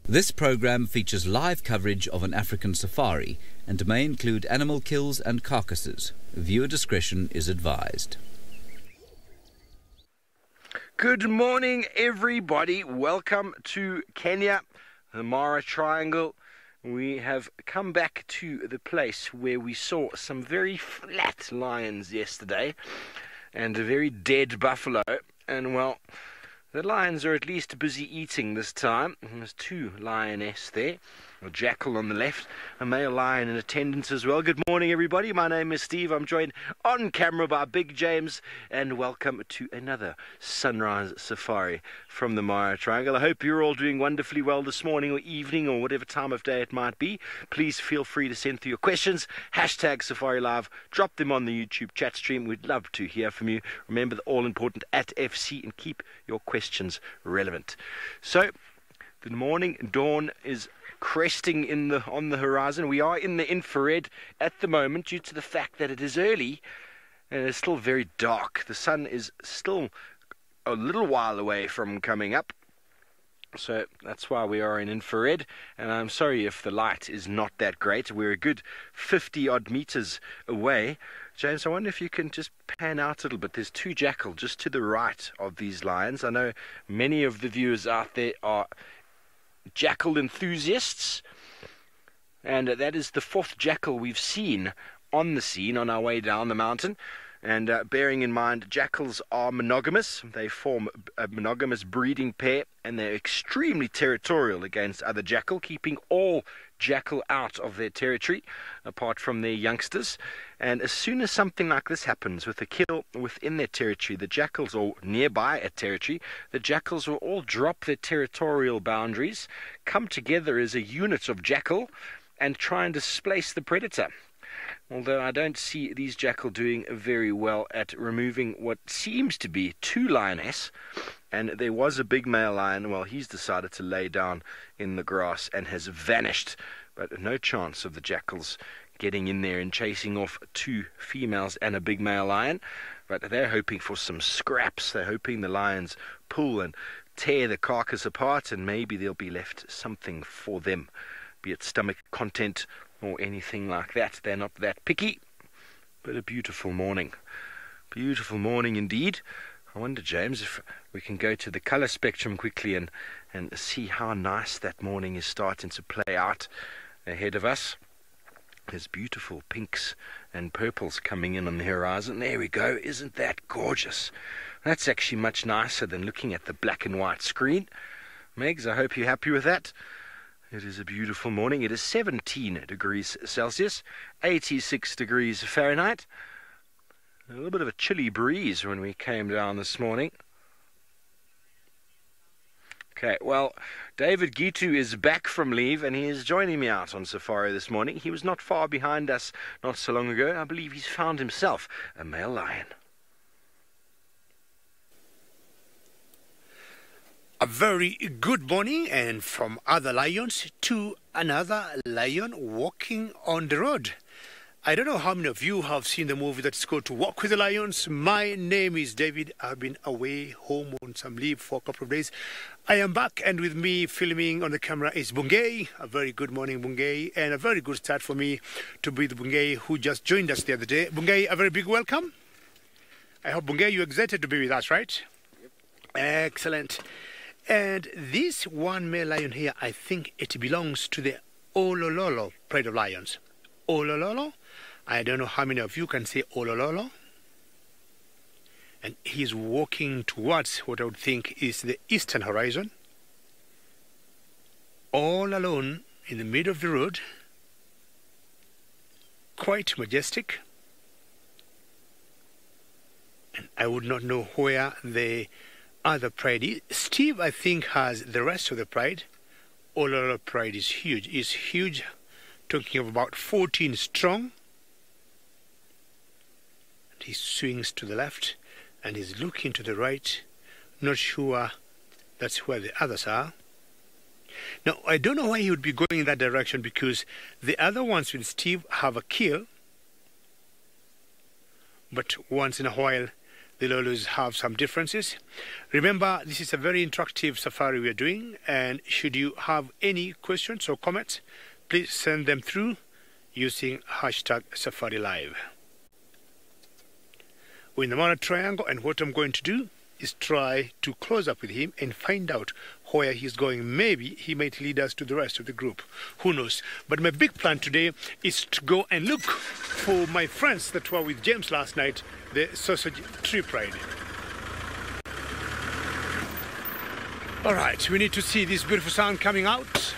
This program features live coverage of an African safari and may include animal kills and carcasses. Viewer discretion is advised. Good morning, everybody. Welcome to Kenya, the Mara Triangle. We have come back to the place where we saw some very flat lions yesterday and a very dead buffalo. And, well, the lions are at least busy eating this time. There's two lioness there, a jackal on the left, a male lion in attendance as well. Good morning, everybody. My name is Steve. I'm joined on camera by Big James, and welcome to another sunrise safari from the Mara Triangle. I hope you're all doing wonderfully well this morning or evening or whatever time of day it might be. Please feel free to send through your questions. Hashtag SafariLive. Drop them on the YouTube chat stream. We'd love to hear from you. Remember the all-important @FC and keep your questions relevant. So, the morning dawn is cresting on the horizon. We are in the infrared at the moment due to the fact that it is early and it's still very dark. The sun is still a little while away from coming up, so that's why we are in infrared. And I'm sorry if the light is not that great. We're a good 50 odd meters away. James, I wonder if you can just pan out a little bit. There's two jackal just to the right of these lions. I know many of the viewers out there are jackal enthusiasts, and that is the fourth jackal we've seen on the scene on our way down the mountain. And bearing in mind, jackals are monogamous. They form a monogamous breeding pair, and they're extremely territorial against other jackal, keeping all jackal out of their territory, apart from their youngsters. And as soon as something like this happens with a kill within their territory, the jackals, or nearby a territory, the jackals will all drop their territorial boundaries, come together as a unit of jackal, and try and displace the predator. Although I don't see these jackal doing very well at removing what seems to be two lioness. And there was a big male lion. Well, he's decided to lay down in the grass and has vanished. But no chance of the jackals getting in there and chasing off two females and a big male lion. But they're hoping for some scraps. They're hoping the lions pull and tear the carcass apart, and maybe there'll be left something for them, be it stomach content or anything like that. They're not that picky. But a beautiful morning. Beautiful morning indeed. I wonder, James, if we can go to the colour spectrum quickly and see how nice that morning is starting to play out ahead of us. There's beautiful pinks and purples coming in on the horizon. There we go. Isn't that gorgeous? That's actually much nicer than looking at the black and white screen. Megs, I hope you're happy with that. It is a beautiful morning. It is 17 degrees Celsius, 86 degrees Fahrenheit. A little bit of a chilly breeze when we came down this morning. Okay, well, David Gitu is back from leave and he is joining me out on safari this morning. He was not far behind us not so long ago. I believe he's found himself a male lion. A very good morning, and from other lions to another lion walking on the road. I don't know how many of you have seen the movie that's called To Walk with the Lions. My name is David. I've been away home on some leave for a couple of days. I am back, and with me filming on the camera is Bungay. A very good morning, Bungay, and a very good start for me to be with Bungay, who just joined us the other day. Bungay, a very big welcome. I hope, Bungay, you're excited to be with us, right? Yep. Excellent. And this one male lion here, I think it belongs to the Olololo pride of lions. Olololo? I don't know how many of you can say Olololo. And he's walking towards what I would think is the eastern horizon. All alone in the middle of the road. Quite majestic. And I would not know where the other pride is. Steve, I think, has the rest of the pride. Olololo pride is huge. It's huge. Talking of about 14 strong. And he swings to the left and he's looking to the right. Not sure that's where the others are. Now, I don't know why he would be going in that direction, because the other ones with Steve have a kill. But once in a while, they'll always have some differences. Remember, this is a very interactive safari we are doing, and should you have any questions or comments, please send them through using hashtag SafariLive. We're in the Mara Triangle, and what I'm going to do is try to close up with him and find out where he's going. Maybe he might lead us to the rest of the group. Who knows? But my big plan today is to go and look for my friends that were with James last night, the sausage trip ride. All right, we need to see this beautiful sun coming out.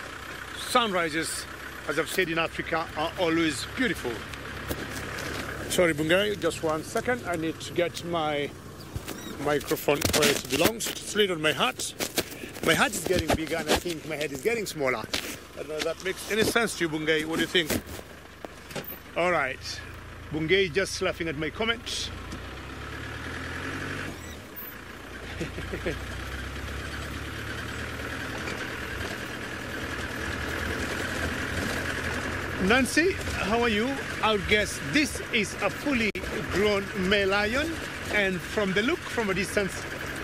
Sunrises, as I've said in Africa, are always beautiful. Sorry, Bungay, just 1 second. I need to get my microphone where it belongs. It's laid on my hat. My hat is getting bigger and I think my head is getting smaller. I don't know if that makes any sense to you, Bungay. What do you think? All right. Bungay just laughing at my comments. Nancy, how are you? I would guess this is a fully grown male lion, and from the look from a distance,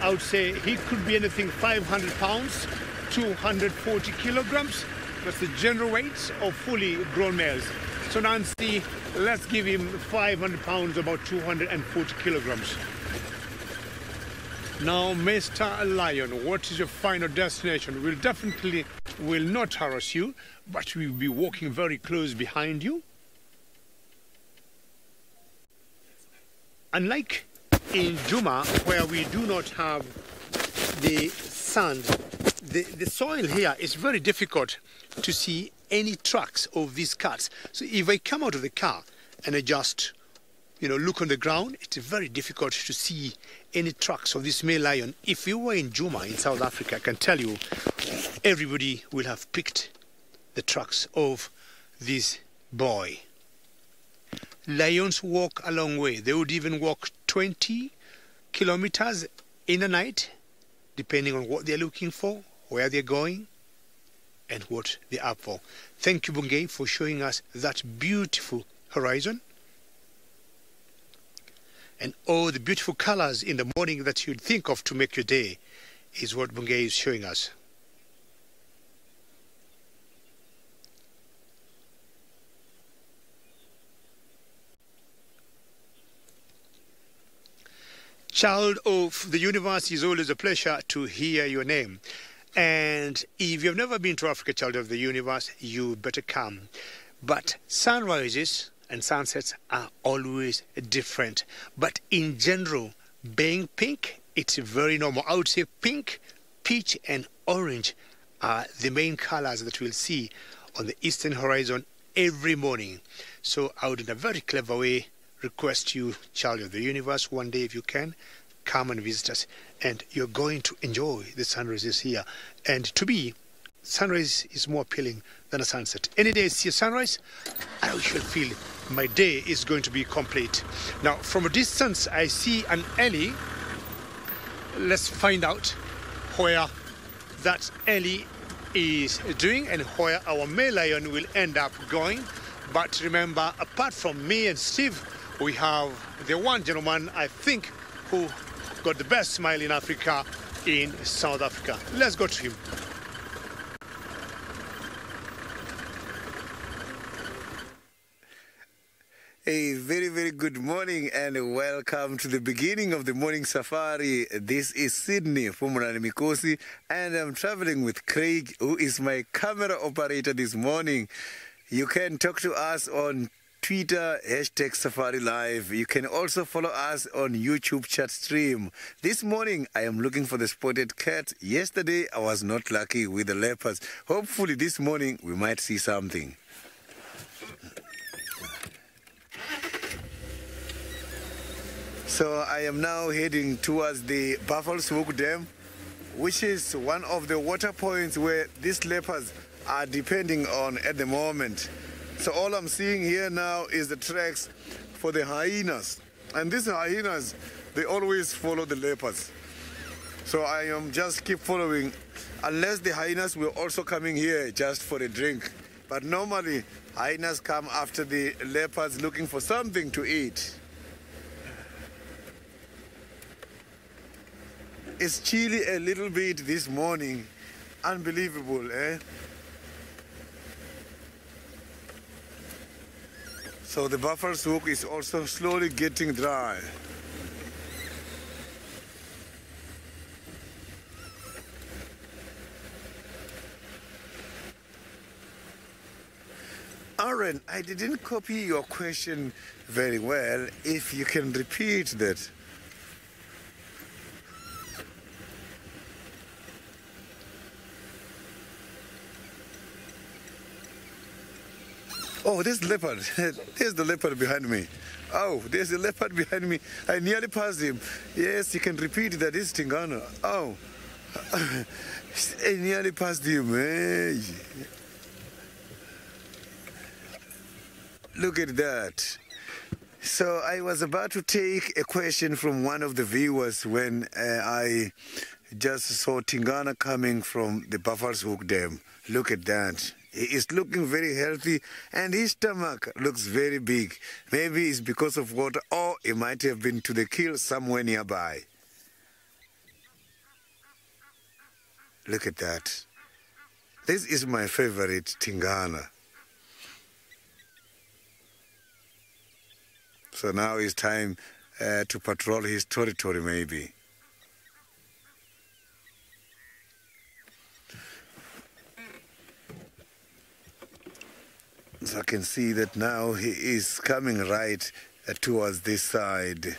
I would say he could be anything 500 pounds, 240 kilograms. That's the general weight of fully grown males. So Nancy, let's give him 500 pounds, about 240 kilograms. Now, Mr. Lion, what is your final destination? We'll definitely will not harass you, but we'll be walking very close behind you. Unlike in Juma, where we do not have the sand, the soil here is very difficult to see any tracks of these cats. So if I come out of the car and I just, look on the ground, it's very difficult to see any tracks of this male lion. If you were in Juma in South Africa, I can tell you, everybody will have picked the tracks of this boy. Lions walk a long way. They would even walk 20 kilometers in a night, depending on what they're looking for, where they're going, and what they're up for. Thank you, Bungay, for showing us that beautiful horizon and all the beautiful colors in the morning that you'd think of to make your day is what Bungay is showing us. Child of the universe, is always a pleasure to hear your name. And if you've never been to Africa, child of the universe, you better come. But sunrises and sunsets are always different. But in general, being pink, it's very normal. I would say pink, peach, and orange are the main colors that we'll see on the eastern horizon every morning. So I would, in a very clever way, request you, child of the universe, one day if you can, come and visit us. And you're going to enjoy the sunrises here. And to me, sunrise is more appealing than a sunset. Any day I see a sunrise, I shall feel my day is going to be complete. Now, from a distance, I see an alley. Let's find out where that alley is doing and where our male lion will end up going. But remember, apart from me and Steve, we have the one gentleman, I think, who got the best smile in Africa, in South Africa. Let's go to him. A very, very good morning and welcome to the beginning of the morning safari. This is Sydney from Niconico, and I'm traveling with Craig, who is my camera operator this morning. You can talk to us on Twitter, hashtag SafariLive. You can also follow us on YouTube chat stream. This morning, I am looking for the spotted cat. Yesterday, I was not lucky with the leopards. Hopefully this morning, we might see something. So I am now heading towards the Buffalo Smoke Dam, which is one of the water points where these leopards are depending on at the moment. So all I'm seeing here now is the tracks for the hyenas. And these hyenas, they always follow the leopards. So I am just keep following, unless the hyenas were also coming here just for a drink. But normally, hyenas come after the leopards looking for something to eat. It's chilly a little bit this morning. Unbelievable, eh? So the buffer hook is also slowly getting dry. Aaron, I didn't copy your question very well. If you can repeat that. Oh, there's leopard. There's the leopard behind me. Oh, there's a leopard behind me. I nearly passed him. Yes, you can repeat that. This is Tingana. Oh, I nearly passed him. Hey. Look at that. So I was about to take a question from one of the viewers when I just saw Tingana coming from the Buffer's Hook Dam. Look at that. He is looking very healthy and his stomach looks very big. Maybe it's because of water or it might have been to the kill somewhere nearby. Look at that. This is my favorite Tingana. So now it's time to patrol his territory maybe. So I can see that now he is coming right towards this side.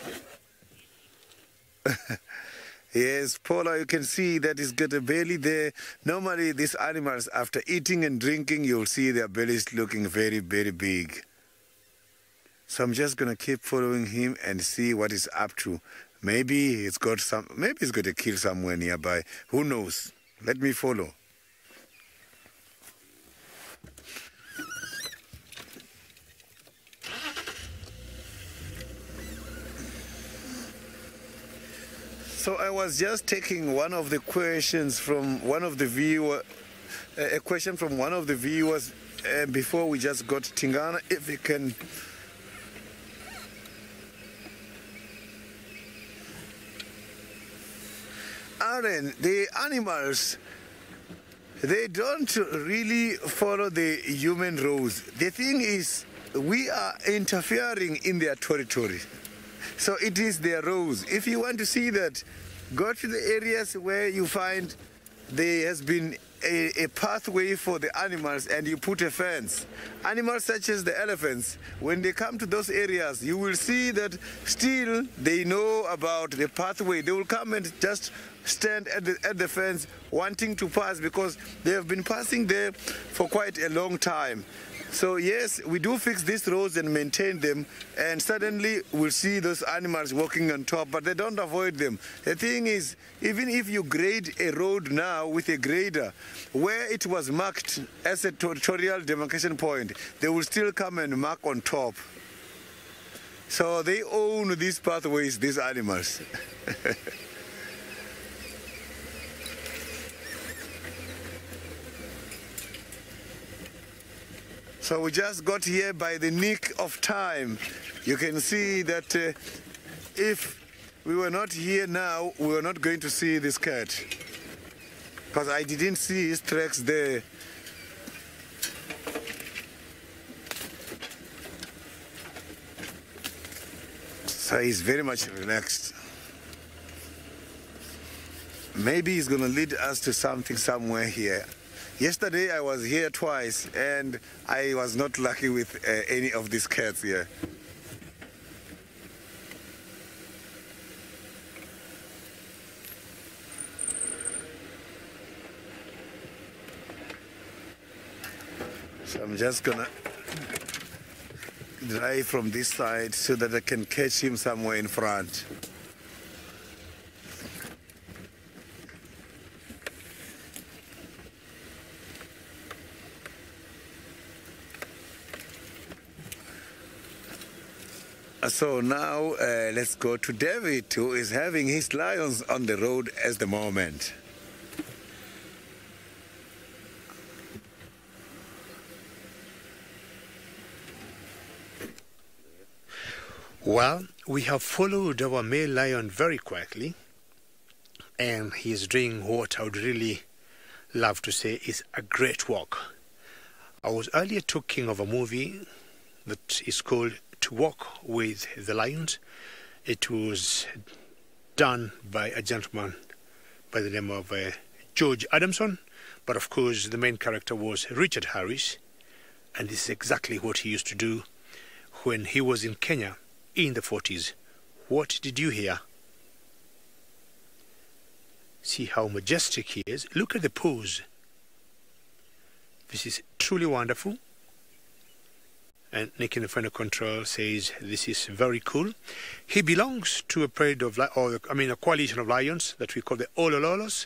Yes, Paula, you can see that he's got a belly there. Normally these animals, after eating and drinking, you'll see their bellies looking very, very big. So I'm just going to keep following him and see what he's up to. Maybe he's got to kill somewhere nearby. Who knows? Let me follow. So I was just taking one of the questions from one of the viewers, a question from one of the viewers before we just got Tingana. If you can. Aaron, the animals, they don't really follow the human rules. The thing is, we are interfering in their territory. So it is their rules. If you want to see that, go to the areas where you find there has been a pathway for the animals and you put a fence. Animals such as the elephants, when they come to those areas, you will see that still they know about the pathway. They will come and just stand at the fence wanting to pass because they have been passing there for quite a long time. So yes, we do fix these roads and maintain them, and suddenly we'll see those animals walking on top, but they don't avoid them. The thing is, even if you grade a road now with a grader, where it was marked as a territorial demarcation point, they will still come and mark on top. So they own these pathways, these animals. So we just got here by the nick of time. You can see that if we were not here now, we were not going to see this cat. Because I didn't see his tracks there. So he's very much relaxed. Maybe he's going to lead us to something somewhere here. Yesterday I was here twice and I was not lucky with any of these cats here. So I'm just gonna drive from this side so that I can catch him somewhere in front. So now let's go to David, who is having his lions on the road at the moment. Well, we have followed our male lion very quietly, and he is doing what I would really love to say is a great walk. I was earlier talking of a movie that is called To Walk with the Lions. It was done by a gentleman by the name of George Adamson, but of course the main character was Richard Harris, and this is exactly what he used to do when he was in Kenya in the 40s. What did you hear? See how majestic he is. Look at the pose. This is truly wonderful. And Nick in the final control says this is very cool. He belongs to a a coalition of lions that we call the Olololos.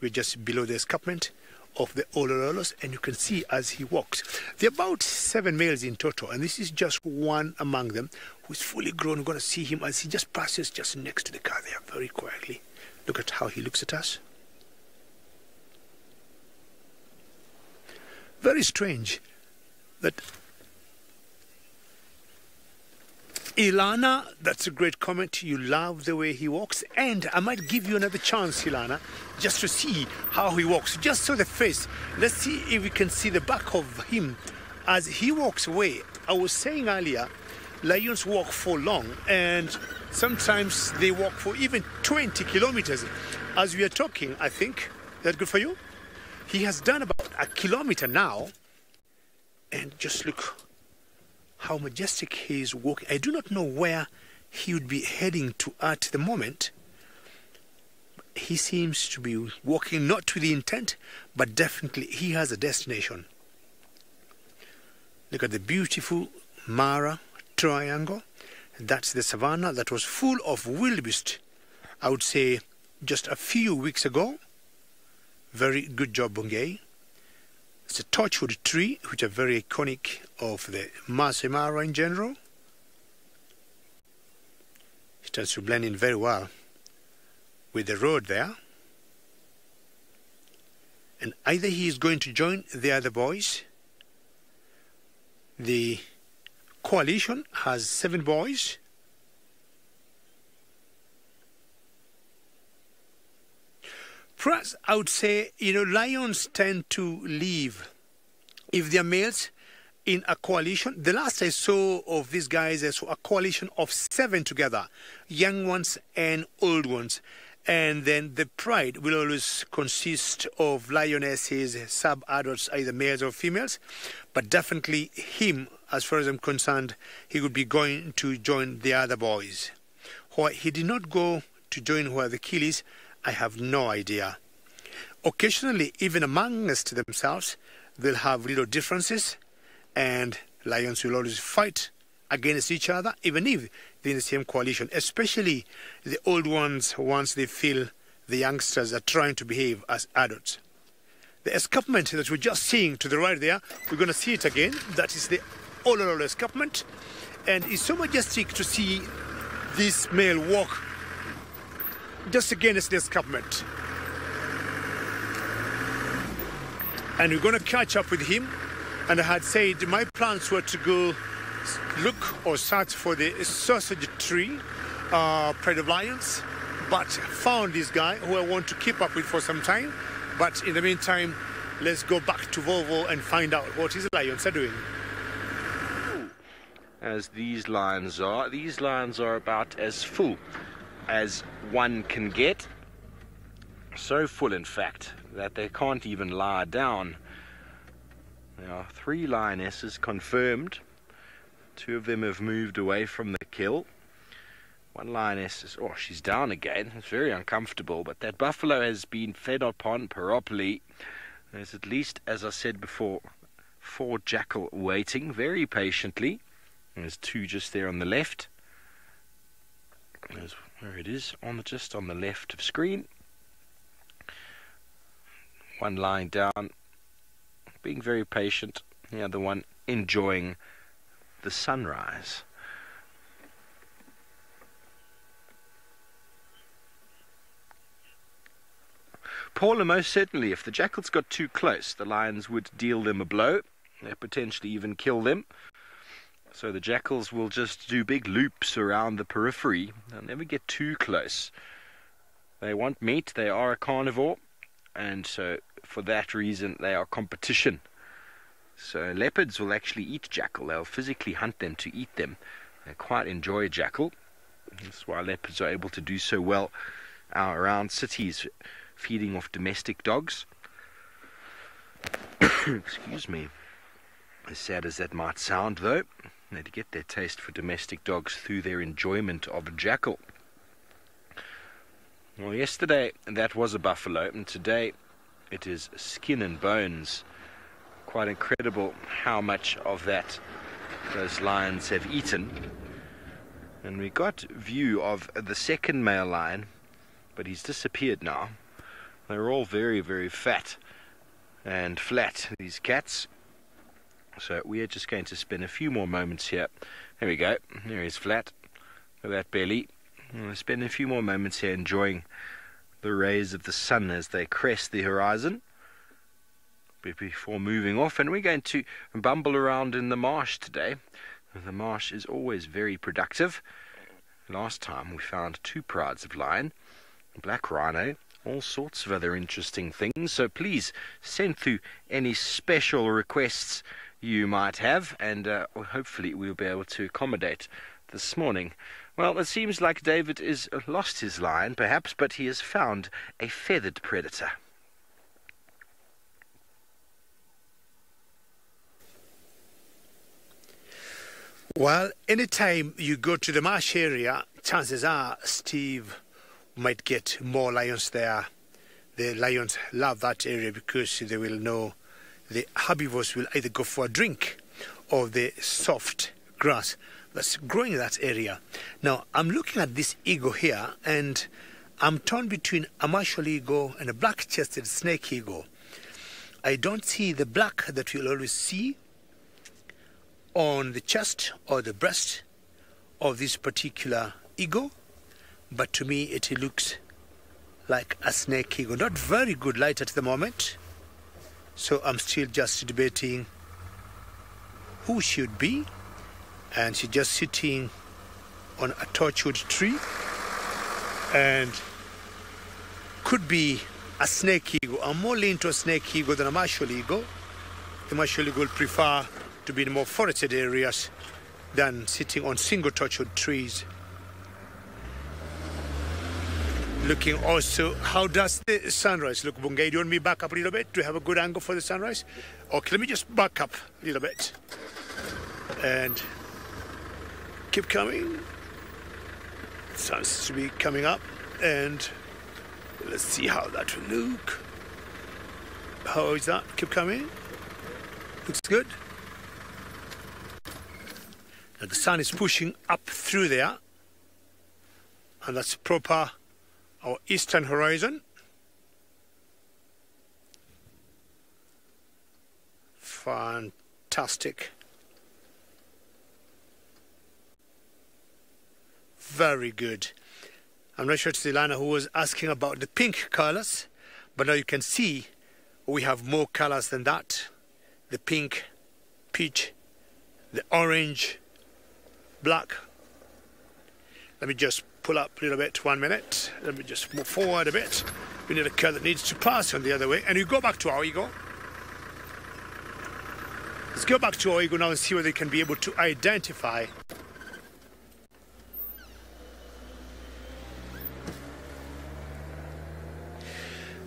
We're just below the escarpment of the Olololos, and you can see as he walks. There are about 7 males in total, and this is just one among them who's fully grown. We're going to see him as he just passes just next to the car there, very quietly. Look at how he looks at us. Very strange that Ilana, that's a great comment. You love the way he walks. And I might give you another chance, Ilana, just to see how he walks. Just so the face. Let's see if we can see the back of him as he walks away. I was saying earlier, lions walk for long, and sometimes they walk for even 20 kilometers. As we are talking, I think, is that good for you? He has done about 1 kilometer now. And just look how majestic he is walking. I do not know where he would be heading to at the moment. He seems to be walking not to the intent, but definitely he has a destination. Look at the beautiful Mara Triangle. That's the savannah that was full of wildebeest, I would say, just a few weeks ago. Very good job, Bungay. It's a torchwood tree, which are very iconic of the Masai Mara in general. It starts to blend in very well with the road there. And either he is going to join the other boys. The coalition has 7 boys. Perhaps I would say, lions tend to live, if they are males, in a coalition. The last I saw of these guys, I saw a coalition of 7 together, young ones and old ones. And then the pride will always consist of lionesses, sub-adults, either males or females. But definitely him, as far as I'm concerned, he would be going to join the other boys. Why he did not go to join where the kill is, I have no idea. Occasionally, even amongst themselves, they'll have little differences, and lions will always fight against each other, even if they're in the same coalition, especially the old ones once they feel the youngsters are trying to behave as adults. The escarpment that we're just seeing to the right there, we're going to see it again. That is the Olololo escarpment, and it's so majestic to see this male walk just against the escarpment. And we're going to catch up with him. And I had said my plans were to go look or search for the sausage tree, pride of lions, but found this guy who I want to keep up with for some time. But in the meantime, let's go back to Volvo and find out what his lions are doing. As these lions are about as full as one can get. So full, in fact, that they can't even lie down. There are 3 lionesses confirmed. 2 of them have moved away from the kill. One lioness is, she's down again. It's very uncomfortable, but that buffalo has been fed upon properly. There's at least, as I said before, 4 jackal waiting very patiently. There's 2 just there on the left. There's where it is, just on the left of screen. One lying down, being very patient. The other one enjoying the sunrise. Paula, most certainly, if the jackals got too close, the lions would deal them a blow, potentially even kill them. So the jackals will just do big loops around the periphery. They'll never get too close. They want meat. They are a carnivore, and so for that reason they are competition. So leopards will actually eat jackal. They'll physically hunt them to eat them. They quite enjoy jackal. That's why leopards are able to do so well around cities, feeding off domestic dogs. Excuse me. As sad as that might sound, though, they get their taste for domestic dogs through their enjoyment of jackal. Well, yesterday that was a buffalo, and today it is skin and bones. Quite incredible how much of that those lions have eaten. And we got view of the second male lion, but he's disappeared now. They're all very, very fat and flat, these cats. So we are just going to spend a few more moments here. There we go. There he's flat. Look at that belly. We'll spend a few more moments here enjoying the rays of the sun as they crest the horizon before moving off. And we're going to bumble around in the marsh today. The marsh is always very productive. Last time we found 2 prides of lion, black rhino, all sorts of other interesting things. So please send through any special requests you might have, and hopefully we'll be able to accommodate this morning. Well, it seems like David has lost his lion, perhaps, but he has found a feathered predator. Well, anytime you go to the marsh area, chances are Steve might get more lions there. The lions love that area because they will know the herbivores will either go for a drink or the soft grass that's growing in that area. Now, I'm looking at this eagle here, and I'm torn between a martial eagle and a black-chested snake eagle. I don't see the black that you'll always see on the chest or the breast of this particular eagle, but to me it looks like a snake eagle. Not very good light at the moment, so I'm still just debating who should be. And she's just sitting on a torchwood tree and could be a snake eagle. I'm more leaning to a snake eagle than a martial eagle. The martial eagle prefer to be in more forested areas than sitting on single torchwood trees. Looking also, how does the sunrise look? Bungay, do you want me back up a little bit? Do you have a good angle for the sunrise? Okay, let me just back up a little bit. And keep coming. The sun should be coming up, and let's see how that will look. How is that? Keep coming. Looks good. Now the sun is pushing up through there, and that's proper our eastern horizon. Fantastic. Very good. I'm not sure it's Ilana who was asking about the pink colors, but now you can see we have more colors than that. The pink, peach, the orange, black. Let me just pull up a little bit, 1 minute. Let me just move forward a bit. We need a car that needs to pass on the other way. And we go back to our eagle. Let's go back to our eagle now and see whether they can be able to identify.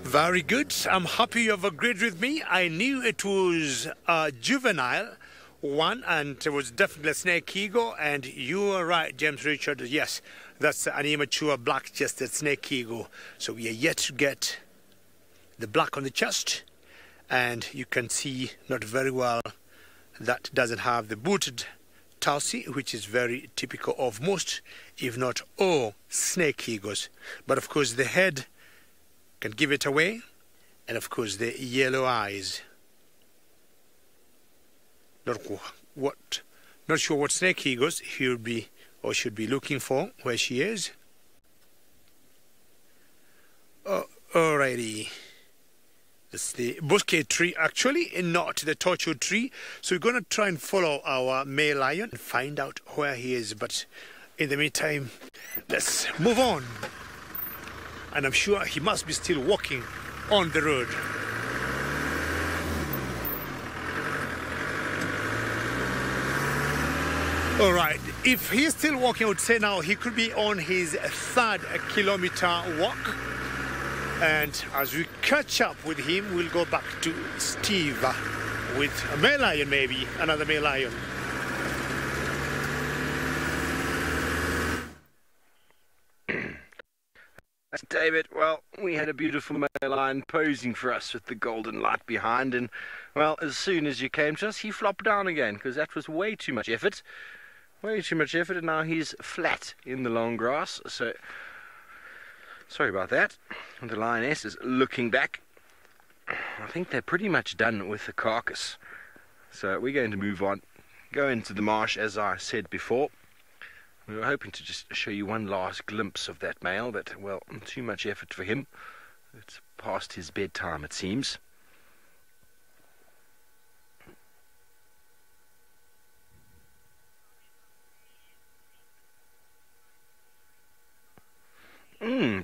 Very good. I'm happy you have agreed with me. I knew it was a juvenile one, and it was definitely a snake eagle. And you are right, James Richard. Yes, that's an immature black-chested snake eagle. So we are yet to get the black on the chest, and you can see not very well that doesn't have the booted tarsi, which is very typical of most, if not all, snake eagles. But of course, the head can give it away, and of course the yellow eyes. Not sure what snake eagles he would be or should be looking for where she is. Alrighty. It's the bosque tree actually, and not the torchwood tree. So we're going to try and follow our male lion and find out where he is. But in the meantime, let's move on. and I'm sure he must be still walking on the road. All right, if he's still walking, I would say now he could be on his 3rd kilometer walk. And as we catch up with him, we'll go back to Steve with a male lion, maybe another male lion. David, well, we had a beautiful male lion posing for us with the golden light behind, and, well, as soon as you came to us, he flopped down again, because that was way too much effort. Way too much effort, and now he's flat in the long grass, so sorry about that. And the lioness is looking back. I think they're pretty much done with the carcass, so we're going to move on, go into the marsh, as I said before. We were hoping to just show you one last glimpse of that male, but, well, too much effort for him. It's past his bedtime, it seems.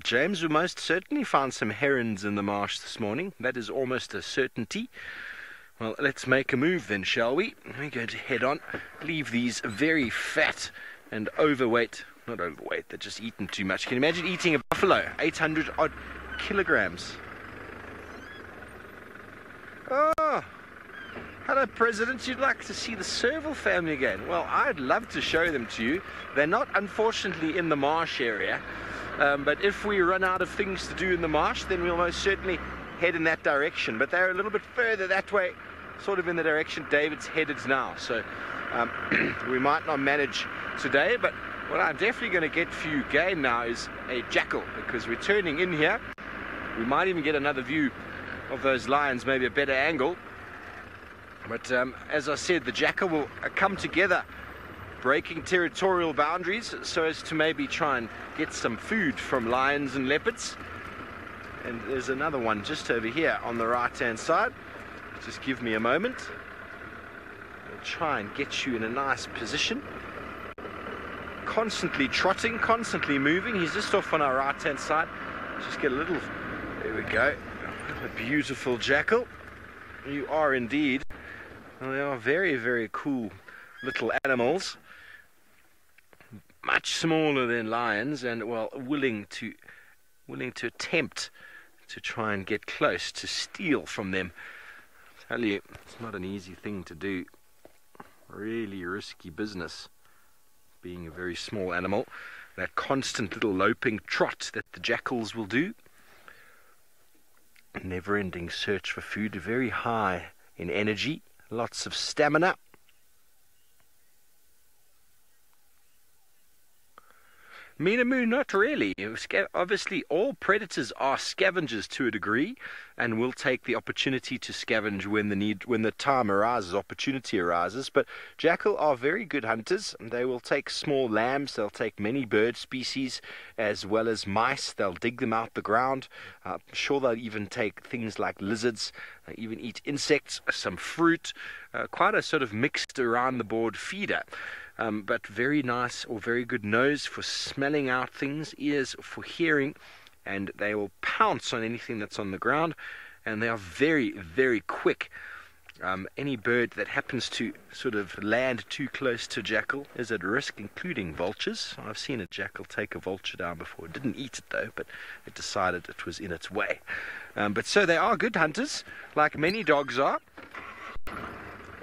James, we most certainly found some herons in the marsh this morning. That is almost a certainty. Well, let's make a move then, shall we? We're going to head on, leave these very fat and overweight, not overweight, they're just eating too much. Can you imagine eating a buffalo? 800 odd kilograms. Oh, hello, President. You'd like to see the Serval family again? Well, I'd love to show them to you. They're not, unfortunately, in the marsh area. But if we run out of things to do in the marsh, then we'll most certainly head in that direction. But they're a little bit further that way, sort of in the direction David's headed now. So we might not manage today, but what I'm definitely going to get for you again now is a jackal, because we're turning in here. We might even get another view of those lions, maybe a better angle. But as I said, the jackal will come together, breaking territorial boundaries so as to maybe try and get some food from lions and leopards. And there's another one just over here on the right hand side. Just give me a moment. We'll try and get you in a nice position. Constantly trotting, constantly moving. He's just off on our right hand side. Just get a little, there we go, a beautiful jackal. You are indeed. Well, they are very, very cool little animals, much smaller than lions, and, well, willing to attempt to try and get close, to steal from them. I tell you, it's not an easy thing to do. Really risky business, being a very small animal. That constant little loping trot that the jackals will do. Never-ending search for food, very high in energy, lots of stamina. Minamu, not really. Obviously, all predators are scavengers to a degree, and will take the opportunity to scavenge when the time arises, opportunity arises. But jackal are very good hunters. They will take small lambs. They'll take many bird species as well as mice. They'll dig them out the ground. I'm sure they'll even take things like lizards. They even eat insects, some fruit. Quite a sort of mixed around the board feeder. But very nice, or very good nose for smelling out things, ears for hearing, and they will pounce on anything that's on the ground, and they are very, very quick. Any bird that happens to sort of land too close to jackal is at risk, including vultures. I've seen a jackal take a vulture down before. It didn't eat it though, but it decided it was in its way. But so they are good hunters, like many dogs are,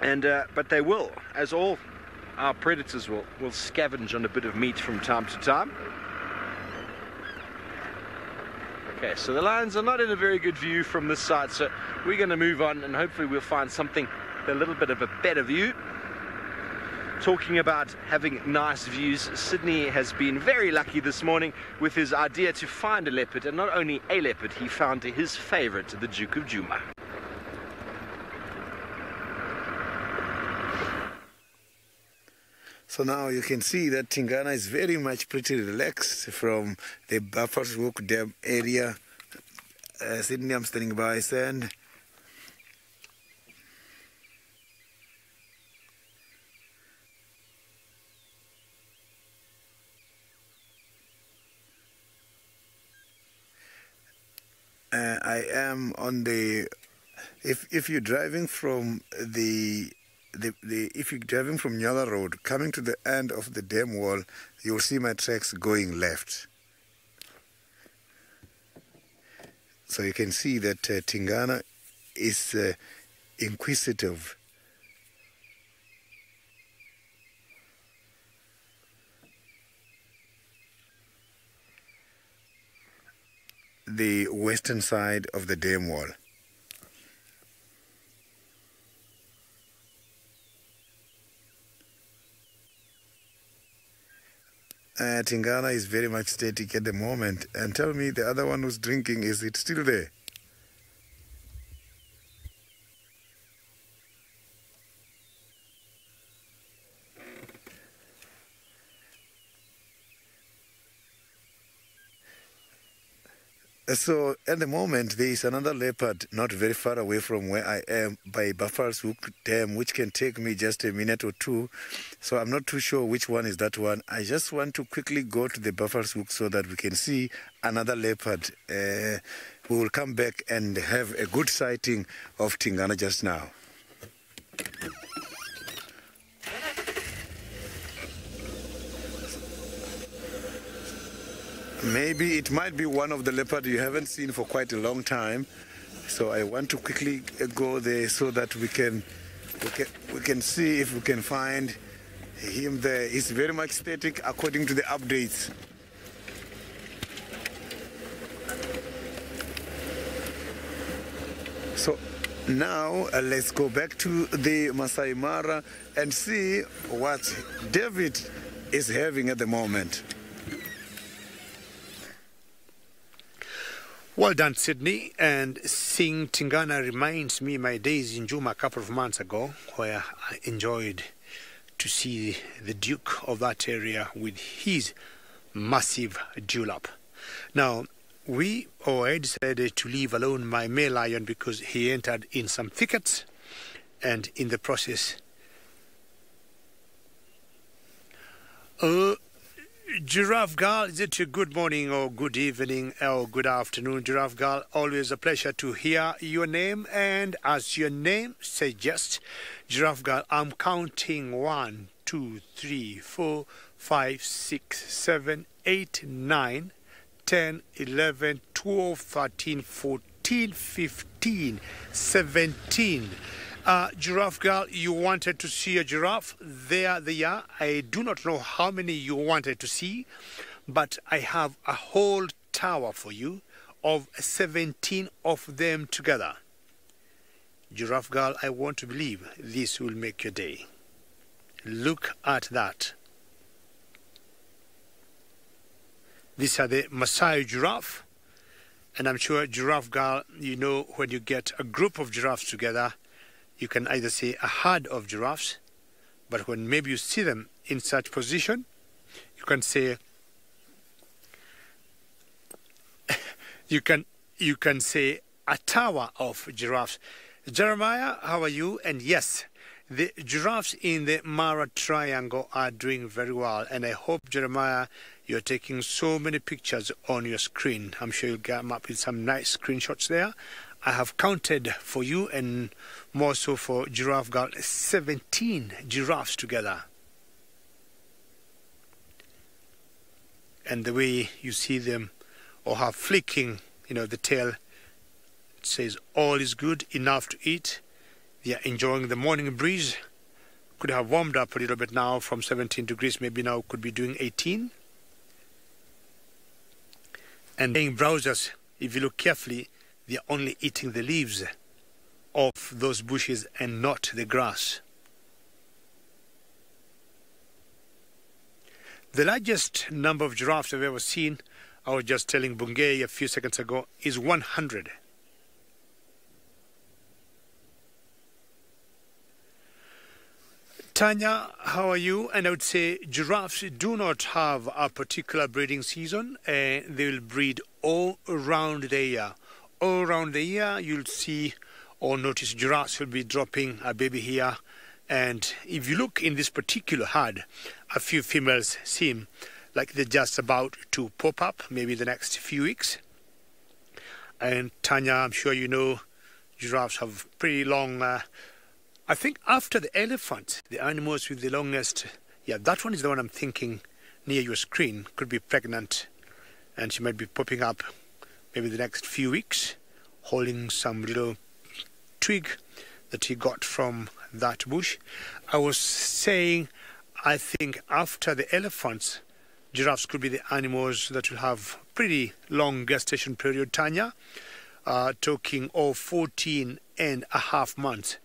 and but they will, as all our predators will scavenge on a bit of meat from time to time. Okay, so the lions are not in a very good view from this side, so we're going to move on and hopefully we'll find something with a little bit of a better view. Talking about having nice views, Sydney has been very lucky this morning with his idea to find a leopard, and not only a leopard, he found his favorite, the Duke of Djuma. So now you can see that Tingana is very much pretty relaxed from the Buffer's Walk Dam area. Sydney, I'm standing by sand. I am on the. If you're driving from if you're driving from Nyala Road, coming to the end of the dam wall, you'll see my tracks going left. So you can see that Tingana is inquisitive. The western side of the dam wall. Tingana is very much static at the moment. And tell me, the other one who's drinking, is it still there? So at the moment, there is another leopard not very far away from where I am by Buffalo's Hook Dam, which can take me just a minute or two. So I'm not too sure which one is that one. I just want to quickly go to the Buffalo's Hook so that we can see another leopard. We will come back and have a good sighting of Tingana just now. Maybe it might be one of the leopards you haven't seen for quite a long time. So I want to quickly go there so that we can see if we can find him there. He's very much static according to the updates. So now let's go back to the Masai Mara and see what David is having at the moment. Well done, Sydney. And seeing Tingana reminds me my days in Juma a couple of months ago, where I enjoyed to see the Duke of that area with his massive dewlap. Now, I decided to leave alone my male lion because he entered in some thickets, and in the process, Giraffe Girl, is it a good morning or good evening or good afternoon, Giraffe Girl? Always a pleasure to hear your name. And as your name suggests, Giraffe Girl, I'm counting 1, 2, 3, 4, 5, 6, 7, 8, 9, 10, 11, 12, 13, 14, 15, 17. Giraffe Girl, you wanted to see a giraffe. There they are. I do not know how many you wanted to see, but I have a whole tower for you of 17 of them together. Giraffe Girl, I want to believe this will make your day. Look at that. These are the Maasai giraffe, and I'm sure, Giraffe Girl, you know, when you get a group of giraffes together, you can either say a herd of giraffes, but when maybe you see them in such position, you can say you can say a tower of giraffes. Jeremiah, how are you? And yes, the giraffes in the Mara Triangle are doing very well, and I hope, Jeremiah, you're taking so many pictures on your screen. I'm sure you'll come up with some nice screenshots there. I have counted for you, and more so for Giraffe Girl, 17 giraffes together. And the way you see them, or have flicking, the tail, it says all is good, enough to eat. They are enjoying the morning breeze. Could have warmed up a little bit now from 17 degrees, maybe now could be doing 18. And being browsers, if you look carefully, they are only eating the leaves of those bushes and not the grass. The largest number of giraffes I've ever seen, I was just telling Bungay a few seconds ago, is 100. Tanya, how are you? And I would say giraffes do not have a particular breeding season. They will breed all around the year. All around the year, you'll see or notice giraffes will be dropping a baby here. And if you look in this particular herd, a few females seem like they're just about to pop up, maybe the next few weeks. And Tanya, I'm sure you know, giraffes have pretty long, I think after the elephant, the animals with the longest, yeah, that one is the one I'm thinking near your screen, could be pregnant. And she might be popping up maybe the next few weeks, holding some little twig that he got from that bush. I was saying, I think after the elephants, giraffes could be the animals that will have pretty long gestation period, Tanya, talking of 14 and a half months.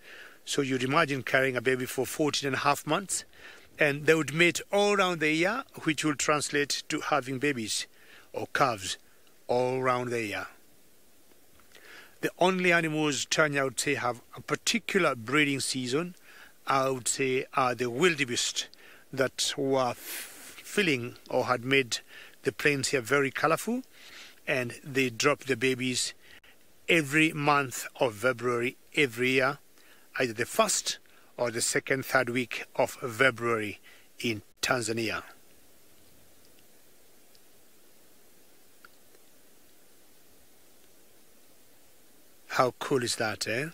So you'd imagine carrying a baby for 14 and a half months, and they would mate all around the year, which will translate to having babies or calves all around the year. The only animals, Tanya, I would say, have a particular breeding season, I would say, are the wildebeest that were filling or had made the plains here very colorful, and they drop the babies every month of February every year, either the first or the second, third week of February in Tanzania. How cool is that, eh?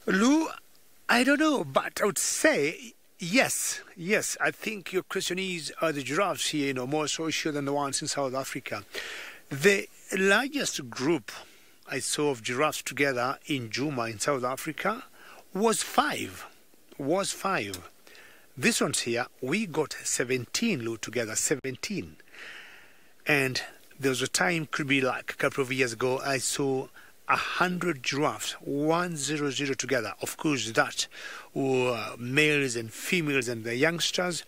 Lou, I don't know, but I would say yes. I think your question is, are the giraffes here, more social than the ones in South Africa? The largest group I saw of giraffes together in Juma in South Africa was five. This one's here, we got 17, Lou, together, 17. And there was a time, could be like a couple of years ago, I saw 100 giraffes, 100 together. Of course, that were males and females and the youngsters.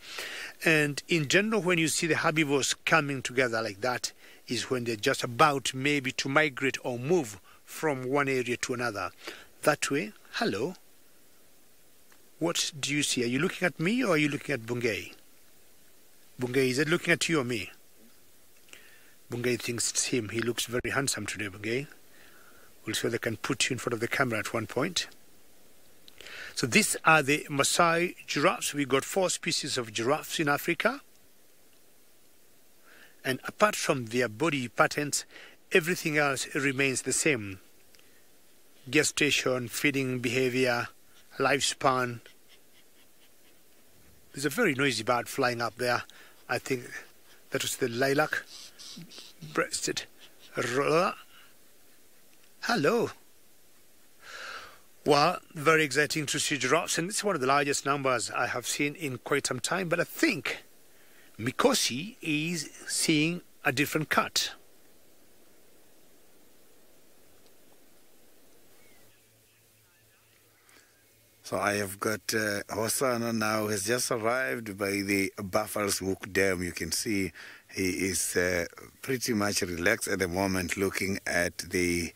And in general, when you see the herbivores coming together like that, is when they're just about maybe to migrate or move from one area to another. That way, hello. What do you see? Are you looking at me or are you looking at Bungay? Bungay, is it looking at you or me? Bungay thinks it's him. He looks very handsome today, Bungay. We'll see if they can put you in front of the camera at one point. So these are the Maasai giraffes. We got 4 species of giraffes in Africa. And apart from their body patterns, everything else remains the same. Gestation, feeding behavior, lifespan. There's a very noisy bird flying up there. I think that was the lilac-breasted roller. Hello. Well, very exciting to see giraffes, and it's one of the largest numbers I have seen in quite some time, but I think Mikosi is seeing a different cut. So I have got Hosanna now has just arrived by the Buffalo's Hook Dam. You can see he is pretty much relaxed at the moment, looking at the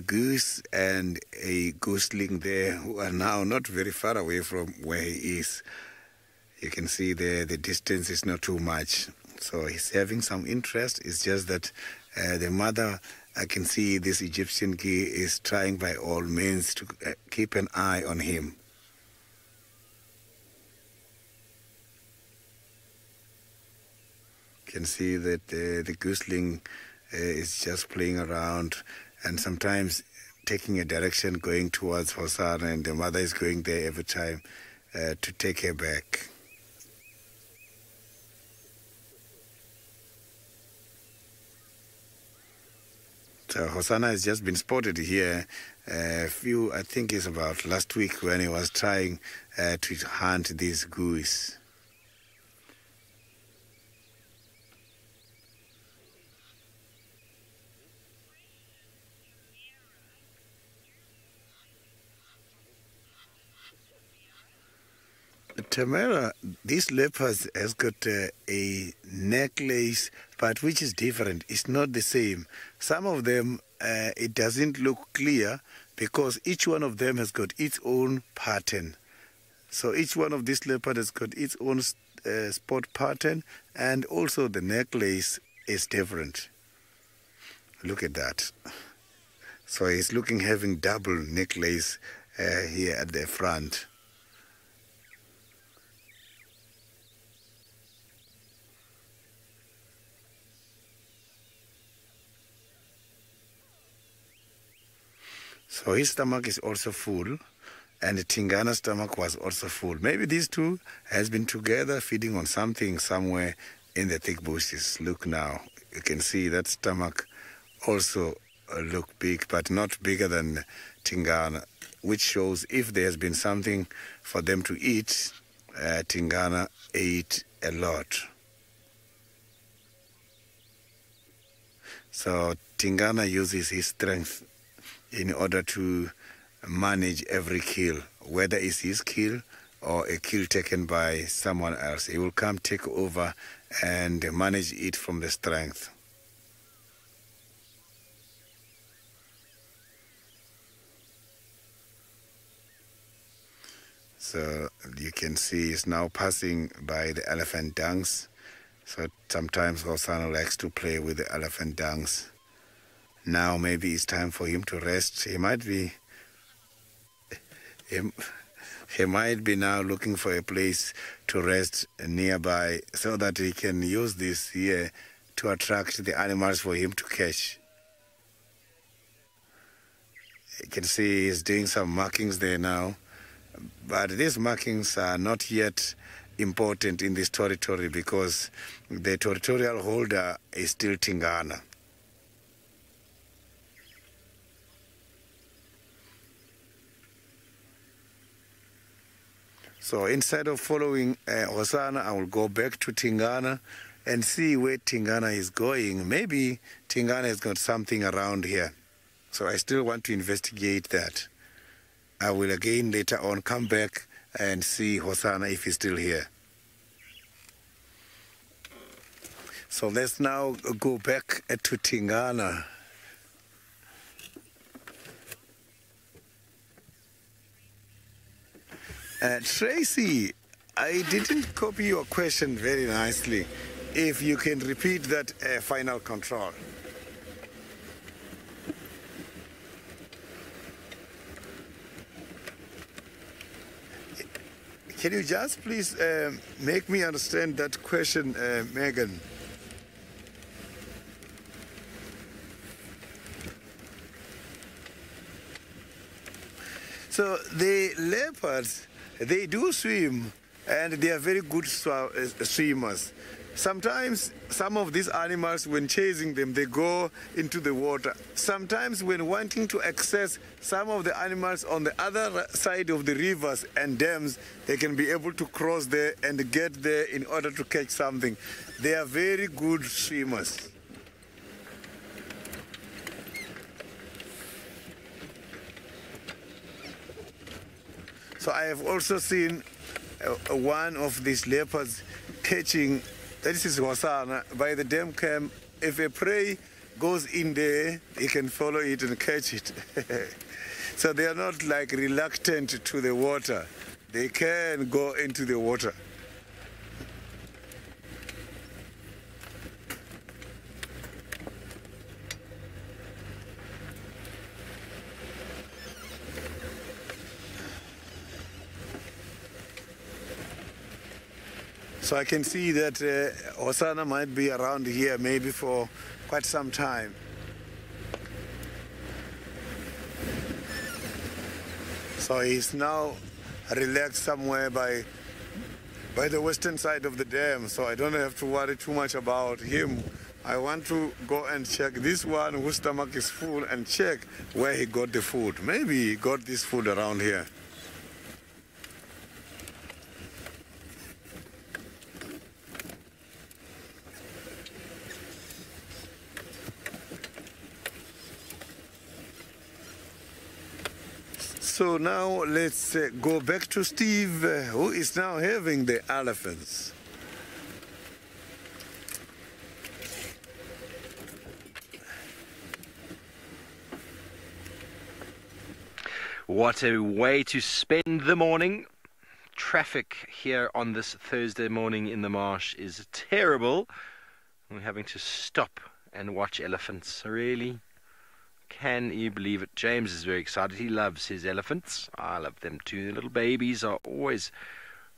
goose and a gosling there who are now not very far away from where he is. You can see there the distance is not too much. So he's having some interest. It's just that the mother, I can see this Egyptian gear is trying by all means to keep an eye on him. You can see that the gosling is just playing around and sometimes taking a direction going towards Hosanna, and the mother is going there every time to take her back. So Hosanna has just been spotted here I think it's about last week when he was trying to hunt these goose. Tamara, this leopard has got a necklace, but which is different. It's not the same. Some of them, it doesn't look clear because each one of them has got its own pattern. So each one of these leopard has got its own spot pattern, and also the necklace is different. Look at that. So he's looking having double necklace here at the front. So his stomach is also full, and Tingana's stomach was also full. Maybe these two has been together feeding on something somewhere in the thick bushes. Look now, you can see that stomach also look big, but not bigger than Tingana, which shows if there has been something for them to eat, Tingana ate a lot. So Tingana uses his strength in order to manage every kill, whether it's his kill or a kill taken by someone else. He will come take over and manage it from the strength. So you can see he's now passing by the elephant dungs. So sometimes Hosana likes to play with the elephant dungs. Now maybe it's time for him to rest. He might be now looking for a place to rest nearby so that he can use this here to attract the animals for him to catch. You can see he's doing some markings there now. But these markings are not yet important in this territory because the territorial holder is still Tingana. So instead of following Hosana, I will go back to Tingana and see where Tingana is going. Maybe Tingana has got something around here. So I still want to investigate that. I will again later on come back and see Hosana if he's still here. So let's now go back to Tingana. Tracy, I didn't copy your question very nicely. If you can repeat that final control. Can you just please make me understand that question, Megan? So the leopards, they do swim, and they are very good swimmers. Sometimes some of these animals, when chasing them, they go into the water. Sometimes when wanting to access some of the animals on the other side of the rivers and dams, they can be able to cross there and get there in order to catch something. They are very good swimmers. So I have also seen one of these leopards catching. This is Hosana. By the dam camp, if a prey goes in there, he can follow it and catch it. So they are not like reluctant to the water. They can go into the water. So I can see that Hosana might be around here maybe for quite some time. So he's now relaxed somewhere by the western side of the dam, so I don't have to worry too much about him. I want to go and check this one whose stomach is full and check where he got the food. Maybe he got this food around here. So now let's go back to Steve, who is now having the elephants. What a way to spend the morning. Traffic here on this Thursday morning in the marsh is terrible. We're having to stop and watch elephants. Really? Can you believe it? James is very excited. He loves his elephants. I love them too. The little babies are always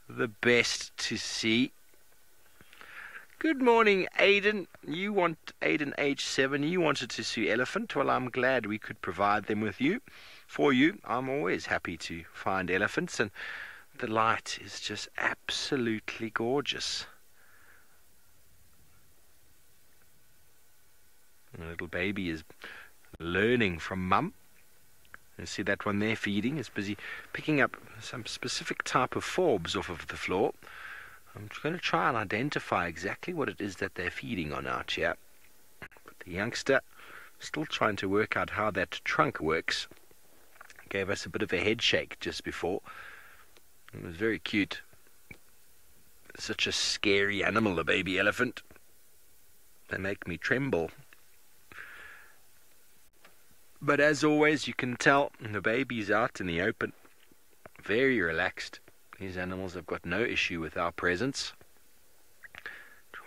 the best to see. Good morning, Aidan. Aidan, age 7. You wanted to see elephant. Well, I'm glad we could provide them for you. I'm always happy to find elephants, and the light is just absolutely gorgeous. And the little baby is learning from mum. You see that one there feeding, is busy picking up some specific type of forbs off of the floor. I'm just going to try and identify exactly what it is that they're feeding on out here. But the youngster still trying to work out how that trunk works. Gave us a bit of a head shake just before. It was very cute. Such a scary animal, a baby elephant. They make me tremble. But as always, you can tell the baby's out in the open, very relaxed. These animals have got no issue with our presence,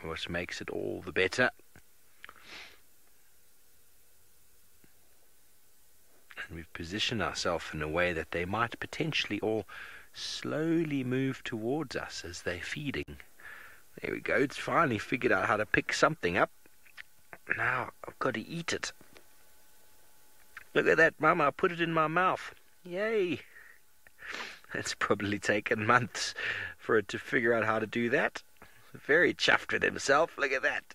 which makes it all the better. And we've positioned ourselves in a way that they might potentially all slowly move towards us as they're feeding. There we go, it's finally figured out how to pick something up. Now I've got to eat it. Look at that, Mum, I put it in my mouth. Yay! It's probably taken months for it to figure out how to do that. Very chuffed with himself. Look at that.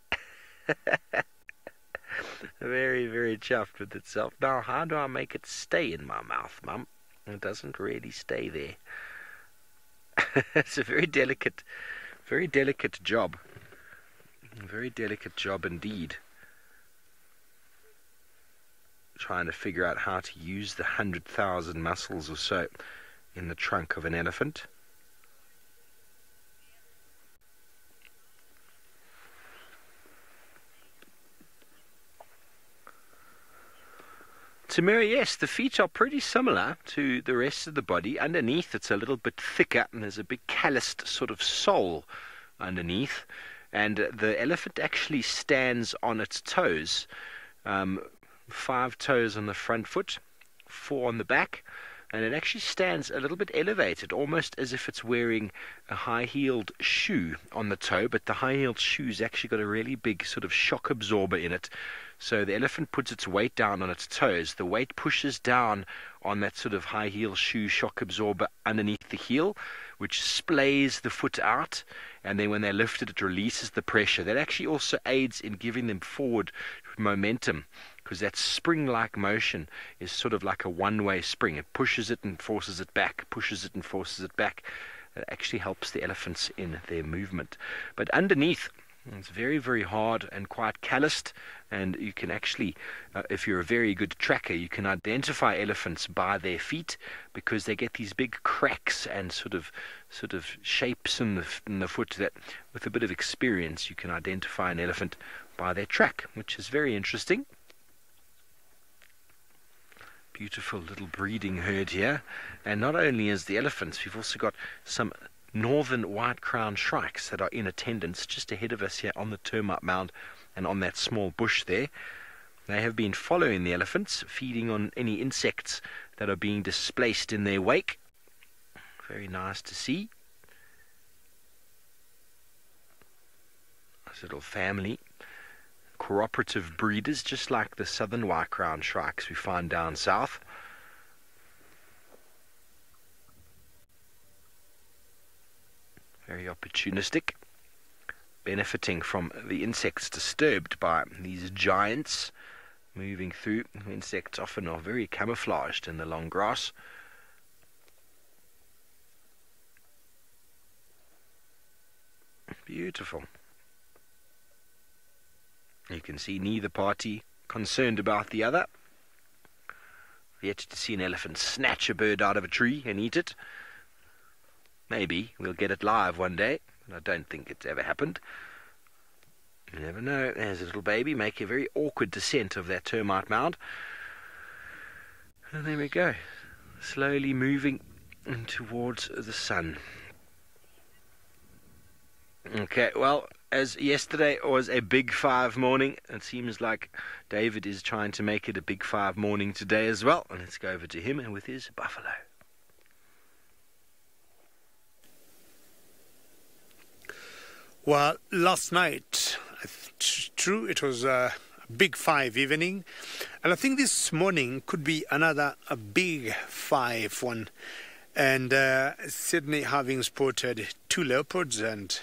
Very, very chuffed with itself. Now, how do I make it stay in my mouth, Mum? It doesn't really stay there. It's a very delicate job. A very delicate job indeed. Trying to figure out how to use the 100,000 muscles or so in the trunk of an elephant. Tamira, yes, the feet are pretty similar to the rest of the body. Underneath it's a little bit thicker and there's a big calloused sort of sole underneath, and the elephant actually stands on its toes, 5 toes on the front foot, 4 on the back. And it actually stands a little bit elevated, almost as if it's wearing a high-heeled shoe on the toe, but the high-heeled shoe's actually got a really big sort of shock absorber in it. So the elephant puts its weight down on its toes. The weight pushes down on that sort of high-heel shoe shock absorber underneath the heel, which splays the foot out, and then when they lift it, it releases the pressure. That actually also aids in giving them forward momentum, because that spring-like motion is sort of like a one-way spring. It pushes it and forces it back, pushes it and forces it back. It actually helps the elephants in their movement. But underneath, it's very, very hard and quite calloused, and you can actually, if you're a very good tracker, you can identify elephants by their feet, because they get these big cracks and sort of shapes in the foot that, with a bit of experience, you can identify an elephant by their track, which is very interesting. Beautiful little breeding herd here. And not only is the elephants, we've also got some northern white-crowned shrikes that are in attendance just ahead of us here on the termite mound and on that small bush there. They have been following the elephants, feeding on any insects that are being displaced in their wake. Very nice to see. This little family. Cooperative breeders, just like the southern white-crowned shrikes we find down south. Very opportunistic, benefiting from the insects disturbed by these giants moving through. Insects often are very camouflaged in the long grass. Beautiful. You can see neither party concerned about the other. Yet to see an elephant snatch a bird out of a tree and eat it. Maybe we'll get it live one day, but I don't think it's ever happened. You never know. There's a little baby making a very awkward descent of that termite mound. And there we go. Slowly moving towards the sun. Okay, well, as yesterday was a Big 5 morning, it seems like David is trying to make it a Big 5 morning today as well. And let's go over to him and with his buffalo. Well, last night, true, it was a big 5 evening, and I think this morning could be another a big 5 one. And Sydney having spotted 2 leopards, and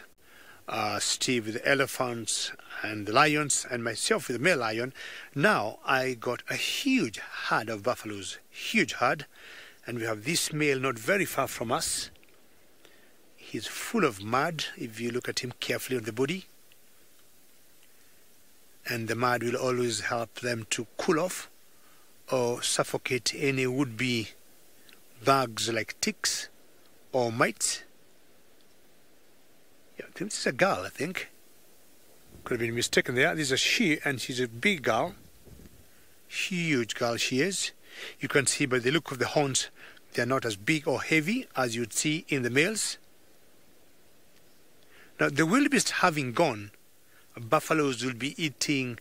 Steve with the elephants and the lions, and myself with the male lion. Now I got a huge herd of buffaloes, huge herd, and we have this male not very far from us. He's full of mud if you look at him carefully on the body. And the mud will always help them to cool off or suffocate any would-be bugs like ticks or mites. Yeah, this is a girl, I think. Could have been mistaken there. This is a she, and she's a big girl. Huge girl she is. You can see by the look of the horns, they're not as big or heavy as you'd see in the males. Now, the wildebeest having gone, buffaloes will be eating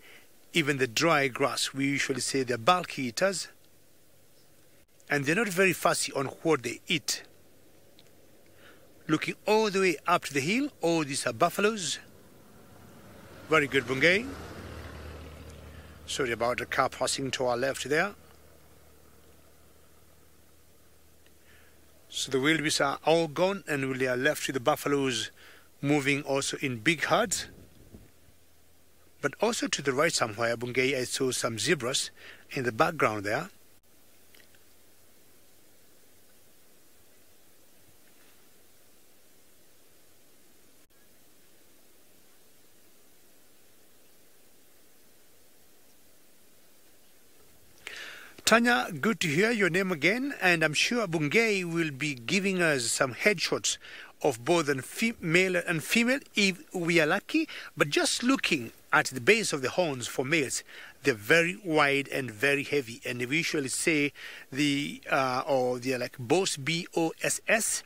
even the dry grass. We usually say they're bulky eaters, and they're not very fussy on what they eat. Looking all the way up to the hill, oh, these are buffaloes. Very good, Bungay. Sorry about the car passing to our left there. So the wildebeest are all gone, and we are left with the buffaloes moving also in big herds. But also to the right somewhere, Bungay, I saw some zebras in the background there. Tanya, good to hear your name again, and I'm sure Bungay will be giving us some headshots of both male and female if we are lucky. But just looking at the base of the horns for males, they're very wide and very heavy, and we usually say they're like boss, B-O-S-S,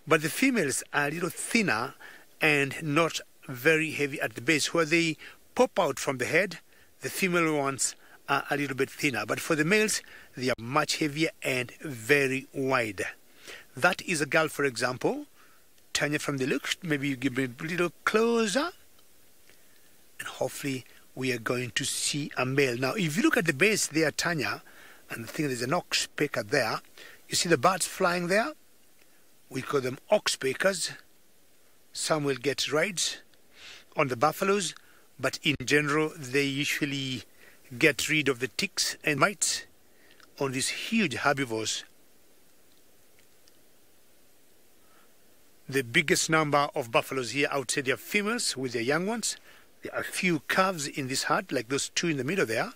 but the females are a little thinner and not very heavy at the base. Where they pop out from the head, the female ones are a little bit thinner, but for the males they are much heavier and very wide. That is a girl, for example. Tanya, from the look, maybe you give me a little closer, and hopefully we are going to see a male. Now if you look at the base there, Tanya, and I think there's an oxpecker there. You see the birds flying there? We call them oxpeckers. Some will get rides on the buffaloes, but in general they usually get rid of the ticks and mites on these huge herbivores. The biggest number of buffaloes here, I would say, they are females with their young ones. There are a few calves in this herd, like those 2 in the middle there.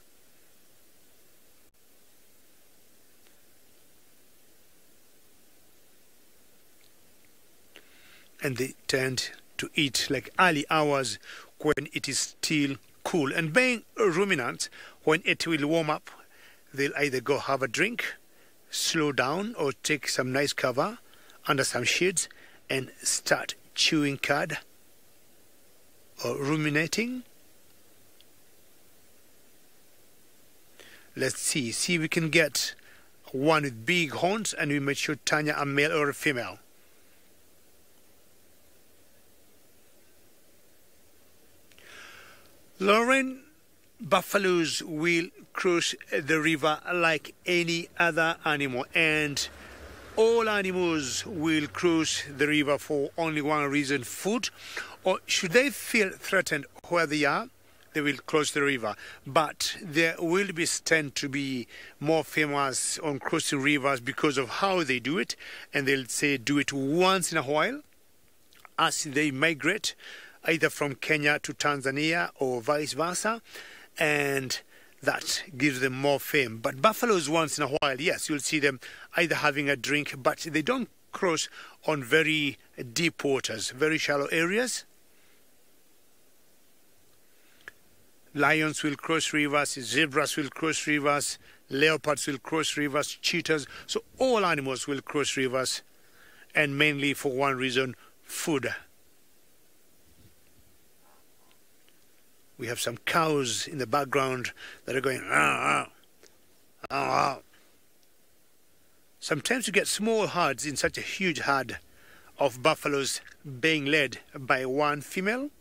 And they tend to eat like early hours when it is still cool. And being ruminants, when it will warm up, they'll either go have a drink, slow down, or take some nice cover under some shades and start chewing cud or ruminating. Let's see if we can get one with big horns, and we make sure Tanya a male or a female. Lauren, buffaloes will cross the river like any other animal, and all animals will cross the river for only one reason: food. Or should they feel threatened where they are, they will cross the river. But there will be tend to be more famous on crossing rivers because of how they do it, and they'll say do it once in a while as they migrate, either from Kenya to Tanzania or vice versa, and that gives them more fame. But buffaloes, once in a while, yes, you'll see them either having a drink, but they don't cross on very deep waters, very shallow areas. Lions will cross rivers, zebras will cross rivers, leopards will cross rivers, cheetahs. So all animals will cross rivers, and mainly for one reason: food. We have some cows in the background that are going, ah, ah, ah. Sometimes you get small herds in such a huge herd of buffaloes being led by one female.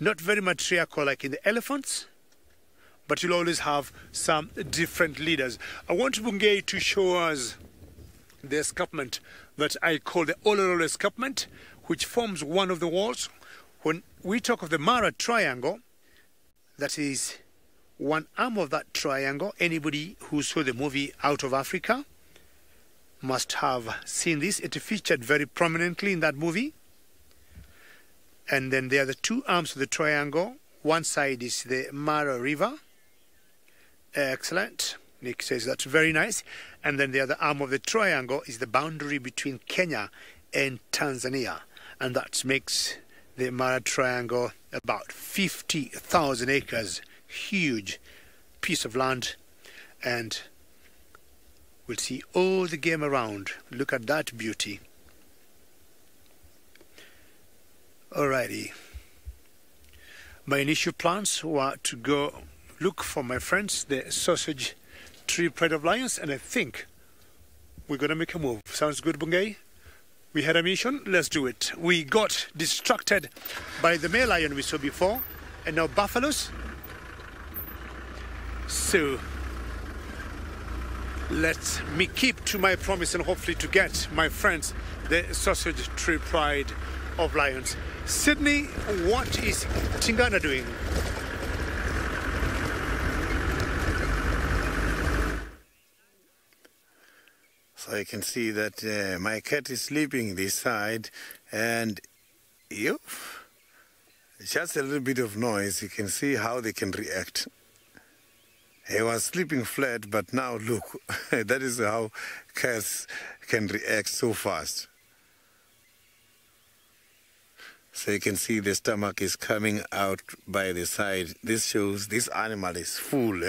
not very matriarchal like in the elephants, but you'll always have some different leaders. I want Bungei to show us the escarpment that I call the Olorolo escarpment, which forms one of the walls. When we talk of the Mara Triangle, that is one arm of that triangle. Anybody who saw the movie Out of Africa must have seen this. It featured very prominently in that movie. And then there are the two arms of the triangle. One side is the Mara River. Excellent. Nick says that's very nice. And then the other arm of the triangle is the boundary between Kenya and Tanzania. And that makes the Mara Triangle about 50,000 acres. Huge piece of land. And we'll see all the game around. Look at that beauty. Alrighty. My initial plans were to go look for my friends, the Sausage Tree Pride of Lions, and I think we're going to make a move. Sounds good, Bungei? We had a mission, let's do it. We got distracted by the male lion we saw before, and now buffaloes. So let me keep to my promise and hopefully to get my friends, the Sausage Tree Pride of Lions. Sydney, what is Tingana doing? So you can see that my cat is sleeping this side, and just a little bit of noise, you can see how they can react. He was sleeping flat, but now look, that is how cats can react so fast. So you can see the stomach is coming out by the side. This shows this animal is full.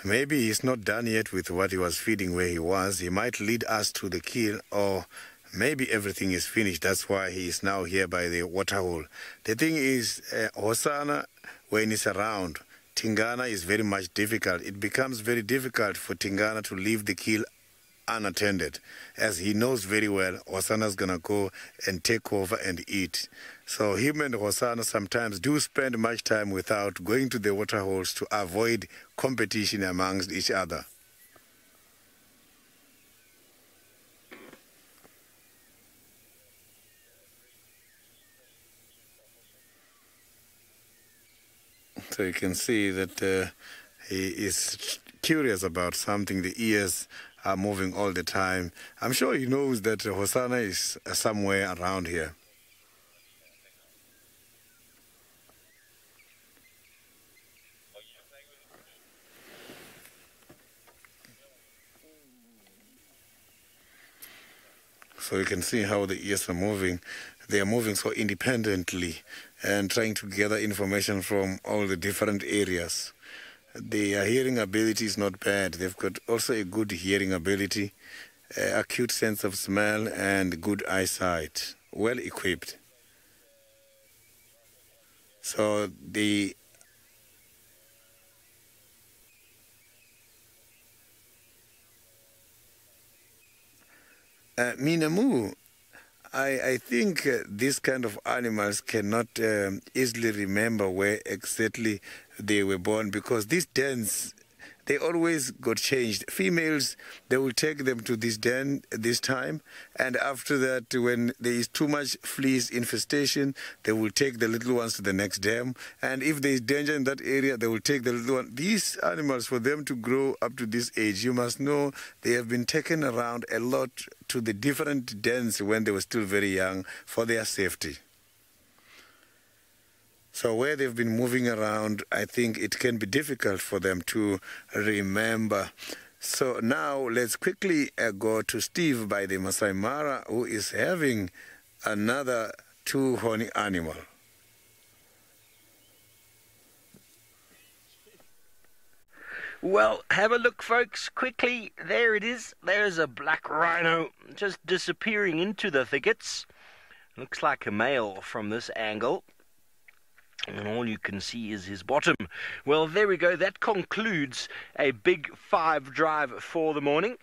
Maybe he's not done yet with what he was feeding where he was. He might lead us to the kill, or maybe everything is finished. That's why he is now here by the waterhole. The thing is, Hosana, when he's around, Tingana is very much difficult. It becomes very difficult for Tingana to leave the kill unattended, as he knows very well Hosana's gonna go and take over and eat. So him and Hosana sometimes do spend much time without going to the water holes to avoid competition amongst each other. So you can see that he is curious about something. The ears are moving all the time. I'm sure he knows that Hosana is somewhere around here. So you can see how the ears are moving. They are moving so independently and trying to gather information from all the different areas. Their hearing ability is not bad. They've got also a good hearing ability, acute sense of smell, and good eyesight. Well equipped. So the Minamu, I think these kind of animals cannot easily remember where exactly they were born, because these dens, they always got changed. Females, they will take them to this den this time, and after that, when there is too much fleas infestation, they will take the little ones to the next den, and if there is danger in that area, they will take the little one. These animals, for them to grow up to this age, you must know they have been taken around a lot to the different dens when they were still very young for their safety. So where they've been moving around, I think it can be difficult for them to remember. So now let's quickly go to Steve by the Masai Mara, who is having another two-horny animal. Well, have a look, folks, quickly. There it is. There's a black rhino just disappearing into the thickets. Looks like a male from this angle, and all you can see is his bottom. Well, there we go. That concludes a big 5 drive for the morning.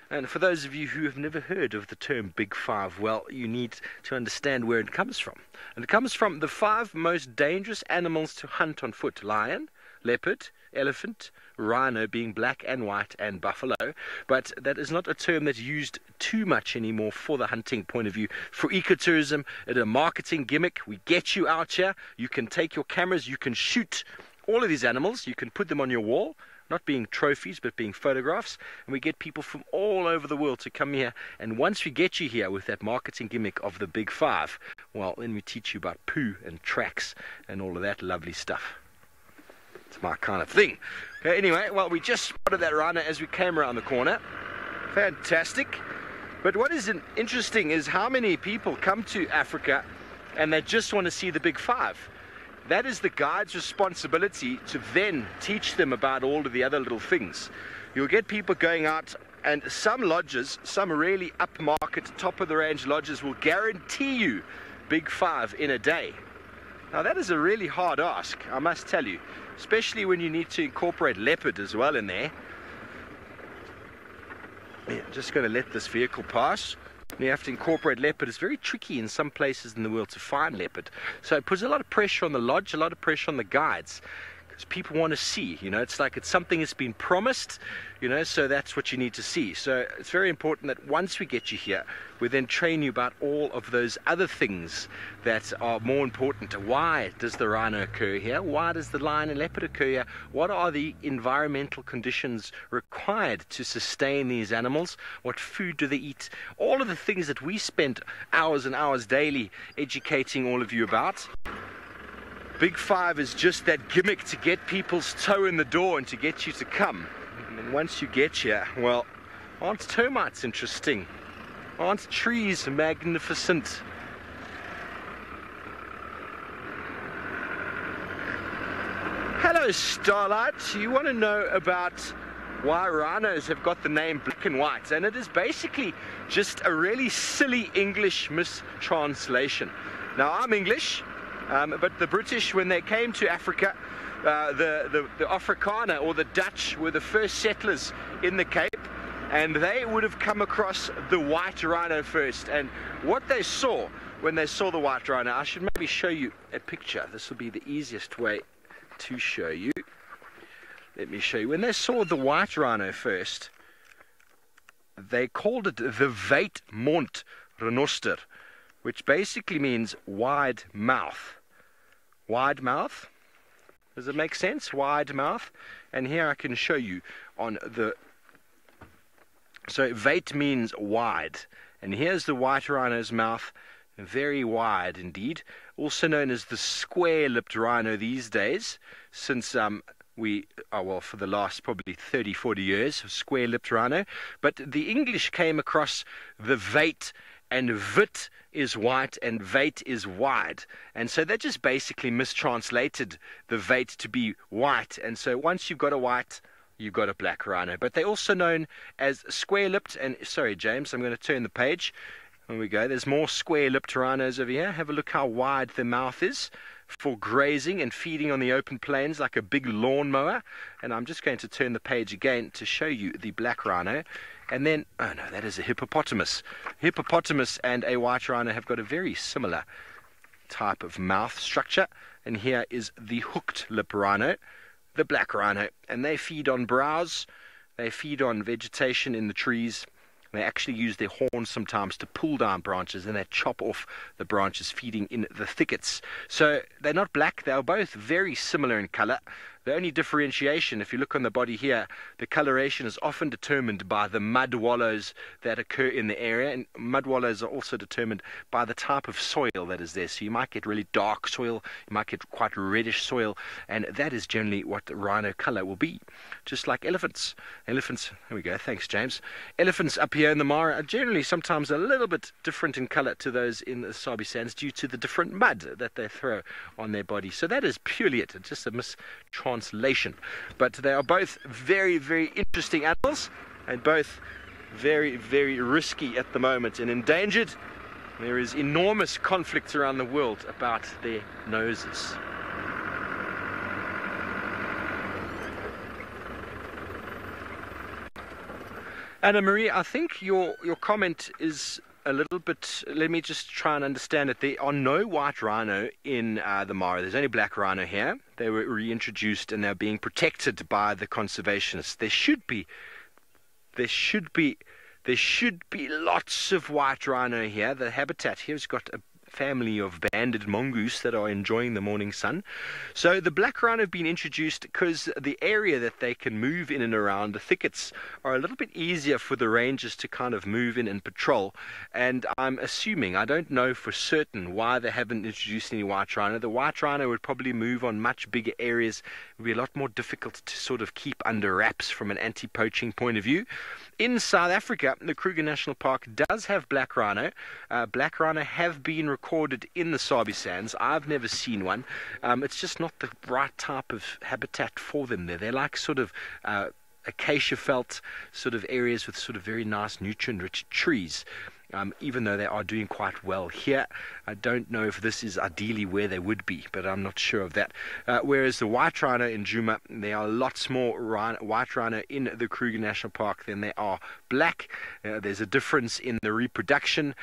And for those of you who have never heard of the term Big Five, well, you need to understand where it comes from. And it comes from the 5 most dangerous animals to hunt on foot: lion, leopard, elephant, rhino being black and white, and buffalo. But that is not a term that's used too much anymore for the hunting point of view. For ecotourism, it's a marketing gimmick. We get you out here. You can take your cameras, you can shoot all of these animals, you can put them on your wall, not being trophies but being photographs, and we get people from all over the world to come here. And once we get you here with that marketing gimmick of the Big Five, well, then we teach you about poo and tracks and all of that lovely stuff. It's my kind of thing. Okay, anyway, well, we just spotted that rhino as we came around the corner. Fantastic. But what is interesting is how many people come to Africa and they just want to see the Big Five. That is the guide's responsibility to then teach them about all of the other little things. You'll get people going out, and some lodges, some really upmarket, top-of-the-range lodges will guarantee you Big Five in a day. Now that is a really hard ask, I must tell you, especially when you need to incorporate leopard as well in there. Yeah, just going to let this vehicle pass. You have to incorporate leopard. It's very tricky in some places in the world to find leopard. So it puts a lot of pressure on the lodge, a lot of pressure on the guides. Because people want to see, you know, it's like it's something that's been promised, you know, so that's what you need to see. So it's very important that once we get you here, we then train you about all of those other things that are more important. Why does the rhino occur here? Why does the lion and leopard occur here? What are the environmental conditions required to sustain these animals? What food do they eat? All of the things that we spend hours and hours daily educating all of you about. Big Five is just that gimmick to get people's toe in the door and to get you to come. And then once you get here, well, aren't termites interesting? Aren't trees magnificent? Hello, Starlight. You want to know about why rhinos have got the name black and white? And it is basically just a really silly English mistranslation. Now, I'm English. But the British, when they came to Africa, the Afrikaner or the Dutch were the first settlers in the Cape, and they would have come across the white rhino first. And what they saw when they saw the white rhino, I should maybe show you a picture. This will be the easiest way to show you. Let me show you. When they saw the white rhino first, they called it the Weitmond rhinoster, which basically means wide mouth. Wide mouth? Does it make sense? Wide mouth. And here I can show you on the... So weit means wide. And here's the white rhino's mouth. Very wide indeed. Also known as the square-lipped rhino these days, since for the last probably 30, 40 years, square-lipped rhino. But the English came across the weit, and wit is white and weit is wide. And so they just basically mistranslated the weit to be white. And so once you've got a white, you've got a black rhino. But they're also known as square-lipped. And sorry, James, I'm going to turn the page. There we go. There's more square-lipped rhinos over here. Have a look how wide the mouth is for grazing and feeding on the open plains like a big lawnmower. And I'm just going to turn the page again to show you the black rhino. And then, oh no, that is a hippopotamus. Hippopotamus and a white rhino have got a very similar type of mouth structure. And here is the hooked lip rhino, the black rhino. And they feed on browse, they feed on vegetation in the trees. They actually use their horns sometimes to pull down branches, and they chop off the branches, feeding in the thickets. So they're not black, they're both very similar in color. The only differentiation, if you look on the body here, the coloration is often determined by the mud wallows that occur in the area, and mud wallows are also determined by the type of soil that is there. So you might get really dark soil, you might get quite reddish soil, and that is generally what the rhino color will be. Just like elephants. Elephants, there we go, thanks James. Elephants up here in the Mara are generally sometimes a little bit different in color to those in the Sabi Sands due to the different mud that they throw on their body. So that is purely it, just a mistranslation. But they are both very, very interesting animals, and both very, very risky at the moment and endangered. There is enormous conflict around the world about their noses. Anna Marie, I think your comment is a little bit. Let me just try and understand it. There are no white rhino in the Mara. There's only black rhino here. They were reintroduced and they're being protected by the conservationists. There should be lots of white rhino here. The habitat here has got a family of banded mongoose that are enjoying the morning sun. So the black rhino have been introduced because the area that they can move in and around, the thickets, are a little bit easier for the rangers to kind of move in and patrol. And I'm assuming, I don't know for certain why they haven't introduced any white rhino. The white rhino would probably move on much bigger areas. It would be a lot more difficult to sort of keep under wraps from an anti-poaching point of view. In South Africa, the Kruger National Park does have black rhino. Black rhino have been recorded in the Sabi Sands. I've never seen one. It's just not the right type of habitat for them there. They're like sort of acacia felt sort of areas with sort of very nice nutrient-rich trees. Even though they are doing quite well here, I don't know if this is ideally where they would be, but I'm not sure of that. Whereas the white rhino in Djuma, there are lots more white rhino in the Kruger National Park than there are black. There's a difference in the reproduction.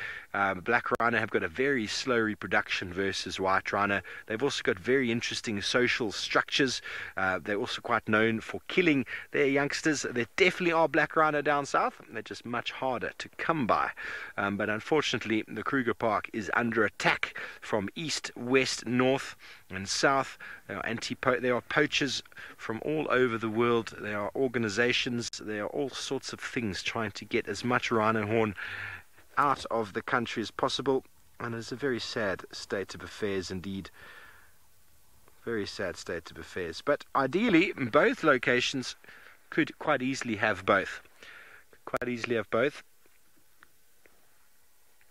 Black rhino have got a very slow reproduction versus white rhino. They've also got very interesting social structures. They're also quite known for killing their youngsters. There definitely are black rhino down south. They're just much harder to come by. But unfortunately, the Kruger Park is under attack from east, west, north, and south. There are poachers from all over the world. There are organizations. There are all sorts of things trying to get as much rhino horn out of the country as possible. And it's a very sad state of affairs indeed. Very sad state of affairs. But ideally, both locations could quite easily have both.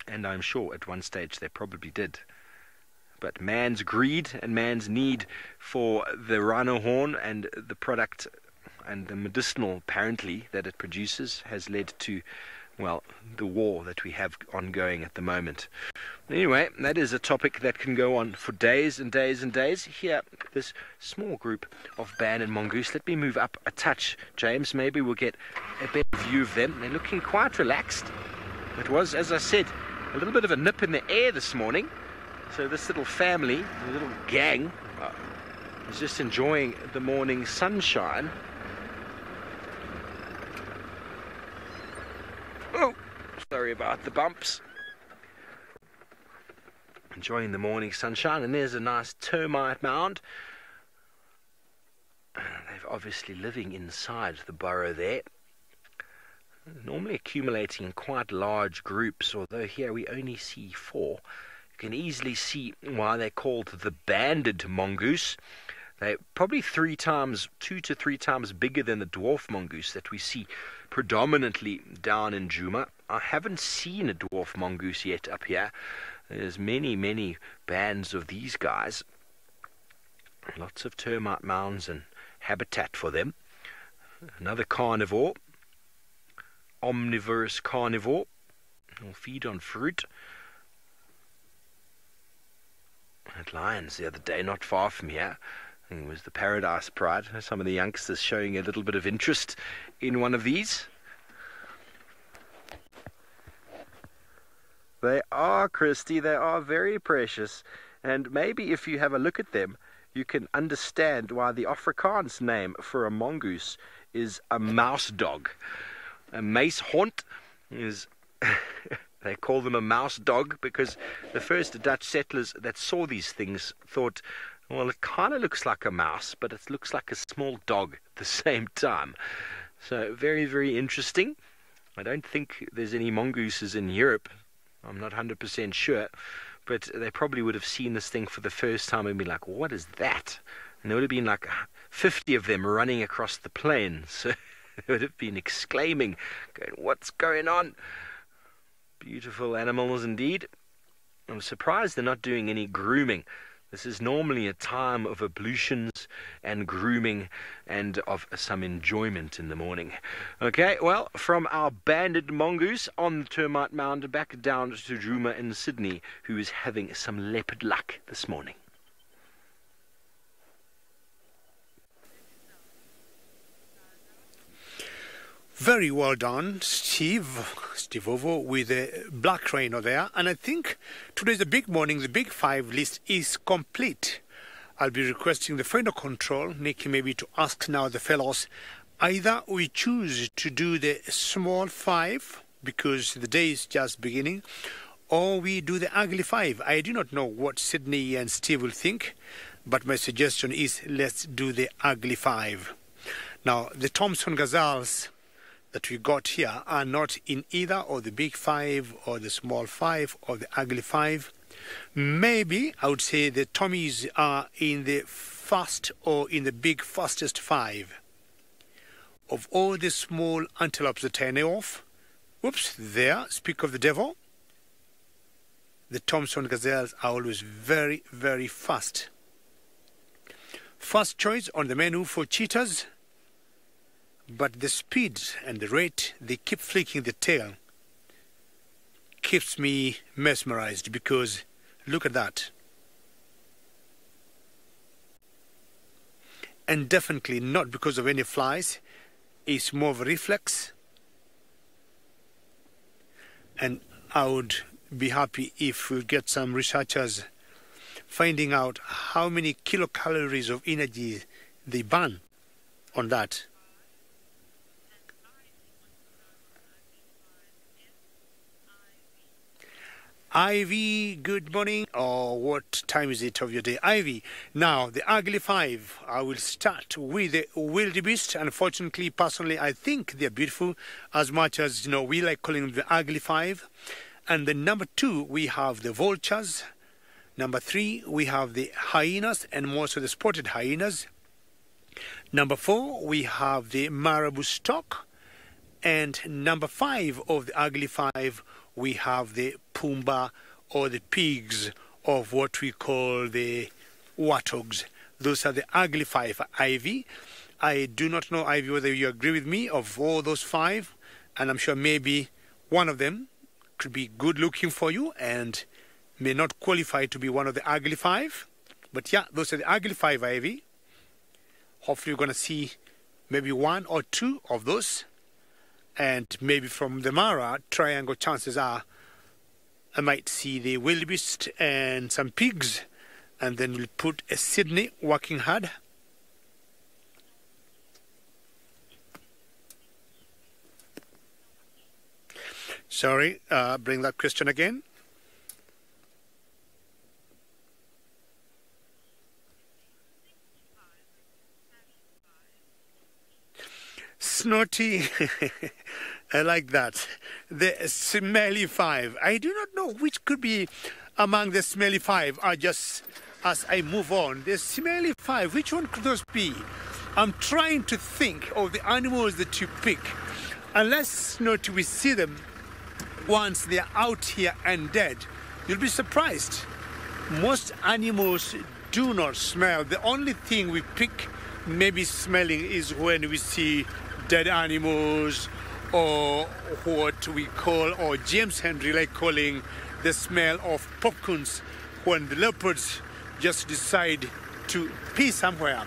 And I'm sure at one stage they probably did. But man's greed and man's need for the rhino horn and the product and the medicinal, apparently, that it produces has led to, well, the war that we have ongoing at the moment. Anyway, that is a topic that can go on for days and days and days. Here, this small group of banded mongoose. Let me move up a touch, James. Maybe we'll get a better view of them. They're looking quite relaxed. It was, as I said, a little bit of a nip in the air this morning. So this little family, the little gang, is just enjoying the morning sunshine. Oh, sorry about the bumps. Enjoying the morning sunshine, and there's a nice termite mound. They're obviously living inside the burrow there. Normally accumulating in quite large groups, although here we only see 4. You can easily see why they're called the banded mongoose. They're probably 2 to 3 times bigger than the dwarf mongoose that we see predominantly down in Djuma. I haven't seen a dwarf mongoose yet up here. There's many bands of these guys. Lots of termite mounds and habitat for them. Another carnivore. Omnivorous carnivore. Will feed on fruit. I had lions the other day, not far from here. I think it was the Paradise Pride. Some of the youngsters showing a little bit of interest in one of these. They are, Christy, they are very precious. And maybe if you have a look at them, you can understand why the Afrikaans name for a mongoose is a mouse dog. A meishond is, they call them a mouse dog because the first Dutch settlers that saw these things thought, well, it kind of looks like a mouse, but it looks like a small dog at the same time. So very interesting. I don't think there's any mongooses in Europe. I'm not 100% sure, but they probably would have seen this thing for the first time and be like, what is that? And there would have been like 50 of them running across the plain. So they would have been exclaiming, going, what's going on? Beautiful animals indeed. I'm surprised they're not doing any grooming. This is normally a time of ablutions and grooming and of some enjoyment in the morning. Okay, well, from our banded mongoose on the termite mound back down to Djuma in Sydney, who is having some leopard luck this morning. Very well done, Steve Ovo, with the black rhino there. And I think today's a big morning. The big five list is complete. I'll be requesting the final control, Nikki, maybe to ask now the fellows. Either we choose to do the small five, because the day is just beginning, or we do the ugly five. I do not know what Sydney and Steve will think, but my suggestion is let's do the ugly five. Now, the Thompson Gazelles that we got here are not in either of the big five or the small five or the ugly five. Maybe I would say the Tommies are in the fast or in the big fastest five. Of all the small antelopes that I know of, whoops, there, speak of the devil, the Thompson Gazelles are always very, very fast. First choice on the menu for cheetahs, but the speed and the rate they keep flicking the tail keeps me mesmerized, because look at that. And definitely not because of any flies, it's more of a reflex. And I would be happy if we get some researchers finding out how many kilocalories of energy they burn on that. Ivy, good morning. Or what time is it of your day? Ivy, now the ugly five. I will start with the wildebeest. Unfortunately, personally, I think they're beautiful as much as, we like calling them the ugly five. And then number 2, we have the vultures. Number 3, we have the hyenas, and most of the spotted hyenas. Number 4, we have the marabou stock. And number 5 of the ugly five, we have the Pumbaa, or the pigs of what we call the warthogs. Those are the ugly five. Ivy, I do not know, Ivy, whether you agree with me of all those 5, and I'm sure maybe one of them could be good looking for you and may not qualify to be one of the ugly 5. But yeah, those are the ugly 5, Ivy. Hopefully you're going to see maybe 1 or 2 of those. And maybe from the Mara triangle, chances are I might see the wildebeest and some pigs, and then we'll put a Sydney working hard. Sorry, bring that question again. Snotty, I like that. The smelly 5. I do not know which could be among the smelly 5. Just as I move on, the smelly 5, which one could those be? I'm trying to think of the animals that you pick. Unless not we see them once they're out here and dead, you'll be surprised. Most animals do not smell. The only thing we pick maybe smelling is when we see dead animals, or what we call, or James Henry like calling, the smell of popcorns when the leopards just decide to pee somewhere.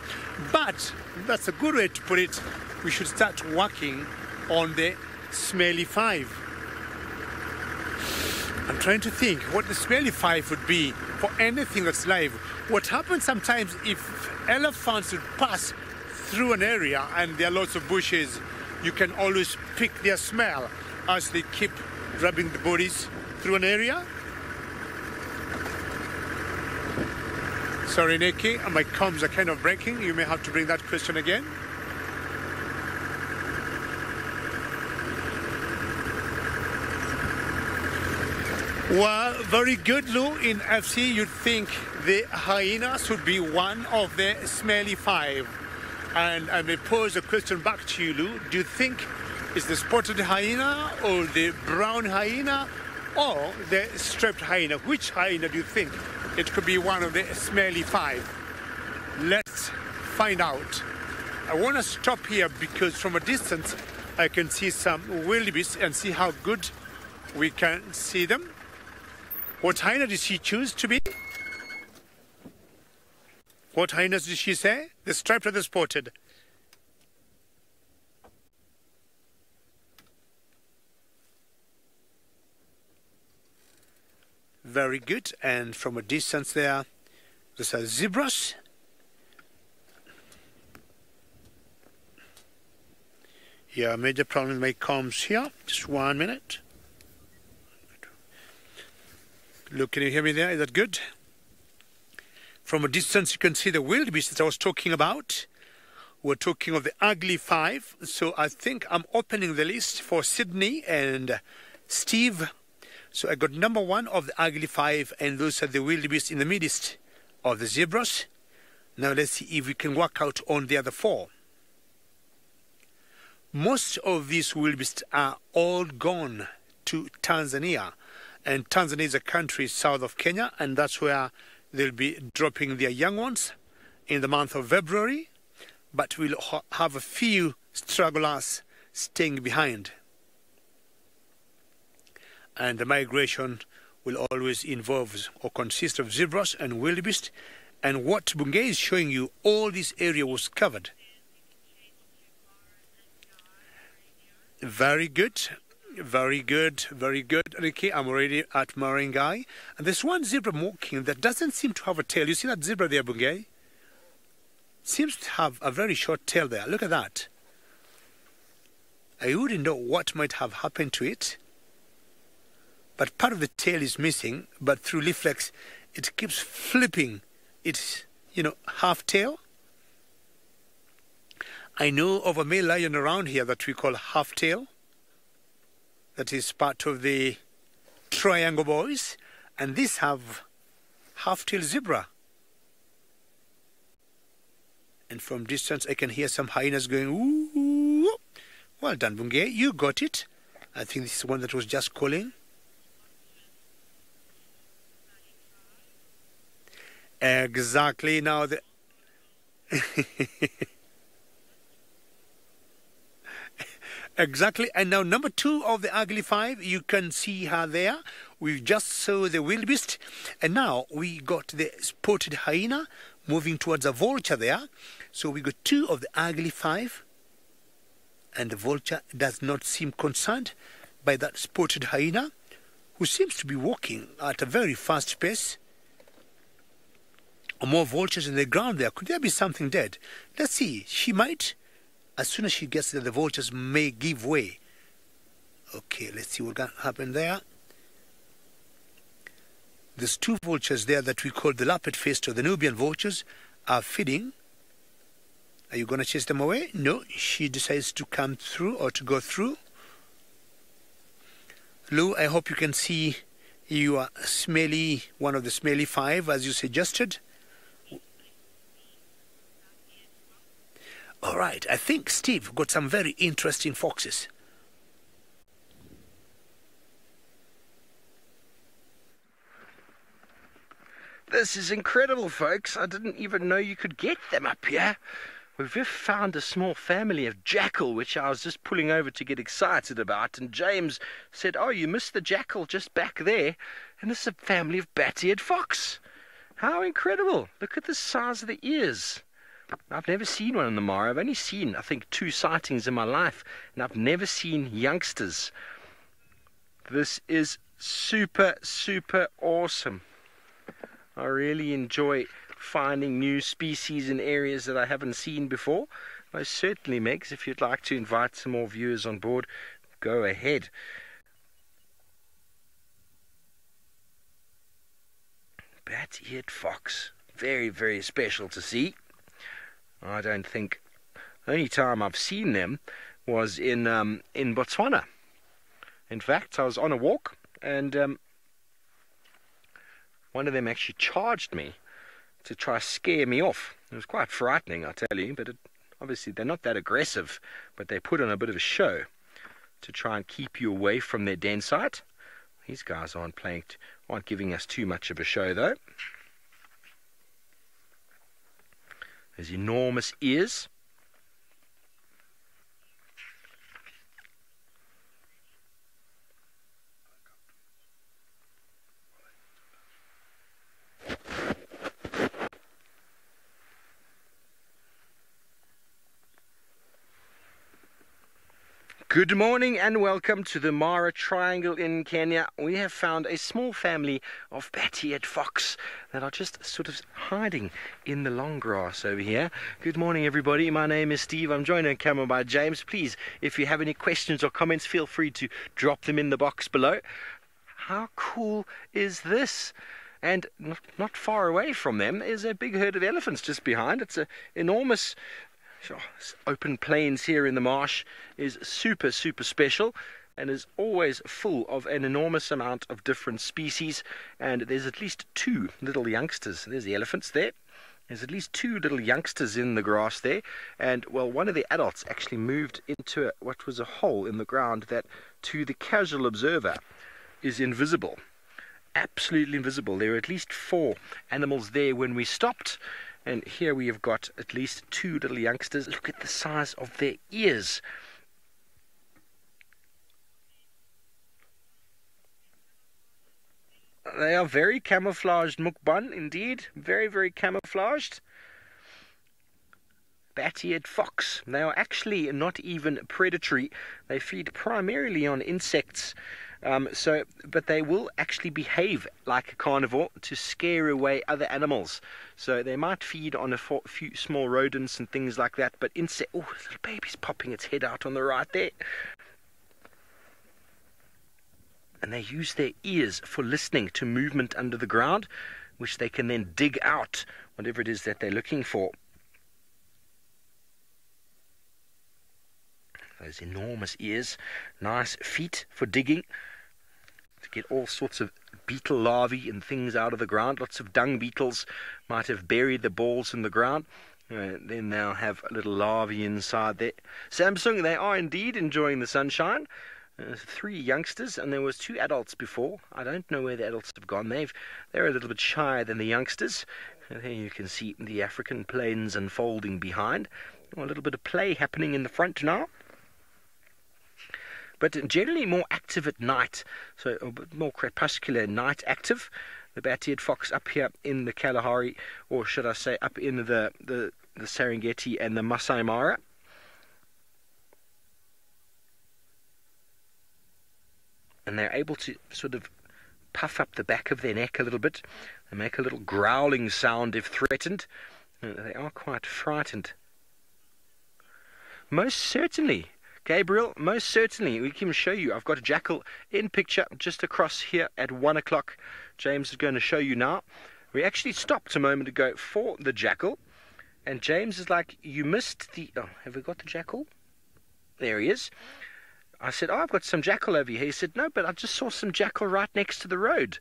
But that's a good way to put it. We should start working on the smelly 5. I'm trying to think what the smelly 5 would be for anything that's live. What happens sometimes if elephants would pass through an area and there are lots of bushes, you can always pick their smell as they keep rubbing the bodies through an area. Sorry, Nikki, my comms are kind of breaking. You may have to bring that question again. Well, very good, Lou. In FC, you'd think the hyenas would be one of the smelly 5. And I may pose a question back to you, Lou. Do you think it's the spotted hyena or the brown hyena or the striped hyena? Which hyena do you think? It could be one of the smelly 5. Let's find out. I want to stop here because from a distance I can see some wildebeest and see how good we can see them. What hyena did she choose to be? What hyenas did she say? The striped or the spotted? Very good. And from a distance there, these are zebras. Yeah, major problem with my comms here. Just 1 minute. Look, can you hear me there? Is that good? From a distance, you can see the wildebeest that I was talking about. We're talking of the ugly five. So I think I'm opening the list for Sydney and Steve. So I got number one of the ugly five, and those are the wildebeest in the midst of the zebras. Now let's see if we can work out on the other four. Most of these wildebeest are all gone to Tanzania. And Tanzania is a country south of Kenya, and that's where they'll be dropping their young ones in the month of February. But we'll have a few stragglers staying behind. And the migration will always involve or consist of zebras and wildebeest. And what Bungay is showing you, all this area was covered. Very good. Very good, very good, Ricky. I'm already at Marengai. And there's one zebra walking that doesn't seem to have a tail. You see that zebra there, Bungay? Seems to have a very short tail there. Look at that. I wouldn't know what might have happened to it. But part of the tail is missing. But through reflex, it keeps flipping its, half tail. I know of a male lion around here that we call half tail. That is part of the triangle boys, and these have half-tailed zebra. And from distance I can hear some hyenas going, ooh. Well done, Bungay, you got it. I think this is one that was just calling. Exactly, now the... Exactly, and now number two of the ugly five, you can see her there. We just saw the wildebeest, and now we got the spotted hyena moving towards a vulture there. So we got two of the ugly five, and the vulture does not seem concerned by that spotted hyena, who seems to be walking at a very fast pace. More vultures in the ground there. Could there be something dead? Let's see, she might. As soon as she gets there, the vultures may give way. Okay, let's see what can happen there. There's two vultures there that we call the lappet-faced or the Nubian vultures are feeding. Are you going to chase them away? No, she decides to come through or to go through. Lou, I hope you can see your smelly, one of the smelly five as you suggested. All right, I think Steve got some very interesting foxes. This is incredible, folks. I didn't even know you could get them up here. We've just found a small family of jackal, which I was just pulling over to get excited about. And James said, oh, you missed the jackal just back there. And this is a family of bat-eared fox. How incredible. Look at the size of the ears. I've never seen one in the Mara. I've only seen, I think, 2 sightings in my life, and I've never seen youngsters. This is super, super awesome. I really enjoy finding new species in areas that I haven't seen before. Most certainly, Megs, if you'd like to invite some more viewers on board, go ahead. Bat-eared fox. Very, very special to see. I don't think the only time I've seen them was in Botswana. In fact, I was on a walk and one of them actually charged me to try scare me off. It was quite frightening, I tell you, but obviously they're not that aggressive, but they put on a bit of a show to try and keep you away from their den site. These guys aren't giving us too much of a show though. There's enormous ears. Good morning and welcome to the Mara Triangle in Kenya. We have found a small family of bat-eared fox that are just sort of hiding in the long grass over here. Good morning, everybody. My name is Steve. I'm joined on camera by James. Please, if you have any questions or comments, feel free to drop them in the box below. How cool is this? And not far away from them is a big herd of elephants just behind. It's an enormous open plains here in the marsh is super special and is always full of an enormous amount of different species, and there's at least two little youngsters. There's the elephants there. There's at least two little youngsters in the grass there, and well, one of the adults actually moved into what was a hole in the ground that to the casual observer is invisible, absolutely invisible. There were at least 4 animals there when we stopped. And here we have got at least 2 little youngsters. Look at the size of their ears. They are very camouflaged, mukban, indeed. Very camouflaged. Bat-eared fox. They are actually not even predatory. They feed primarily on insects. But they will actually behave like a carnivore to scare away other animals. So they might feed on a few small rodents and things like that. But oh, the little baby's popping its head out on the right there. And they use their ears for listening to movement under the ground, which they can then dig out whatever it is that they're looking for. Those enormous ears, nice feet for digging, to get all sorts of beetle larvae and things out of the ground. Lots of dung beetles might have buried the balls in the ground. Then they'll have a little larvae inside there. Samsung, they are indeed enjoying the sunshine. 3 youngsters, and there was 2 adults before. I don't know where the adults have gone. They're a little bit shyer than the youngsters. And there you can see the African plains unfolding behind. A little bit of play happening in the front now. But generally more active at night, so a bit more crepuscular night active. The bat-eared fox up here in the Kalahari, or should I say up in the Serengeti and the Masai Mara. And they're able to sort of puff up the back of their neck a little bit and make a little growling sound if threatened. They are quite frightened. Most certainly. Gabriel, most certainly, we can show you. I've got a jackal in picture just across here at 1 o'clock. James is going to show you now. We actually stopped a moment ago for the jackal, and James is like, you missed the... Oh, have we got the jackal? There he is. I said, I've got some jackal over here. He said, no, but I just saw some jackal right next to the road.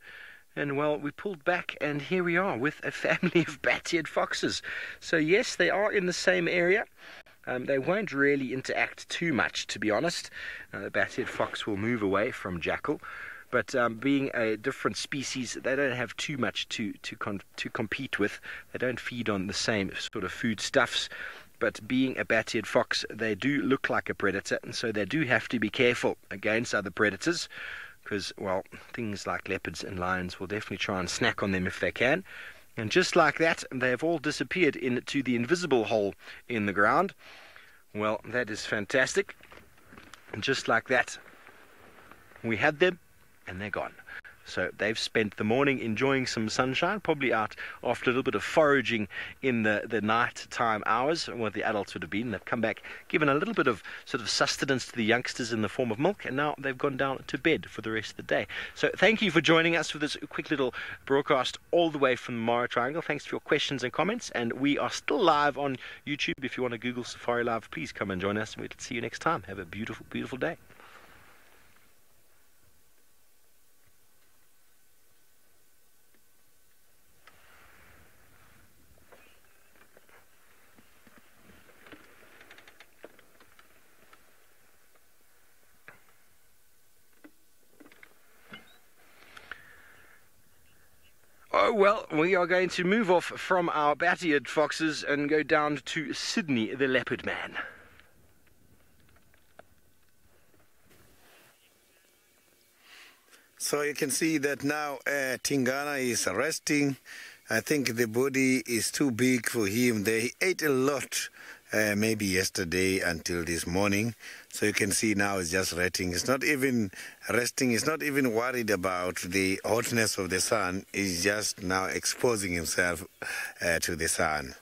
And well, we pulled back, and here we are with a family of bat-eared foxes. So yes, they are in the same area. They won't really interact too much, to be honest. The bat-eared fox will move away from jackal, but being a different species, they don't have too much to compete with. They don't feed on the same sort of foodstuffs. But being a bat-eared fox, they do look like a predator, and so they do have to be careful against other predators, because, well, things like leopards and lions will definitely try and snack on them if they can. And just like that, they have all disappeared into the invisible hole in the ground. Well, that is fantastic. And just like that, we had them, and they're gone. So they've spent the morning enjoying some sunshine, probably out after a little bit of foraging in the night time hours, what the adults would have been. They've come back, given a little bit of sort of sustenance to the youngsters in the form of milk, and now they've gone down to bed for the rest of the day. So thank you for joining us for this quick little broadcast all the way from the Mara Triangle. Thanks for your questions and comments, and we are still live on YouTube. If you want to Google SafariLive, please come and join us, and we'll see you next time. Have a beautiful day. Oh, well, we are going to move off from our bat-eared foxes and go down to Sydney, the leopard man. So you can see that now Tingana is resting. I think the body is too big for him. They ate a lot maybe yesterday until this morning. So you can see now it's just resting. It's not even resting. It's not even worried about the hotness of the sun. It's just now exposing himself to the sun.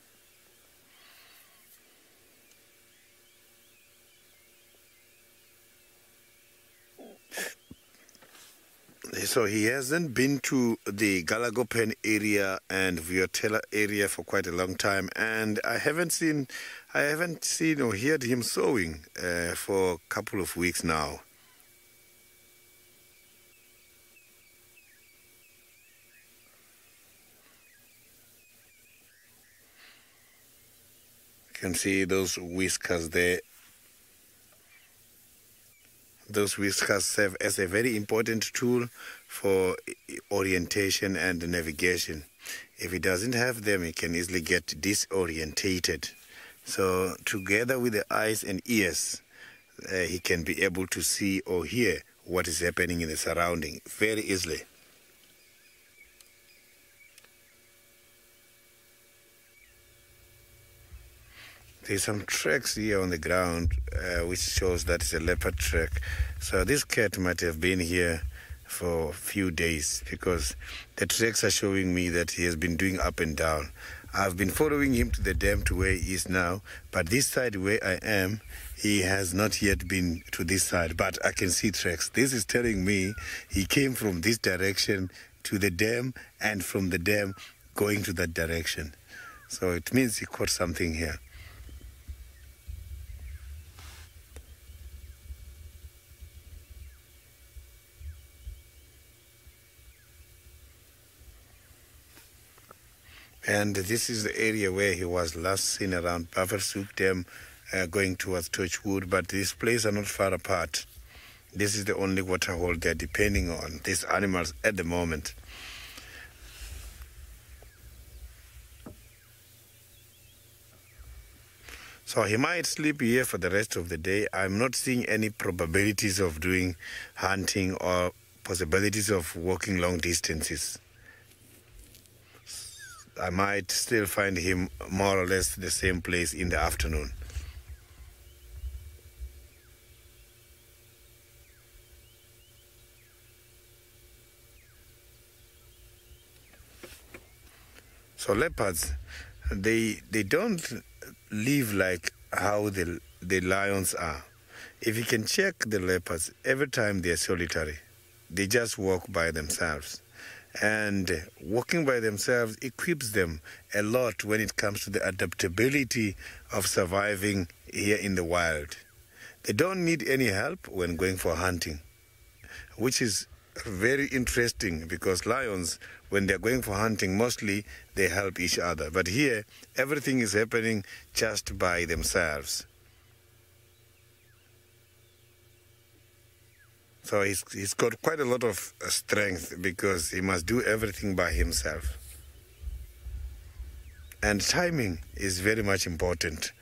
So he hasn't been to the Galagopen area and Viotella area for quite a long time, and I haven't seen or heard him sowing for a couple of weeks now. You can see those whiskers there. Those whiskers serve as a very important tool for orientation and navigation. If he doesn't have them, he can easily get disorientated. So together with the eyes and ears, he can be able to see or hear what is happening in the surrounding very easily. There's some tracks here on the ground which shows that it's a leopard track. So this cat might have been here for a few days because the tracks are showing me that he has been doing up and down. I've been following him to the dam to where he is now, but this side where I am, he has not yet been to this side, but I can see tracks. This is telling me he came from this direction to the dam and from the dam going to that direction. So it means he caught something here. And this is the area where he was last seen around Bavershoek Dam going towards Torchwood, but these places are not far apart. This is the only waterhole they're depending on, these animals at the moment. So he might sleep here for the rest of the day. I'm not seeing any probabilities of doing hunting or possibilities of walking long distances. I might still find him more or less the same place in the afternoon. So leopards, they don't live like how the lions are. If you can check the leopards, every time they're solitary. They just walk by themselves. And walking by themselves equips them a lot when it comes to the adaptability of surviving here in the wild. They don't need any help when going for hunting, which is very interesting because lions, when they're going for hunting, mostly they help each other. But here, everything is happening just by themselves. So he's got quite a lot of strength because he must do everything by himself. And timing is very much important.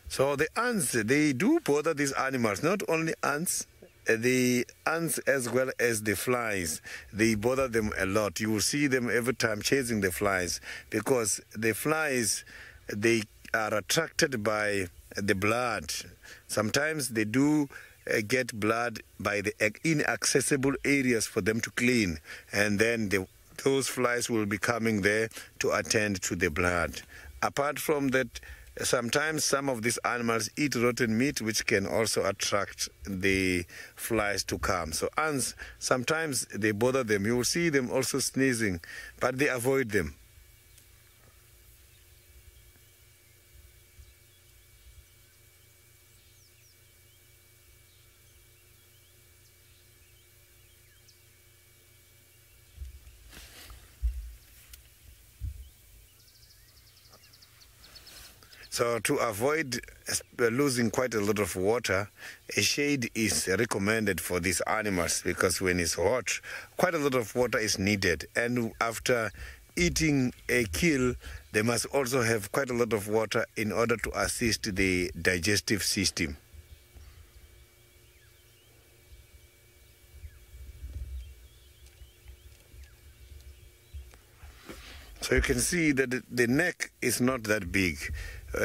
So the ants, they do bother these animals, not only ants, the ants as well as the flies. They bother them a lot. You will see them every time chasing the flies because the flies, they are attracted by the blood. Sometimes they do get blood by the inaccessible areas for them to clean, and then those flies will be coming there to attend to the blood. Apart from that, sometimes some of these animals eat rotten meat, which can also attract the flies to come. So ants, sometimes they bother them. You will see them also sneezing, but they avoid them. So to avoid losing quite a lot of water, a shade is recommended for these animals because when it's hot, quite a lot of water is needed. And after eating a kill, they must also have quite a lot of water in order to assist the digestive system. So you can see that the neck is not that big,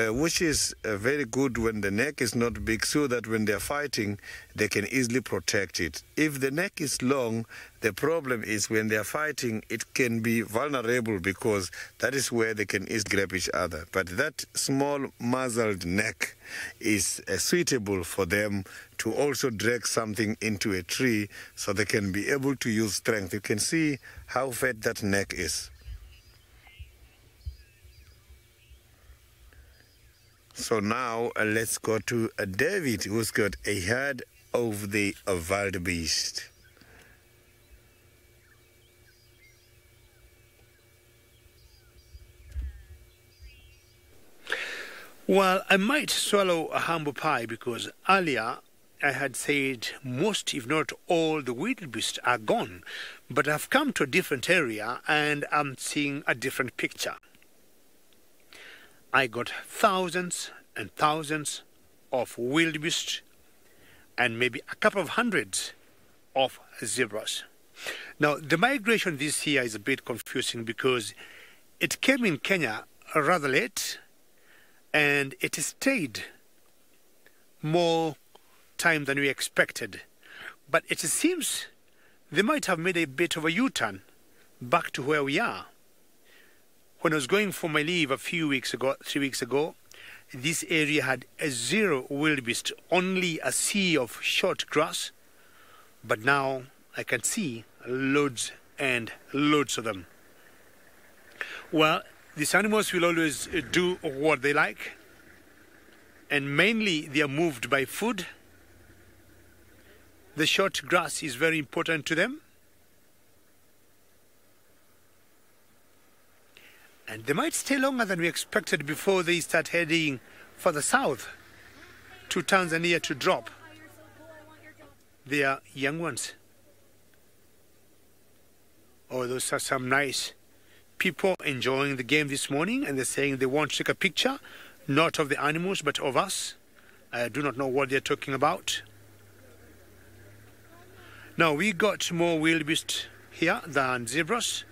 which is very good when the neck is not big, so that when they're fighting, they can easily protect it. If the neck is long, the problem is when they're fighting, it can be vulnerable because that is where they can easily grab each other. But that small muzzled neck is suitable for them to also drag something into a tree so they can be able to use strength. You can see how fat that neck is. So now let's go to David, who's got a herd of the wildebeest. Well, I might swallow a humble pie because earlier I had said most, if not all, the wildebeest are gone. But I've come to a different area and I'm seeing a different picture. I got thousands and thousands of wildebeest and maybe a couple of hundreds of zebras. Now, the migration this year is a bit confusing because it came in Kenya rather late and it stayed more time than we expected. But it seems they might have made a bit of a U-turn back to where we are. When I was going for my leave a few weeks ago, 3 weeks ago, this area had a zero wildebeest, only a sea of short grass. But now I can see loads and loads of them. Well, these animals will always do what they like. And mainly they are moved by food. The short grass is very important to them. And they might stay longer than we expected before they start heading further south to Tanzania to drop their young ones. Oh, those are some nice people enjoying the game this morning, and they're saying they want to take a picture, not of the animals, but of us. I do not know what they're talking about. Now, we got more wildebeest here than zebras.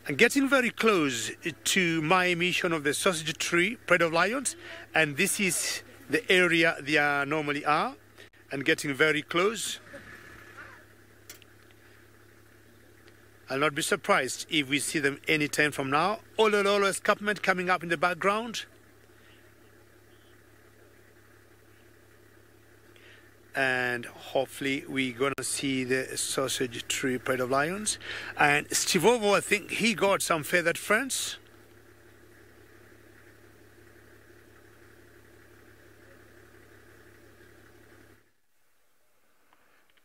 I'm getting very close to my mission of the sausage tree, pride of lions, and this is the area they normally are, and getting very close. I'll not be surprised if we see them any time from now. Olololo escarpment coming up in the background. And hopefully we're going to see the sausage tree, pride of lions. And Stivovo, I think he got some feathered friends.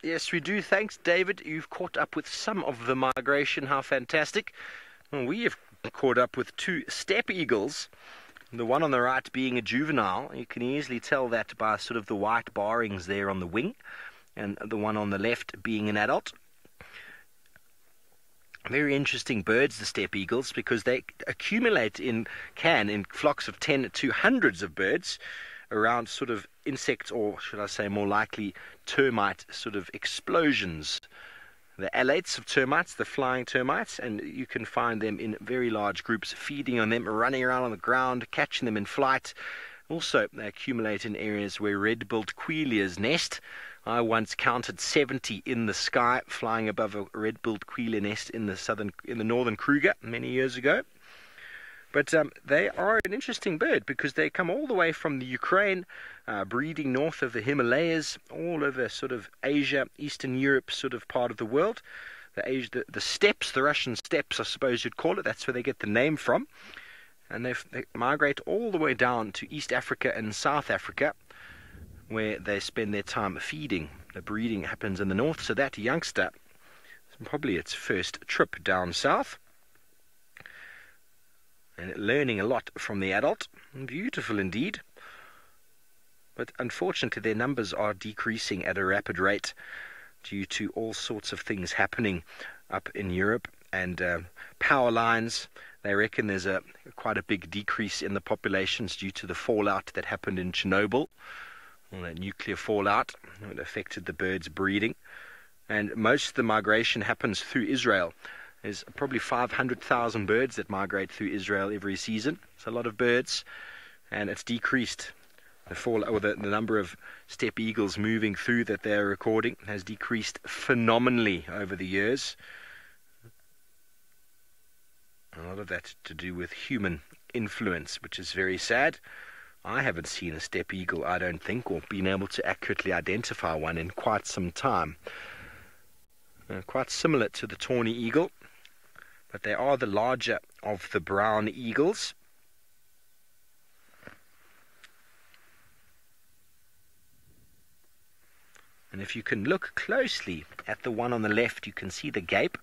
Yes, we do. Thanks, David. You've caught up with some of the migration. How fantastic. Well, we have caught up with 2 steppe eagles. The one on the right being a juvenile. You can easily tell that by sort of the white barrings there on the wing. And the one on the left being an adult. Very interesting birds, the steppe eagles, because they accumulate in flocks of 10 to hundreds of birds around sort of insect, or should I say more likely termite sort of explosions. The alates of termites, the flying termites, and you can find them in very large groups, feeding on them, running around on the ground, catching them in flight. Also, they accumulate in areas where red-billed quelias nest. I once counted 70 in the sky flying above a red-billed quelia nest in the northern Kruger many years ago. But they are an interesting bird because they come all the way from the Ukraine, breeding north of the Himalayas, all over sort of Asia, Eastern Europe sort of part of the world. The steppes, the Russian steppes, I suppose you'd call it. That's where they get the name from. And they migrate all the way down to East Africa and South Africa, where they spend their time feeding. The breeding happens in the north, so that youngster, probably its first trip down south, and learning a lot from the adult. Beautiful indeed. But unfortunately their numbers are decreasing at a rapid rate due to all sorts of things happening up in Europe, and power lines. They reckon there's quite a big decrease in the populations due to the fallout that happened in Chernobyl, that nuclear fallout that affected the birds' breeding. And most of the migration happens through Israel. There's probably 500,000 birds that migrate through Israel every season. It's a lot of birds, and it's decreased. The number of steppe eagles moving through that they're recording has decreased phenomenally over the years. A lot of that to do with human influence, which is very sad. I haven't seen a steppe eagle, I don't think, or been able to accurately identify one in quite some time. Quite similar to the tawny eagle, but they are the larger of the brown eagles. And if you can look closely at the one on the left, you can see the gape,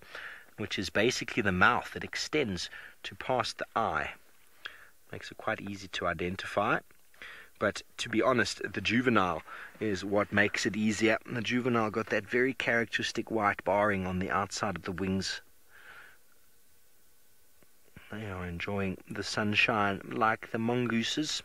which is basically the mouth that extends to past the eye. Makes it quite easy to identify. But to be honest, the juvenile is what makes it easier. The juvenile got that very characteristic white barring on the outside of the wings. They are enjoying the sunshine like the mongooses.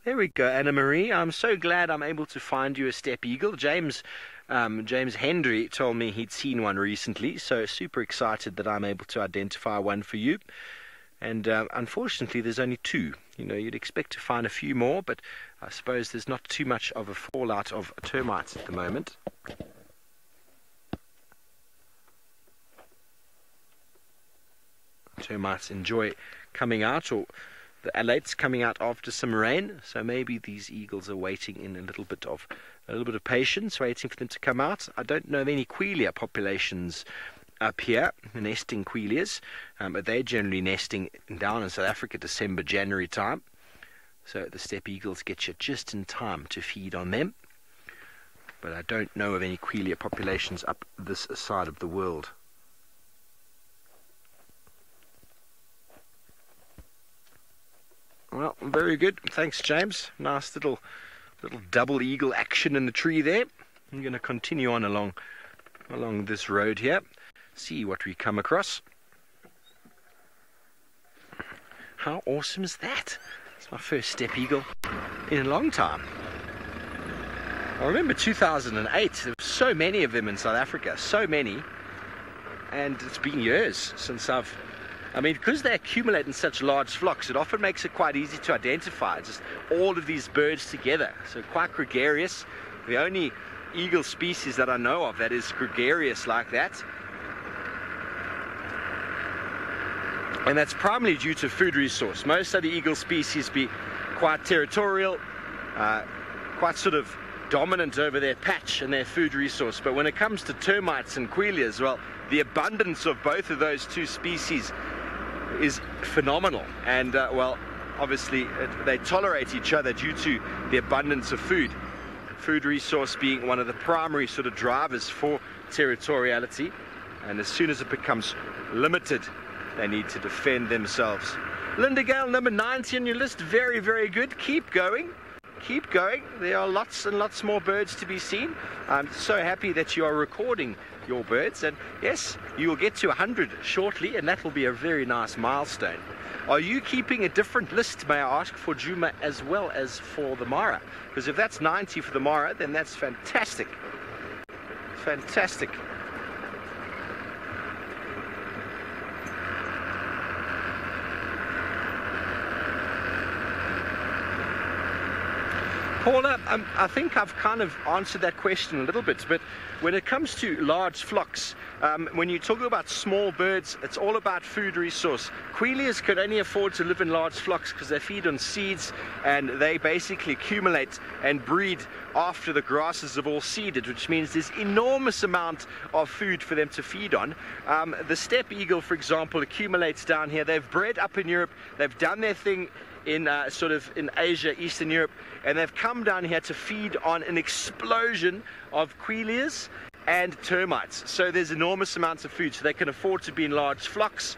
There we go, Anna Marie. I'm so glad I'm able to find you a steppe eagle. James Hendry told me he'd seen one recently, so super excited that I'm able to identify one for you. And unfortunately, there's only two. You know, you'd expect to find a few more, but I suppose there's not too much of a fallout of termites at the moment. Termites enjoy coming out, or the alates coming out after some rain. So maybe these eagles are waiting in a little bit of patience, waiting for them to come out. I don't know of any quelea populations up here, nesting queleas, but they're generally nesting down in South Africa December, January time. So the steppe eagles get you just in time to feed on them. But I don't know of any quelea populations up this side of the world. Well, very good. Thanks, James. Nice little double eagle action in the tree there. I'm going to continue on along this road here. See what we come across. How awesome is that? It's my first steppe eagle in a long time. I remember 2008, there were so many of them in South Africa, so many. And it's been years since because they accumulate in such large flocks, it often makes it quite easy to identify just all of these birds together. So quite gregarious. The only eagle species that I know of that is gregarious like that. And that's primarily due to food resource. Most other eagle species be quite territorial, quite sort of dominant over their patch and their food resource. But when it comes to termites and queleas, well, the abundance of both of those two species is phenomenal. And well, obviously they tolerate each other due to the abundance of food. Food resource being one of the primary sort of drivers for territoriality. And as soon as it becomes limited, they need to defend themselves. Linda Gale, number 90 on your list. Very, very good. Keep going. Keep going. There are lots and lots more birds to be seen. I'm so happy that you are recording your birds. And yes, you will get to 100 shortly, and that will be a very nice milestone. Are you keeping a different list, may I ask, for Juma as well as for the Mara? Because if that's 90 for the Mara, then that's fantastic. Fantastic. Paula, I think I've kind of answered that question a little bit, but when it comes to large flocks, when you talk about small birds, it's all about food resource. Queleas can only afford to live in large flocks because they feed on seeds, and they basically accumulate and breed after the grasses have all seeded, which means there's enormous amount of food for them to feed on. The steppe eagle, for example, accumulates down here. They've bred up in Europe, they've done their thing in in Asia, Eastern Europe, and they've come down here to feed on an explosion of queleas and termites. So there's enormous amounts of food, so they can afford to be in large flocks,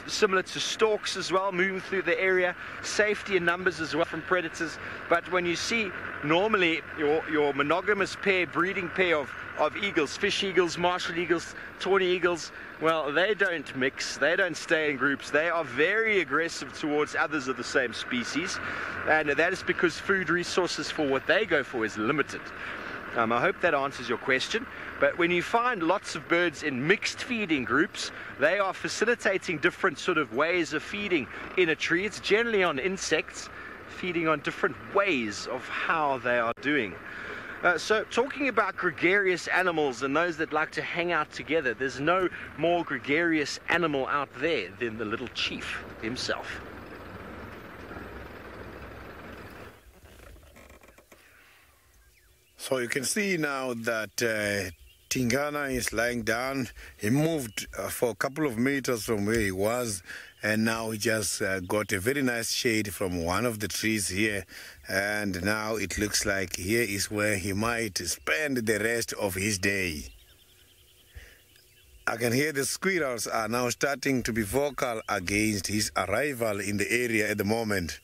similar to storks as well, moving through the area. Safety in numbers as well from predators. But when you see normally your monogamous pair, breeding pair of eagles, fish eagles, martial eagles, tawny eagles, well, they don't mix, they don't stay in groups, they are very aggressive towards others of the same species, and that is because food resources for what they go for is limited. I hope that answers your question. But when you find lots of birds in mixed feeding groups, they are facilitating different sort of ways of feeding in a tree. It's generally on insects, feeding on different ways of how they are doing. So talking about gregarious animals and those that like to hang out together, there's no more gregarious animal out there than the little chief himself. So you can see now that Tingana is lying down. He moved for a couple of meters from where he was, and now he just got a very nice shade from one of the trees here, and now it looks like here is where he might spend the rest of his day. I can hear the squirrels are now starting to be vocal against his arrival in the area at the moment.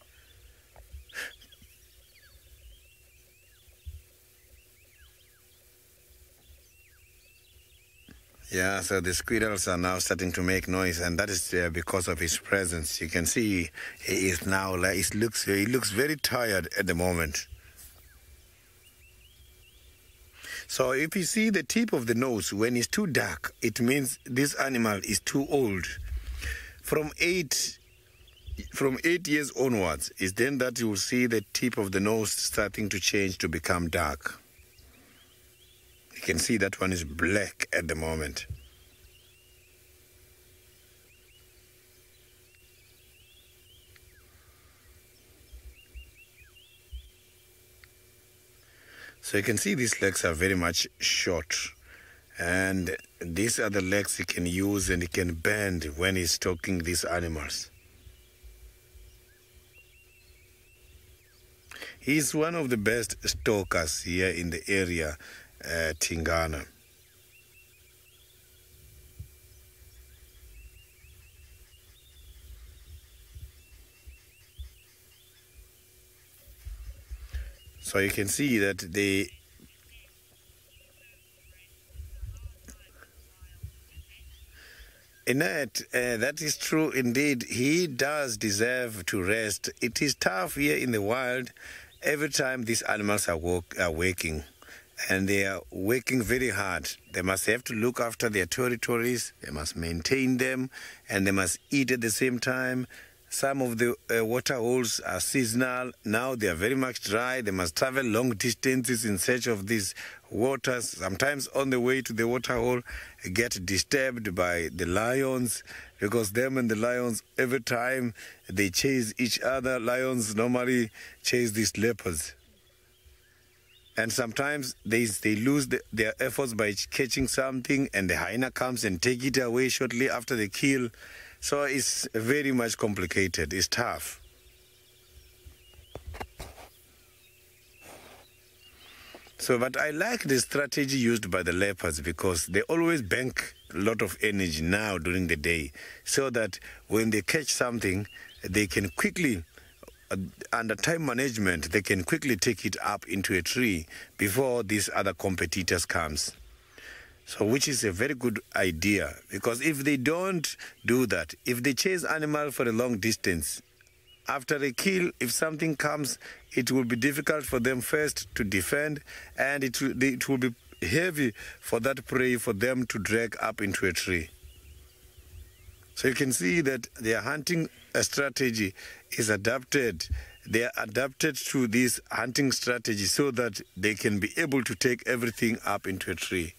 Yeah, so the squirrels are now starting to make noise, and that is because of his presence. You can see he is now like he looks very tired at the moment. So if you see the tip of the nose when it's too dark, it means this animal is too old. From 8 years onwards is then that you will see the tip of the nose starting to change to become dark. You can see that one is black at the moment. So you can see these legs are very much short, and these are the legs he can use and he can bend when he's stalking these animals. He's one of the best stalkers here in the area, Tingana. So you can see that that is true indeed. He does deserve to rest. It is tough here in the wild. Every time these animals are waking, and they are working very hard. They must have to look after their territories, they must maintain them, and they must eat at the same time. Some of the water holes are seasonal. Now they are very much dry. They must travel long distances in search of these waters. Sometimes on the way to the water hole, get disturbed by the lions, because them and the lions, every time they chase each other, lions normally chase these leopards. And sometimes they lose their efforts by catching something, and the hyena comes and take it away shortly after the kill. So it's very much complicated. It's tough. So, but I like the strategy used by the leopards, because they always bank a lot of energy now during the day, so that when they catch something, they can quickly, under time management, they can quickly take it up into a tree before these other competitors comes. So, which is a very good idea, because if they don't do that, if they chase animal for a long distance, after a kill, if something comes, it will be difficult for them first to defend, and it will be heavy for that prey for them to drag up into a tree. So you can see that their hunting strategy is adapted. They are adapted to this hunting strategy so that they can be able to take everything up into a tree.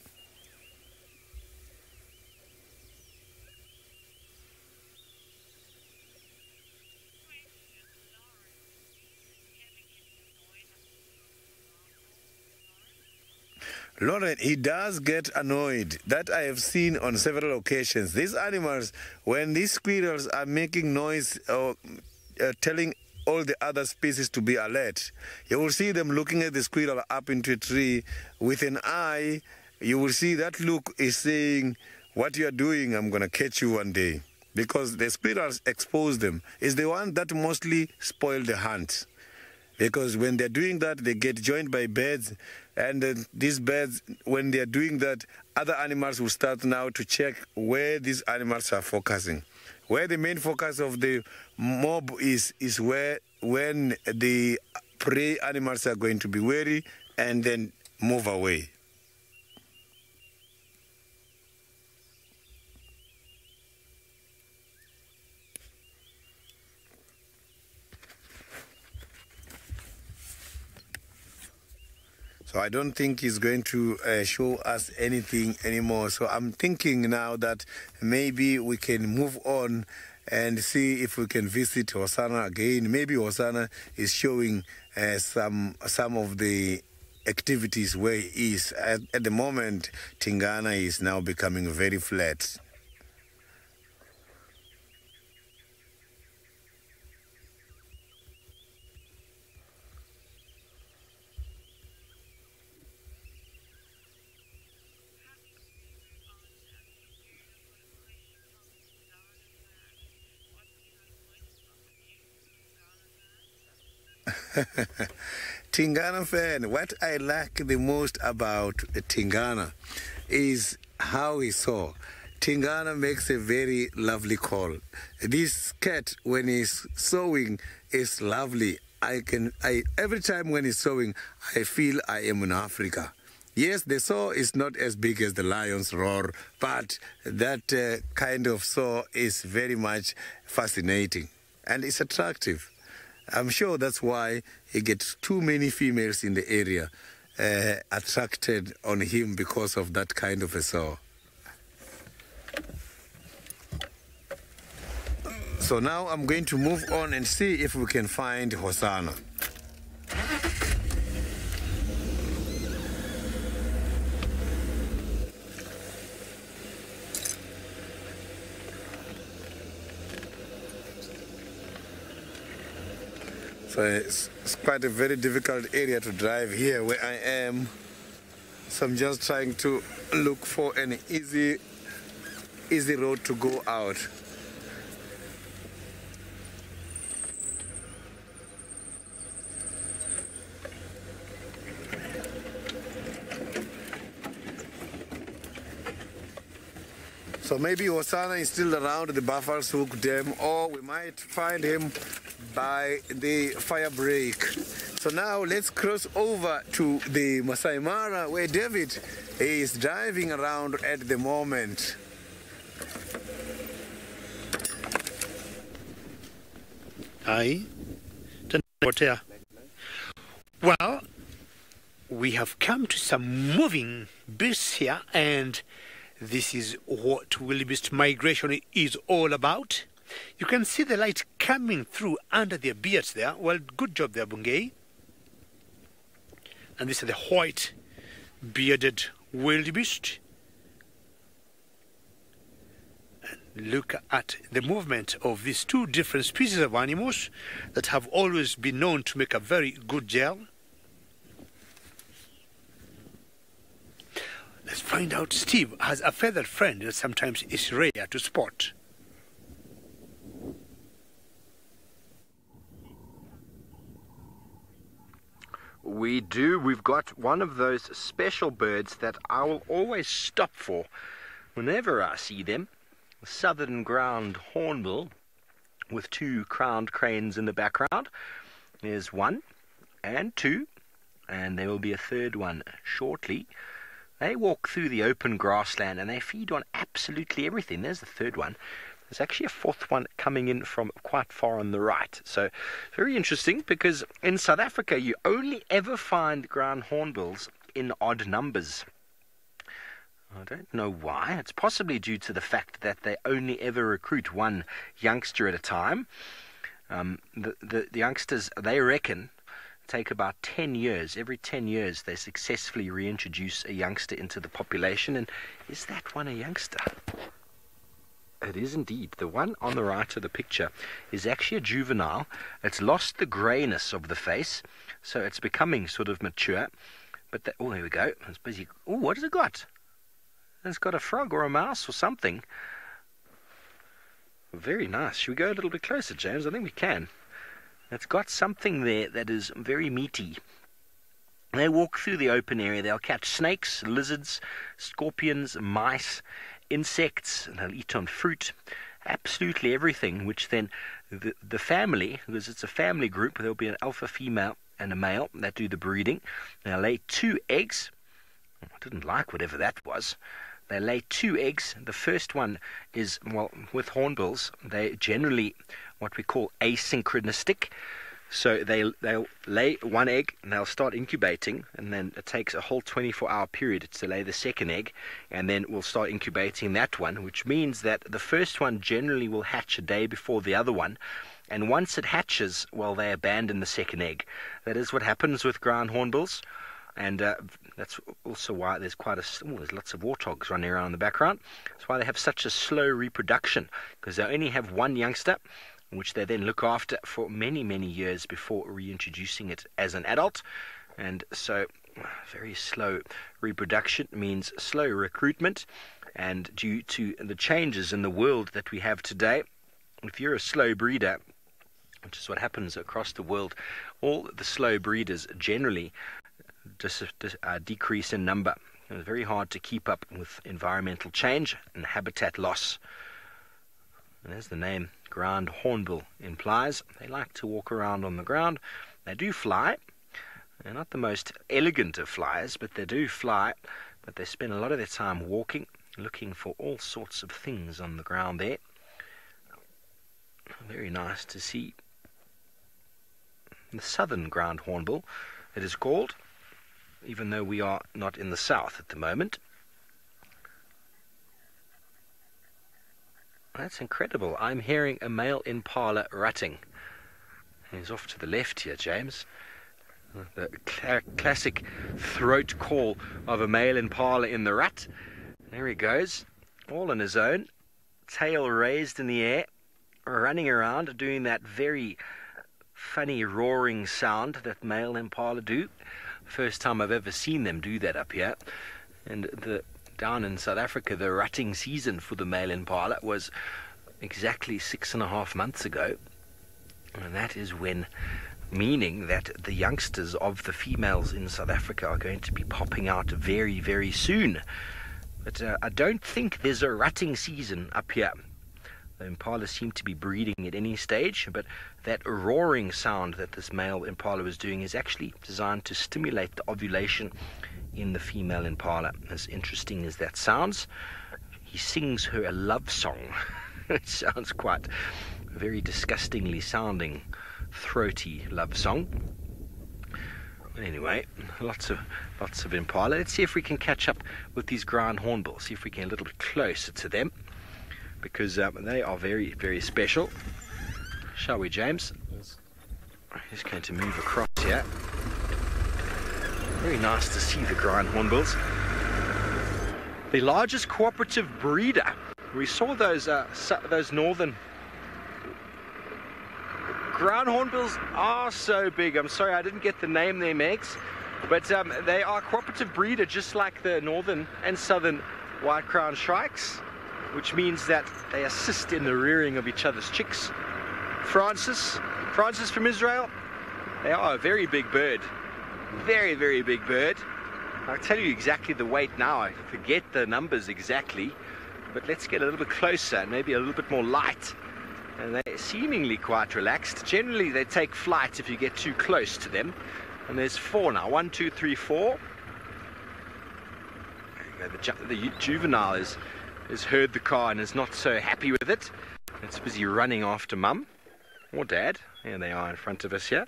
Lauren, he does get annoyed. That I have seen on several occasions. These animals, when these squirrels are making noise or telling all the other species to be alert, you will see them looking at the squirrel up into a tree with an eye. You will see that look is saying, what you are doing, I'm going to catch you one day. Because the squirrels expose them. It's the one that mostly spoil the hunt. Because when they're doing that, they get joined by birds, and these birds, when they're doing that, other animals will start now to check where these animals are focusing. Where the main focus of the mob is where when the prey animals are going to be wary, and then move away. So I don't think he's going to show us anything anymore. So I'm thinking now that maybe we can move on and see if we can visit Hosanna again. Maybe Hosanna is showing some of the activities where he is. At the moment, Tingana is now becoming very flat. Tingana fan, what I like the most about Tingana is how he saw. Tingana makes a very lovely call. This cat, when he's sewing, is lovely. Every time when he's sewing, I feel I am in Africa. Yes, the saw is not as big as the lion's roar, but that kind of saw is very much fascinating and it's attractive. I'm sure that's why he gets too many females in the area attracted on him because of that kind of a saw. So now I'm going to move on and see if we can find Hosanna. So it's quite a very difficult area to drive here where I am. So I'm just trying to look for an easy road to go out. So maybe Hosanna is still around the Buffalo's Hook Dam, or we might find him by the fire break. So now let's cross over to the Masai Mara where David is driving around at the moment. Aye. Well, we have come to some moving beasts here, and this is what wildebeest migration is all about. You can see the light coming through under their beards there. Well, good job there, Bungay. And these are the white bearded wildebeest. And look at the movement of these two different species of animals that have always been known to make a very good gel. Let's find out. Steve has a feathered friend that sometimes is rare to spot. We do. We've got one of those special birds that I will always stop for whenever I see them. The southern ground hornbill with two crowned cranes in the background. There's one and two, and there will be a third one shortly. They walk through the open grassland and they feed on absolutely everything. There's the third one. There's actually a fourth one coming in from quite far on the right. So very interesting, because in South Africa you only ever find ground hornbills in odd numbers. I don't know why. It's possibly due to the fact that they only ever recruit one youngster at a time. The youngsters, they reckon, take about 10 years. Every 10 years they successfully reintroduce a youngster into the population. And is that one a youngster? It is indeed. The one on the right of the picture is actually a juvenile. It's lost the greyness of the face, so it's becoming sort of mature. But oh, there we go. It's busy. Oh, what has it got? It's got a frog or a mouse or something. Very nice. Should we go a little bit closer, James? I think we can. It's got something there that is very meaty. They walk through the open area. They'll catch snakes, lizards, scorpions, mice, insects, and they'll eat on fruit, absolutely everything, which then the family, because it's a family group, there'll be an alpha female and a male that do the breeding. They lay 2 eggs. I didn't like whatever that was. They lay 2 eggs. The first one is, well, with hornbills, they generally what we call asynchronistic. So they'll lay 1 egg and they'll start incubating, and then it takes a whole 24-hour period to lay the second egg, and then we'll start incubating that one, which means that the first one generally will hatch a day before the other one, and once it hatches, well, they abandon the second egg. That is what happens with ground hornbills, and that's also why there's there's lots of warthogs running around in the background. That's why they have such a slow reproduction, because they only have 1 youngster, which they then look after for many, many years before reintroducing it as an adult. And so very slow reproduction means slow recruitment. And due to the changes in the world that we have today, if you're a slow breeder, which is what happens across the world, all the slow breeders generally decrease in number. It's very hard to keep up with environmental change and habitat loss. And as the name ground hornbill implies, they like to walk around on the ground. They do fly. They're not the most elegant of flyers, but they do fly. But they spend a lot of their time walking, looking for all sorts of things on the ground there. Very nice to see. The southern ground hornbill, it is called, even though we are not in the south at the moment. That's incredible. I'm hearing a male impala rutting. He's off to the left here, James. The classic throat call of a male impala in the rut. There he goes, all on his own, tail raised in the air, running around, doing that very funny roaring sound that male impala do. First time I've ever seen them do that up here. And down in South Africa, the rutting season for the male impala was exactly 6.5 months ago, and that is when, meaning that the youngsters of the females in South Africa are going to be popping out very, very soon. But I don't think there's a rutting season up here. The impala seem to be breeding at any stage, but that roaring sound that this male impala was doing is actually designed to stimulate the ovulation in the female impala. As interesting as that sounds, he sings her a love song. It sounds quite a very disgustingly sounding, throaty love song. Anyway, lots of impala. Let's see if we can catch up with these ground hornbills, see if we can get a little bit closer to them, because they are very, very special. Shall we, James? Yes. I'm just going to move across here. Very nice to see the ground hornbills. The largest cooperative breeder. We saw those northern ground hornbills are so big. I'm sorry I didn't get the name there, Megs, but they are a cooperative breeder, just like the northern and southern white crowned shrikes, which means that they assist in the rearing of each other's chicks. Francis from Israel, they are a very big bird. Very, very big bird. I'll tell you exactly the weight now. I forget the numbers exactly, but let's get a little bit closer, maybe a little bit more light. And they're seemingly quite relaxed. Generally, they take flight if you get too close to them. And there's 4 now. 1, 2, 3, 4. The juvenile has heard the car and is not so happy with it. It's busy running after mum or dad. Here they are in front of us here.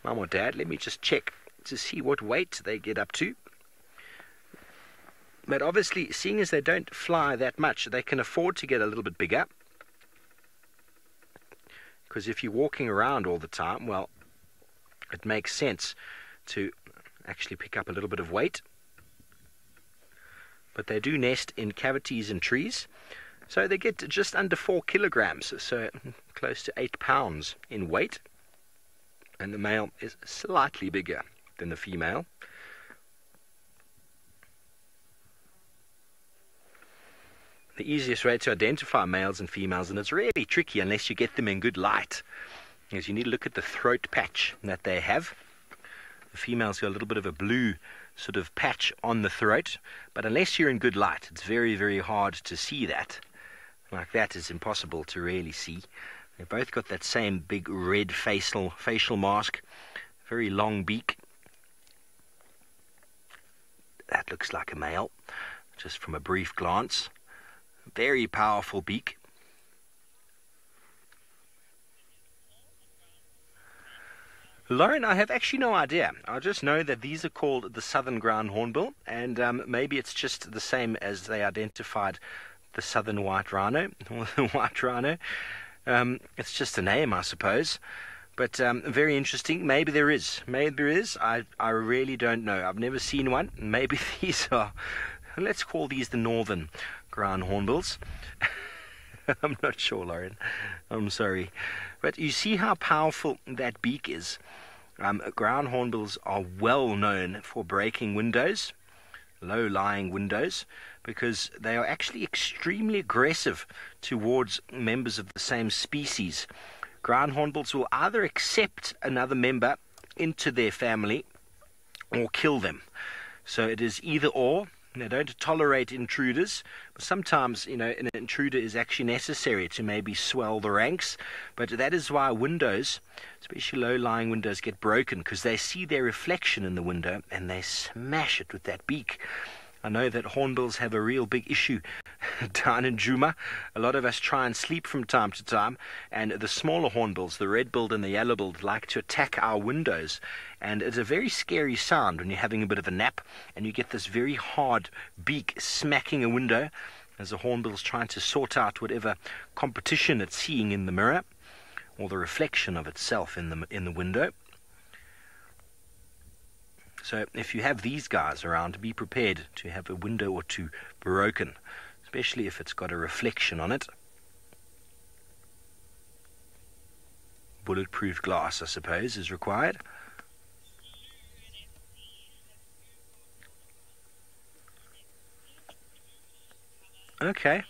Mum or dad. Let me just check to see what weight they get up to. But obviously, seeing as they don't fly that much, they can afford to get a little bit bigger. Because if you're walking around all the time, well, it makes sense to actually pick up a little bit of weight. But they do nest in cavities in trees, so they get just under 4 kilograms, so close to 8 pounds in weight. And the male is slightly bigger than the female. The easiest way to identify males and females, and it's really tricky unless you get them in good light, is you need to look at the throat patch that they have. The females got a little bit of a blue sort of patch on the throat, but unless you're in good light, it's very, very hard to see that. Like that is impossible to really see. They've both got that same big red facial mask, Very long beak. That looks like a male, just from a brief glance. Very powerful beak. Lauren, I have actually no idea. I just know that these are called the southern ground hornbill, and maybe it's just the same as they identified the southern white rhino, or the white rhino. It's just a name, I suppose. But very interesting. Maybe there is. Maybe there is. I really don't know. I've never seen one. Maybe these are, let's call these the northern ground hornbills. I'm not sure, Lauren. I'm sorry. But you see how powerful that beak is. Ground hornbills are well known for breaking windows, low-lying windows, because they are actually extremely aggressive towards members of the same species. Ground hornbills will either accept another member into their family or kill them. So it is either or. They don't tolerate intruders, but sometimes, an intruder is actually necessary to maybe swell the ranks. But that is why windows, especially low-lying windows, get broken, because they see their reflection in the window and they smash it with that beak. I know that hornbills have a real big issue down in Djuma. A lot of us try and sleep from time to time, and the smaller hornbills, the red-billed and the yellow-billed, like to attack our windows. And it's a very scary sound when you're having a bit of a nap and you get this very hard beak smacking a window as the hornbill's trying to sort out whatever competition it's seeing in the mirror or the reflection of itself in the window. So if you have these guys around, be prepared to have a window or two broken, especially if it's got a reflection on it. Bulletproof glass, I suppose, is required. Okay.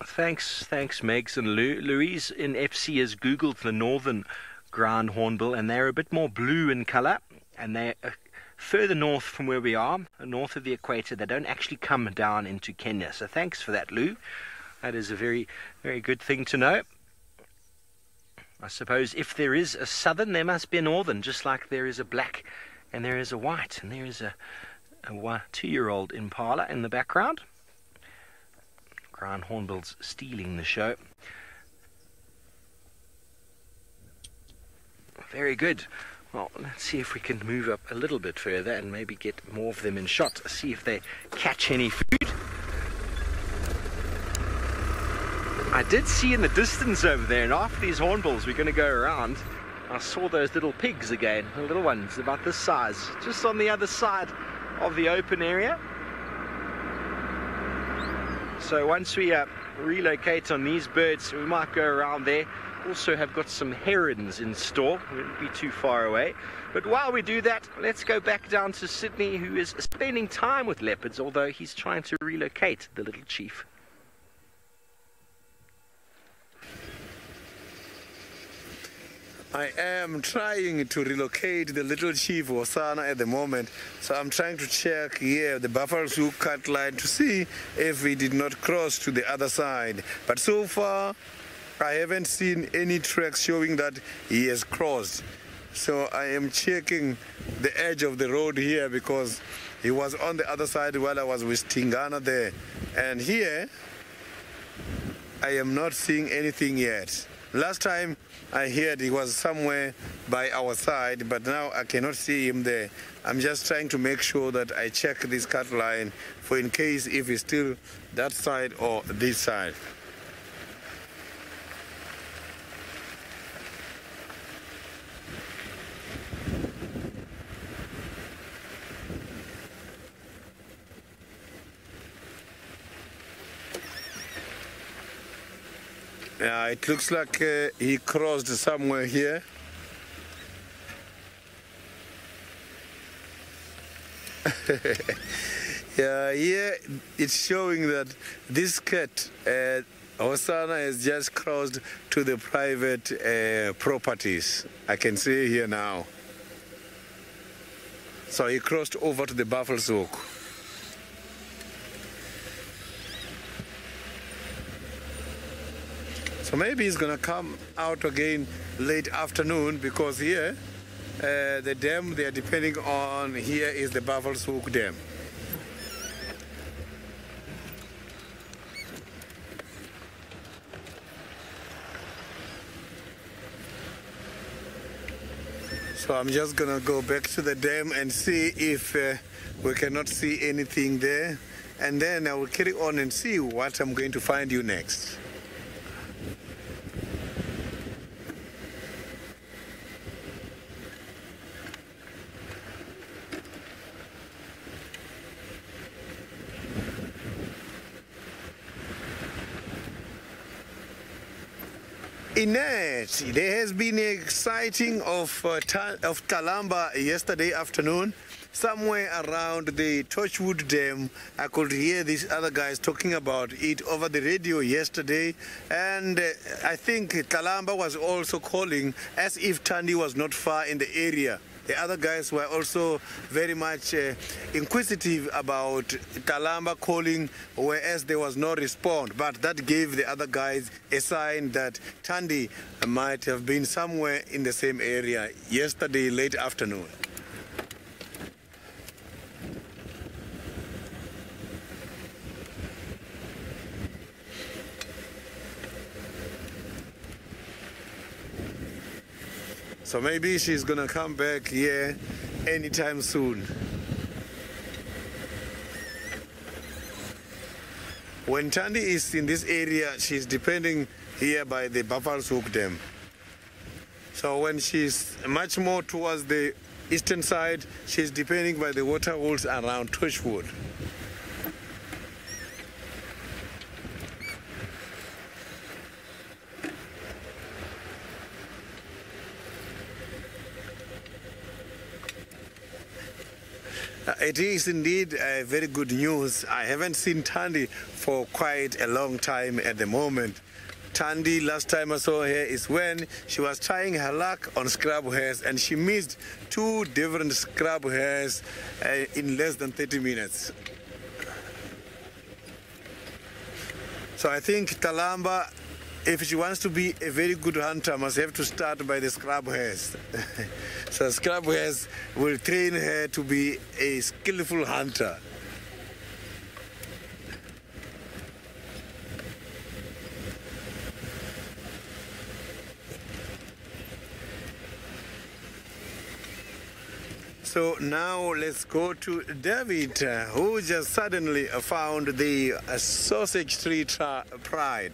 Thanks, Megs and Louise in FC has Googled the northern ground hornbill, and they're a bit more blue in color, and they're further north from where we are, north of the equator. They don't actually come down into Kenya. So thanks for that, Lou. That is a very, very good thing to know. I suppose if there is a southern, there must be a northern, just like there is a black and there is a white, and there is a 2-year-old impala in the background. Ground hornbills stealing the show. Very good. Well, let's see if we can move up a little bit further and maybe get more of them in shot. See if they catch any food. I did see in the distance over there, and after these hornbills we're going to go around, I saw those little pigs again, the little ones about this size, just on the other side of the open area. So once we relocate on these birds, we might go around there. Also have got some herons in store, we won't be too far away. But while we do that, let's go back down to Sydney, who is spending time with leopards, although he's trying to relocate the little chief. I am trying to relocate the little chief Osana at the moment, so I'm trying to check here the Buffalo Zoo cut line to see if he did not cross to the other side. But so far, I haven't seen any tracks showing that he has crossed. So I am checking the edge of the road here because he was on the other side while I was with Tingana there. And here, I am not seeing anything yet. Last time I heard he was somewhere by our side, but now I cannot see him there. I'm just trying to make sure that I check this cut line for in case if he's still that side or this side. Yeah, it looks like he crossed somewhere here. Yeah, here it's showing that this cat, Hosanna, has just crossed to the private properties. I can see here now. So he crossed over to the Buffalo Zoo. So maybe he's going to come out again late afternoon, because here, the dam they are depending on here is the Buffalo's Hook Dam. So I'm just going to go back to the dam and see if we cannot see anything there. And then I will carry on and see what I'm going to find you next. Inet, there has been a sighting of Kalamba yesterday afternoon, somewhere around the Torchwood Dam. I could hear these other guys talking about it over the radio yesterday, and I think Kalamba was also calling as if Tandi was not far in the area. The other guys were also very much inquisitive about Kalamba calling, whereas there was no response. But that gave the other guys a sign that Tandi might have been somewhere in the same area yesterday late afternoon. So maybe she's gonna come back here anytime soon. When Tandi is in this area, she's depending here by the Buffalo's Hook Dam. So when she's much more towards the eastern side, she's depending by the water holes around Torchwood. It is indeed very good news. I haven't seen Tandi for quite a long time at the moment. Tandi, last time I saw her is when she was trying her luck on scrub hairs, and she missed 2 different scrub hairs in less than 30 minutes. So I think Kalamba, if she wants to be a very good hunter, must have to start by the scrub hairs. So scrub hairs will train her to be a skillful hunter. So now let's go to David, who just suddenly found the sausage tree pride.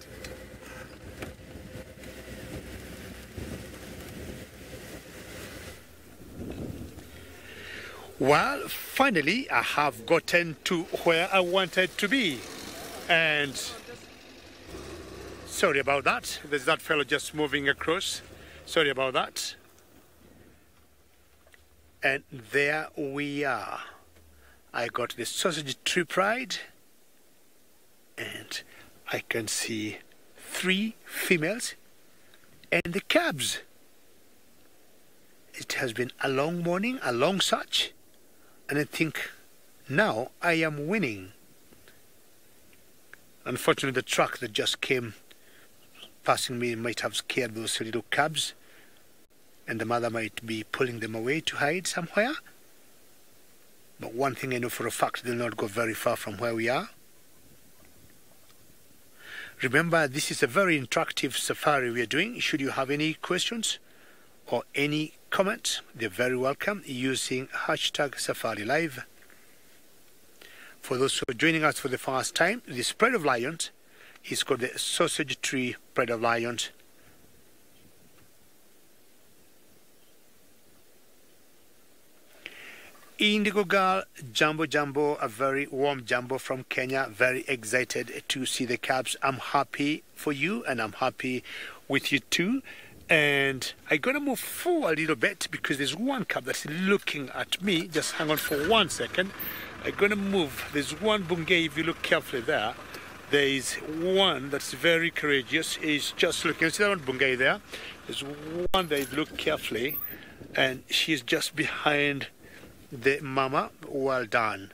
Well, finally, I have gotten to where I wanted to be. And sorry about that. There's that fellow just moving across. Sorry about that. And there we are. I got the sausage tree pride. And I can see 3 females and the calves. It has been a long morning, a long search. And I think now I am winning. Unfortunately, the truck that just came passing me might have scared those little calves, and the mother might be pulling them away to hide somewhere. But one thing I know for a fact, they'll not go very far from where we are. Remember, this is a very interactive safari we are doing. Should you have any questions or any comments, they're very welcome using #SafariLive. For those who are joining us for the first time, this Pride of Lions is called the Sausage Tree Pride of Lions. Indigo Girl, Jumbo, a very warm Jumbo from Kenya, very excited to see the calves. I'm happy for you, and I'm happy with you too. And I'm going to move forward a little bit because there's one calf that's looking at me. Just hang on for 1 second. I'm going to move. There's one bungay, if you look carefully there. There is one that's very courageous. He's just looking. See that one bungay there? There's one that, if you look carefully, and she's just behind the mama. Well done.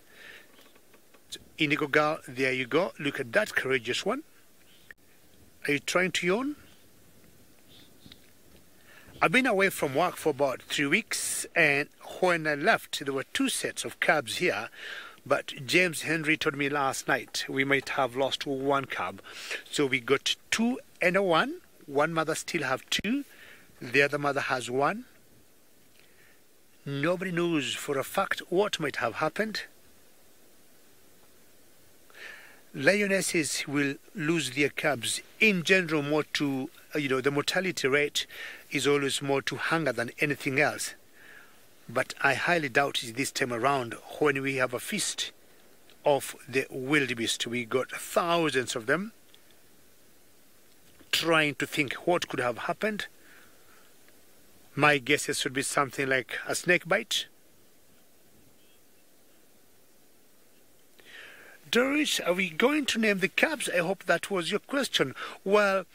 So, Indigo Girl, there you go. Look at that courageous one. Are you trying to yawn? I've been away from work for about 3 weeks, and when I left, there were 2 sets of cubs here. But James Henry told me last night we might have lost 1 cub. So we got 2 and a 1. One mother still have 2. The other mother has 1. Nobody knows for a fact what might have happened. Lionesses will lose their cubs in general more to, the mortality rate is always more to hunger than anything else. But I highly doubt it this time around when we have a feast of the wildebeest. We got thousands of them, trying to think what could have happened. My guesses would be something like a snake bite. Doris, are we going to name the cubs? I hope that was your question. Well,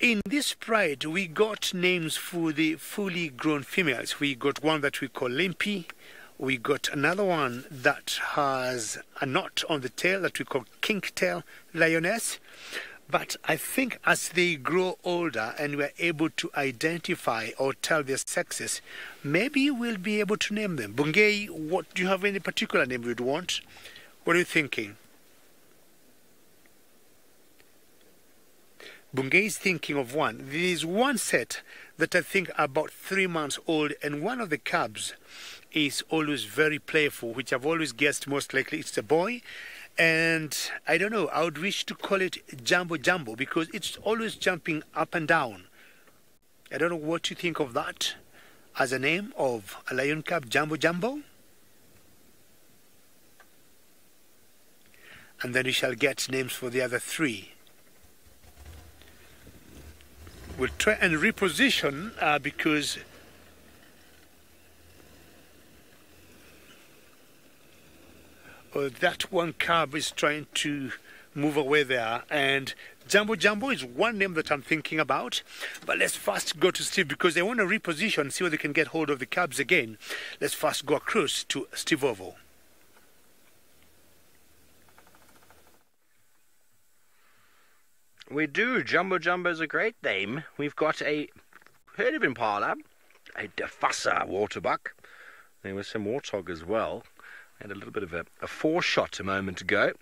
in this pride, we got names for the fully grown females. We got one that we call Limpy. We got another one that has a knot on the tail that we call Kinktail Lioness. But I think as they grow older and we're able to identify or tell their sexes, maybe we'll be able to name them. Bungei, what do you have any particular name you'd want? What are you thinking? Bungei is thinking of one. There is one set that I think are about 3 months old, and one of the cubs is always very playful, which I've always guessed most likely it's a boy. And I don't know, I would wish to call it Jumbo Jumbo because it's always jumping up and down. I don't know what you think of that as a name of a lion cub, Jumbo Jumbo. And then we shall get names for the other 3. We'll try and reposition because that one cub is trying to move away there, and Jumbo Jumbo is one name that I'm thinking about. But let's first go to Steve because I want to reposition, see whether they can get hold of the cubs again. Let's first go across to Steve Ovo. We do. Jumbo Jumbo is a great name. We've got a herd of impala, a Defassa waterbuck. There was some warthog as well. Had a little bit of a foreshot a moment ago.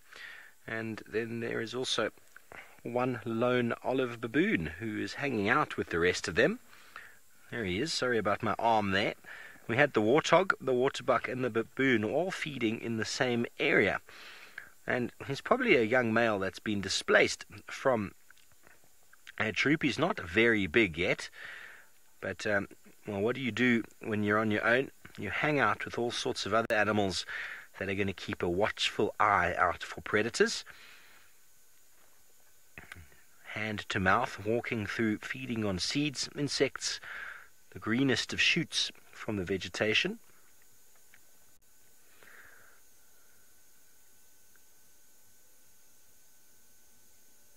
And then there is also one lone olive baboon who is hanging out with the rest of them. There he is. Sorry about my arm there. We had the warthog, the waterbuck and the baboon all feeding in the same area. And he's probably a young male that's been displaced from a troop. He's not very big yet. But, well, what do you do when you're on your own? You hang out with all sorts of other animals that are going to keep a watchful eye out for predators. Hand to mouth, walking through, feeding on seeds, insects, the greenest of shoots from the vegetation.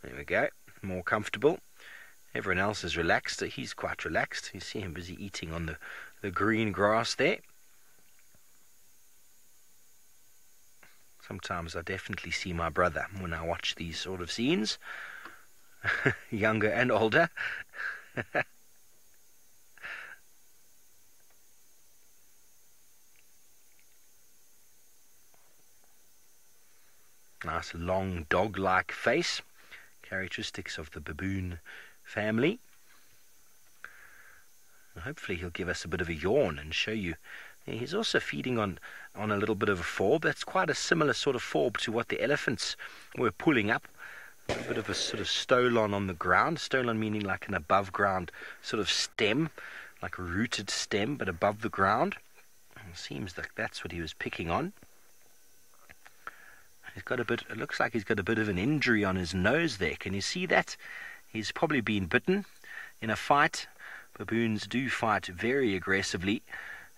There we go, more comfortable. Everyone else is relaxed. He's quite relaxed. You see him busy eating on the green grass there. Sometimes I definitely see my brother when I watch these sort of scenes. Younger and older. Nice long dog-like face. Characteristics of the baboon family. Hopefully he'll give us a bit of a yawn and show you. He's also feeding on a little bit of a forb. That's quite a similar sort of forb to what the elephants were pulling up. A bit of a sort of stolon on the ground. Stolon meaning like an above ground sort of stem, like a rooted stem, but above the ground. It seems like that's what he was picking on. He's got a bit, it looks like he's got a bit of an injury on his nose there. Can you see that? He's probably been bitten in a fight. Baboons do fight very aggressively,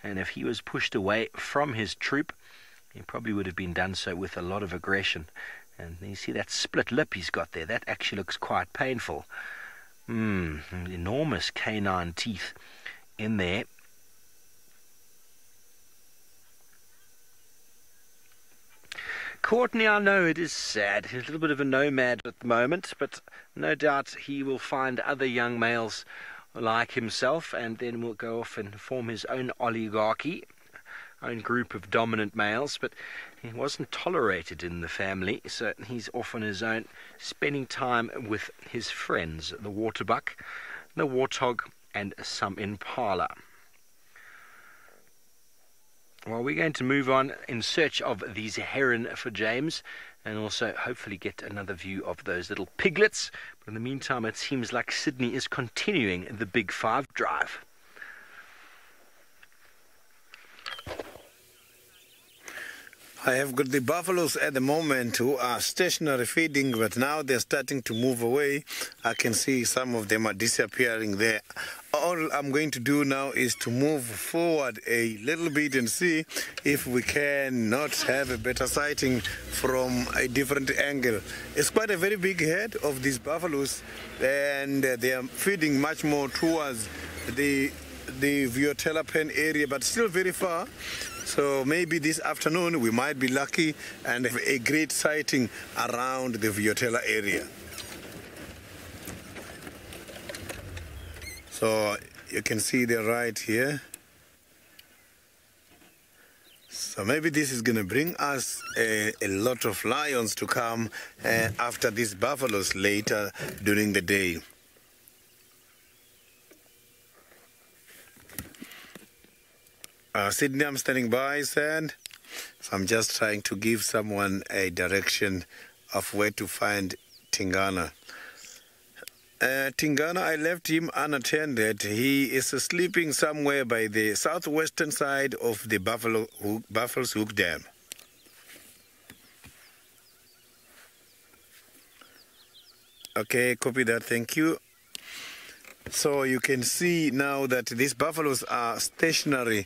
and if he was pushed away from his troop, he probably would have been done so with a lot of aggression. And you see that split lip he's got there. That actually looks quite painful. Enormous canine teeth in there. Courtney, I know it is sad. He's a little bit of a nomad at the moment, but no doubt he will find other young males like himself, and then will go off and form his own oligarchy, own group of dominant males. But he wasn't tolerated in the family, so he's off on his own, spending time with his friends, the waterbuck, the warthog, and some impala. Well, we're going to move on in search of these heron for James, and also hopefully get another view of those little piglets. But in the meantime, it seems like Sydney is continuing the Big Five drive. I have got the buffaloes at the moment who are stationary feeding, but now they're starting to move away. I can see some of them are disappearing there. All I'm going to do now is to move forward a little bit and see if we can not have a better sighting from a different angle. It's quite a very big head of these buffaloes, and they are feeding much more towards the Viotella pen area, but still very far. So maybe this afternoon we might be lucky and have a great sighting around the Viotella area. So you can see they're right here. So maybe this is going to bring us a lot of lions to come after these buffaloes later during the day. Sydney, I'm standing by, said. So I'm just trying to give someone a direction of where to find Tingana. Tingana, I left him unattended. He is sleeping somewhere by the southwestern side of the Buffalo's Hook Dam. Okay, copy that, thank you. So you can see now that these buffaloes are stationary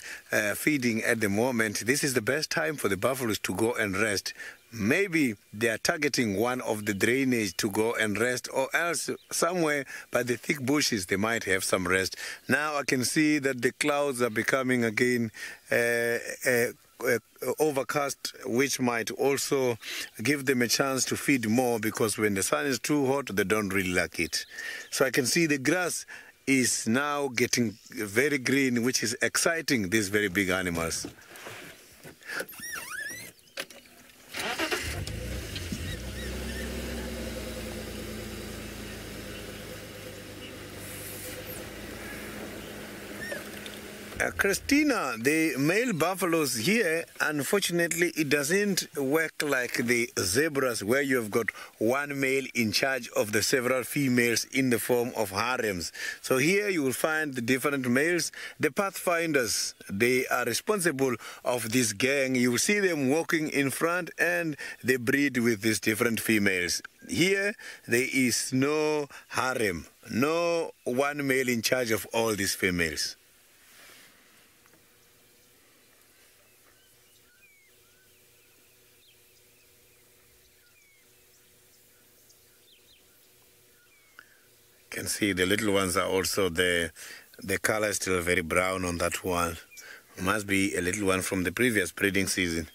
feeding at the moment. This is the best time for the buffaloes to go and rest. Maybe they are targeting one of the drainage to go and rest, or else somewhere by the thick bushes they might have some rest. Now I can see that the clouds are becoming again overcast, which might also give them a chance to feed more, because when the sun is too hot they don't really like it. So I can see the grass is now getting very green, which is exciting these very big animals. Christina, the male buffaloes here, unfortunately, it doesn't work like the zebras where you have got one male in charge of the several females in the form of harems. So here you will find the different males. The pathfinders, they are responsible of this gang. You will see them walking in front and they breed with these different females. Here, there is no harem, no one male in charge of all these females. You can see the little ones are also there. The color is still very brown on that one. Must be a little one from the previous breeding season.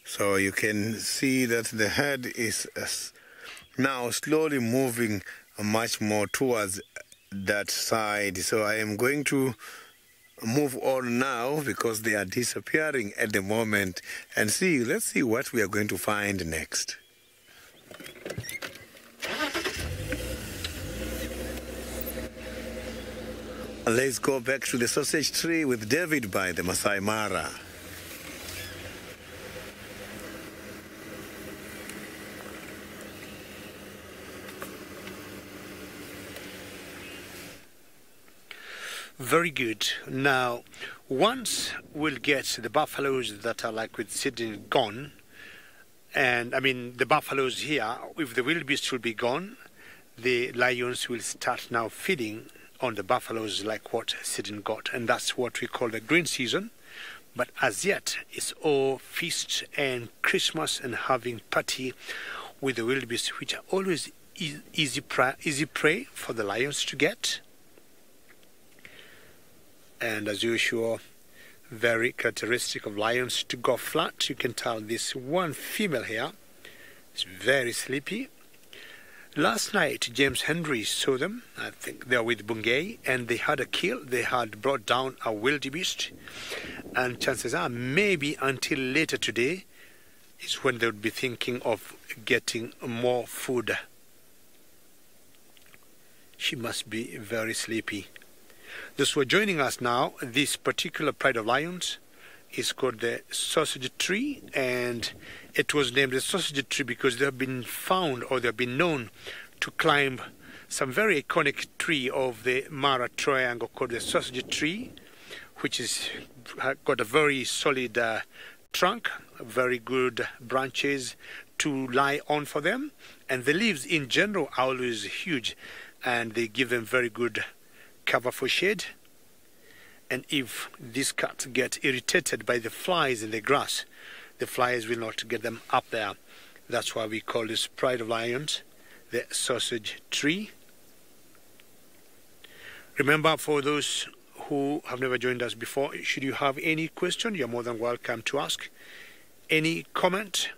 So you can see that the head is now slowly moving much more towards that side. So I am going to move on now because they are disappearing at the moment, and see, let's see what we are going to find next. Let's go back to the sausage tree with David by the Masai Mara. Very good. Now, once we'll get the buffaloes that are like with Sydney gone, and I mean the buffaloes here, if the wildebeest will be gone, the lions will start now feeding on the buffaloes like what Sydney got, and that's what we call the green season. But as yet, it's all feast and Christmas and having party with the wildebeest, which are always easy prey for the lions to get. And as usual, very characteristic of lions to go flat. You can tell this one female here is very sleepy. Last night, James Henry saw them. I think they were with Bungay, and they had a kill. They had brought down a wildebeest, and chances are maybe until later today is when they would be thinking of getting more food. She must be very sleepy. Those who are joining us now, this particular pride of lions is called the sausage tree, and it was named the sausage tree because they have been found, or they have been known to climb some very iconic tree of the Mara Triangle called the sausage tree, which is got a very solid trunk, very good branches to lie on for them, and the leaves in general are always huge, and they give them very good cover for shade. And if these cats get irritated by the flies in the grass, the flies will not get them up there. That's why we call this pride of lions the sausage tree. Remember, for those who have never joined us before, should you have any question, you're more than welcome to ask. Any comment,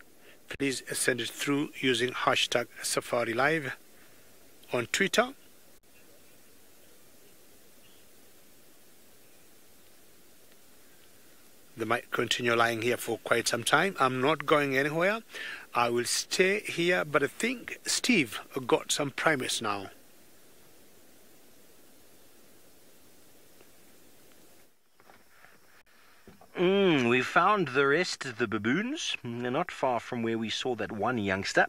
please send it through using hashtag SafariLive on Twitter. They might continue lying here for quite some time. I'm not going anywhere. I will stay here, but I think Steve got some primates now. We found the rest of the baboons. They're not far from where we saw that one youngster.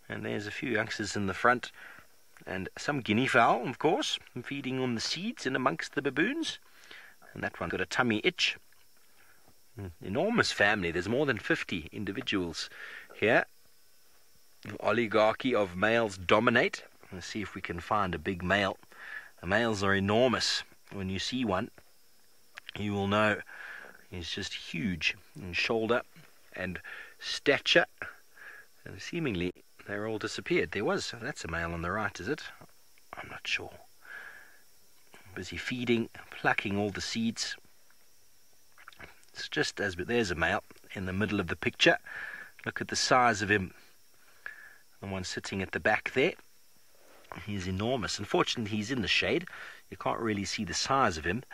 And there's a few youngsters in the front. And some guinea fowl, of course, feeding on the seeds in amongst the baboons. And that one got a tummy itch. Enormous family. There's more than 50 individuals here. The oligarchy of males dominate. Let's see if we can find a big male. The males are enormous. When you see one, you will know he's just huge in shoulder and stature. And seemingly they're all disappeared. That's a male on the right, is it? I'm not sure. Busy feeding, plucking all the seeds. It's just as, but there's a male in the middle of the picture. Look at the size of him. The one sitting at the back there. He's enormous. Unfortunately, he's in the shade. You can't really see the size of him.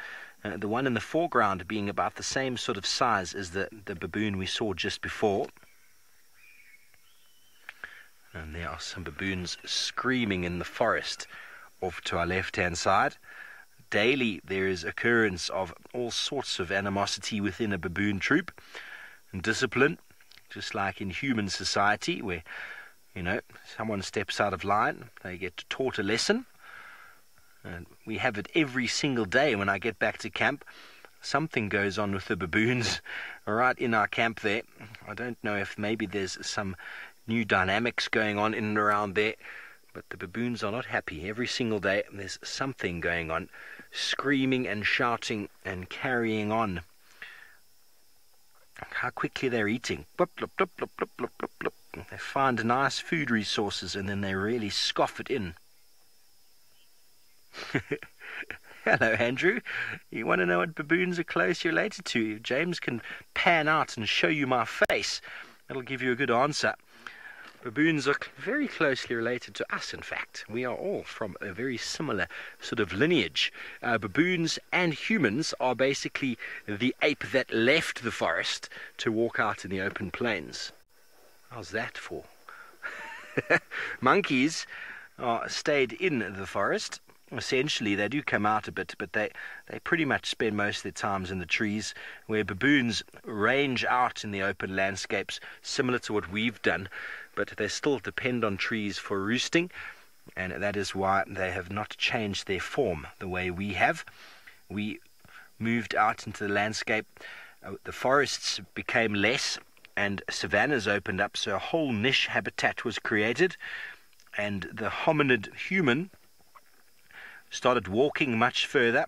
The one in the foreground being about the same sort of size as the baboon we saw just before. And there are some baboons screaming in the forest off to our left-hand side. Daily there is occurrence of all sorts of animosity within a baboon troop and discipline, just like in human society where, someone steps out of line, they get taught a lesson. And we have it every single day when I get back to camp. Something goes on with the baboons right in our camp there. I don't know if maybe there's some new dynamics going on in and around there, but the baboons are not happy. Every single day there's something going on, screaming and shouting and carrying on. How quickly they're eating. Blop, blop, blop, blop, blop, blop, blop, blop. They find nice food resources and then they really scoff it in. Hello, Andrew. You want to know what baboons are closely related to? James can pan out and show you my face. That'll give you a good answer. Baboons are very closely related to us, in fact. We are all from a very similar sort of lineage. Baboons and humans are basically the ape that left the forest to walk out in the open plains. How's that for? Monkeys stayed in the forest. Essentially, they do come out a bit, but they pretty much spend most of their times in the trees, where baboons range out in the open landscapes, similar to what we've done, but they still depend on trees for roosting, and that is why they have not changed their form the way we have. We moved out into the landscape, the forests became less, and savannas opened up, so a whole niche habitat was created, and the hominid human started walking much further,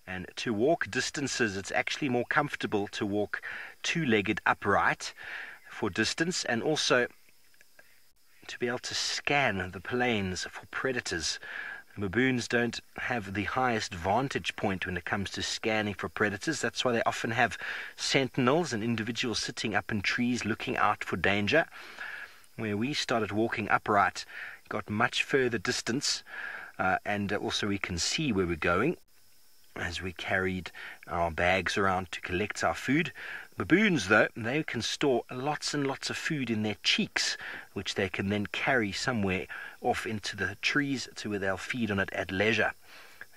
and to walk distances it's actually more comfortable to walk two-legged upright for distance, and also to be able to scan the plains for predators. Baboons don't have the highest vantage point when it comes to scanning for predators. That's why they often have sentinels and individuals sitting up in trees looking out for danger. Where we started walking upright, got much further distance, and also we can see where we're going as we carried our bags around to collect our food. Baboons, though, they can store lots and lots of food in their cheeks, which they can then carry somewhere off into the trees to where they'll feed on it at leisure.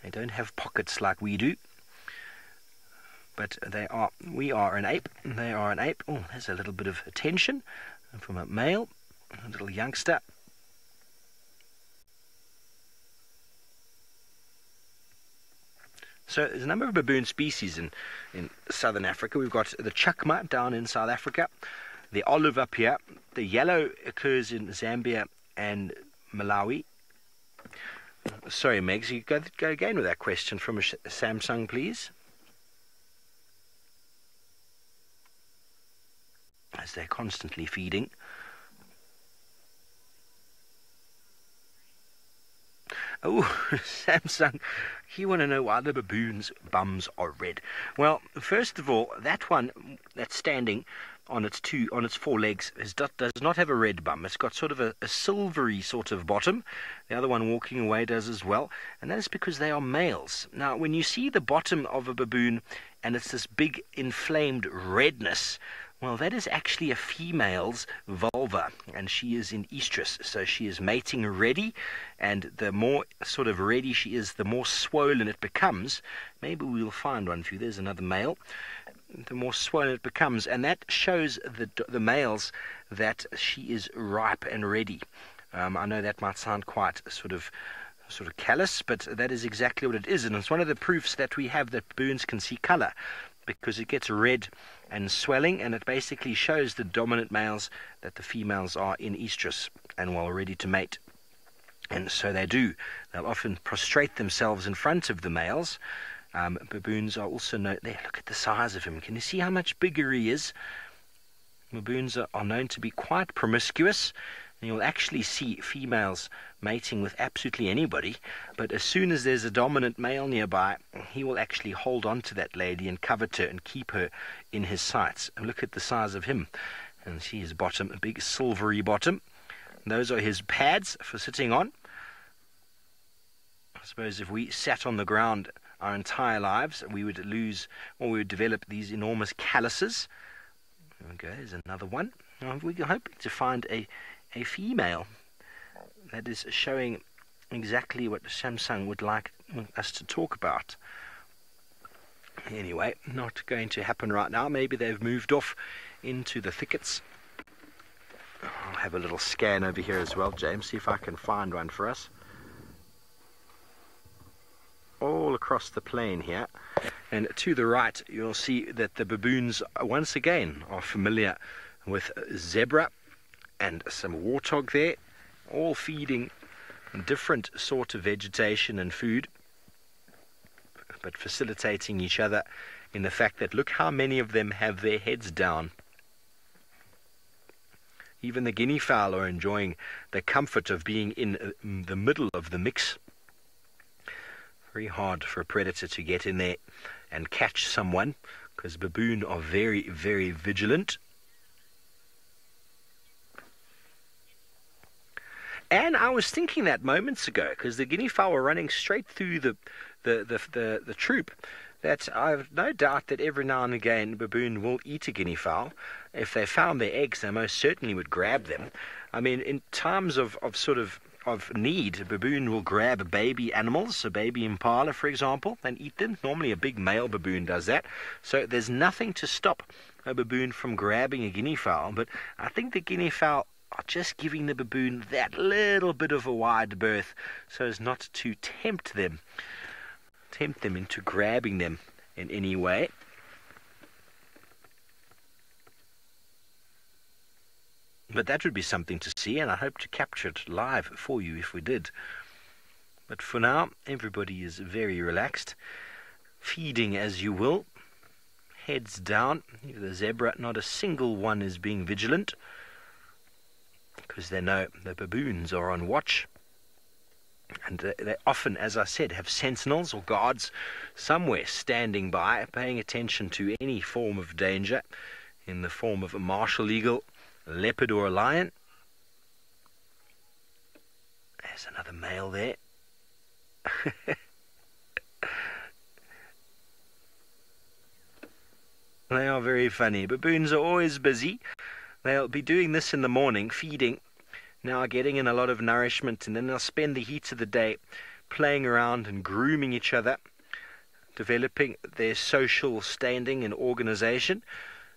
They don't have pockets like we do, but we are an ape, and they are an ape. Oh, there's a little bit of attention from a male, a little youngster. So there's a number of baboon species in southern Africa. We've got the chakma down in South Africa, the olive up here. The yellow occurs in Zambia and Malawi. Sorry, Megs, you go again with that question from Samsung, please. As they're constantly feeding. Oh, Samsung, you want to know why the baboons' bums are red? Well, first of all, that one that's standing on its four legs does not have a red bum. It's got sort of a silvery sort of bottom. The other one walking away does as well. And that is because they are males. Now, when you see the bottom of a baboon and it's this big inflamed redness, well, that is actually a female's vulva, and she is in estrus, so she is mating ready, and the more sort of ready she is, the more swollen it becomes. Maybe we'll find one for you. There's another male. The more swollen it becomes, and that shows the males that she is ripe and ready. I know that might sound quite sort of callous, but that is exactly what it is, and it's one of the proofs that we have that baboons can see color, because it gets red and swelling, and it basically shows the dominant males that the females are in estrus and well ready to mate. And so they do. They'll often prostrate themselves in front of the males. Baboons are also known. There, look at the size of him. Can you see how much bigger he is? Baboons are known to be quite promiscuous. And you'll actually see females mating with absolutely anybody, but as soon as there's a dominant male nearby, he will actually hold on to that lady and covet her and keep her in his sights. And look at the size of him. And see his bottom, a big silvery bottom. And those are his pads for sitting on. I suppose if we sat on the ground our entire lives, we would lose, or we would develop these enormous calluses. There we go, there's another one. Now, we're hoping to find a female that is showing exactly what Samsung would like us to talk about. Anyway, not going to happen right now. Maybe they've moved off into the thickets. I'll have a little scan over here as well, James, see if I can find one for us. All across the plain here. And to the right, you'll see that the baboons, once again, are familiar with zebra and some warthog there, all feeding different sort of vegetation and food, but facilitating each other in the fact that look how many of them have their heads down. Even the guinea fowl are enjoying the comfort of being in the middle of the mix. Very hard for a predator to get in there and catch someone, because baboon are very, very vigilant. And I was thinking that moments ago, because the guinea fowl were running straight through the troop, that I've no doubt that every now and again baboon will eat a guinea fowl. If they found their eggs, they most certainly would grab them. I mean, in times of need, a baboon will grab baby animals, a baby impala, for example, and eat them. Normally a big male baboon does that. So there's nothing to stop a baboon from grabbing a guinea fowl. But I think the guinea fowl are just giving the baboon that little bit of a wide berth so as not to tempt them into grabbing them in any way. But that would be something to see, and I hope to capture it live for you if we did. But for now, everybody is very relaxed, feeding as you will, heads down. The zebra, not a single one is being vigilant. because they know the baboons are on watch. And they often, as I said, have sentinels or guards somewhere standing by, paying attention to any form of danger in the form of a martial eagle, a leopard or a lion. There's another male there. They are very funny. Baboons are always busy. They'll be doing this in the morning, feeding, now getting in a lot of nourishment, and then they'll spend the heat of the day playing around and grooming each other, developing their social standing and organization,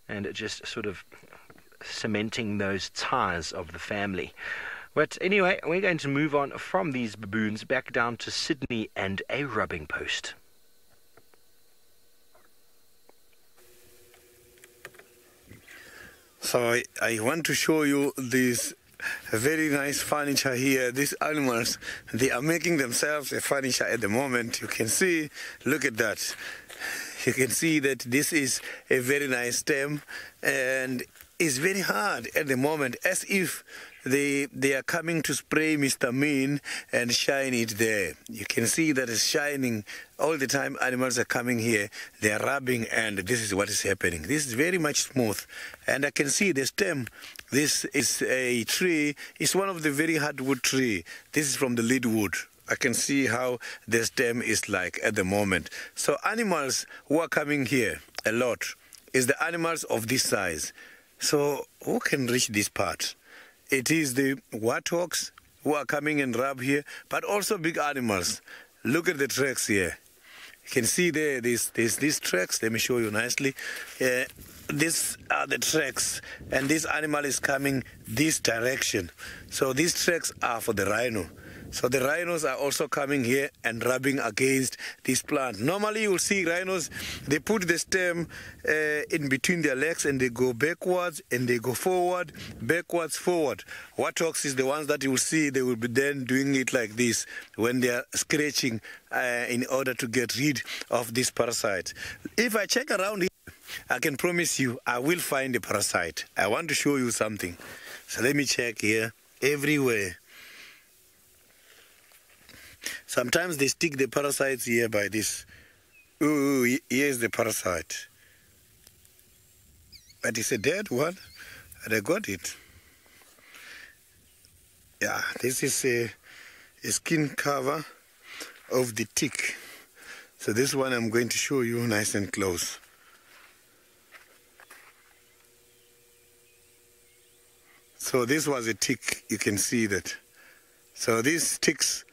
and just sort of cementing those ties of the family. But anyway, we're going to move on from these baboons back down to Sydney and a rubbing post. So I want to show you this very nice furniture here. These animals, they are making themselves a furniture at the moment. You can see, look at that. You can see that this is a very nice stem, and it's very hard at the moment, as if they are coming to spray Mr. Mean and shine it there. You can see that it's shining all the time. Animals are coming here, they are rubbing, and this is what is happening. This is very much smooth, and I can see the stem. This is a tree. It's one of the very hardwood tree. This is from the lead wood. I can see how the stem is like at the moment. So animals who are coming here a lot is the animals of this size. So who can reach this part? It is the warthogs who are coming and rub here, but also big animals. Look at the tracks here. You can see there, these tracks. Let me show you nicely. These are the tracks, and this animal is coming this direction. So these tracks are for the rhino. So the rhinos are also coming here and rubbing against this plant. Normally you will see rhinos, they put the stem in between their legs, and they go backwards and they go forward, backwards, forward. Warthogs is the ones that you will see, they will be then doing it like this when they are scratching in order to get rid of this parasite. If I check around here, I can promise you I will find a parasite. I want to show you something. So let me check here, everywhere. Sometimes they stick the parasites here by this. Ooh, here's the parasite. But it's a dead one, and I got it. Yeah, this is a skin cover of the tick. So this one I'm going to show you nice and close. So this was a tick, you can see that. So these ticks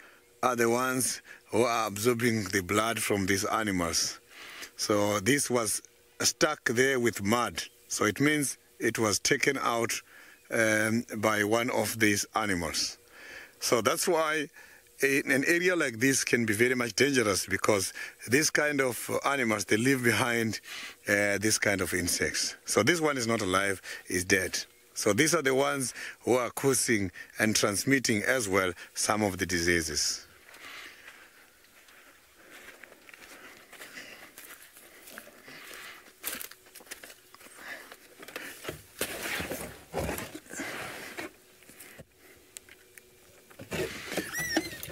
are the ones who are absorbing the blood from these animals. So this was stuck there with mud. So it means it was taken out by one of these animals. So that's why an area like this can be very much dangerous, because this kind of animals, they leave behind this kind of insects. So this one is not alive, it's dead. So these are the ones who are causing and transmitting as well some of the diseases.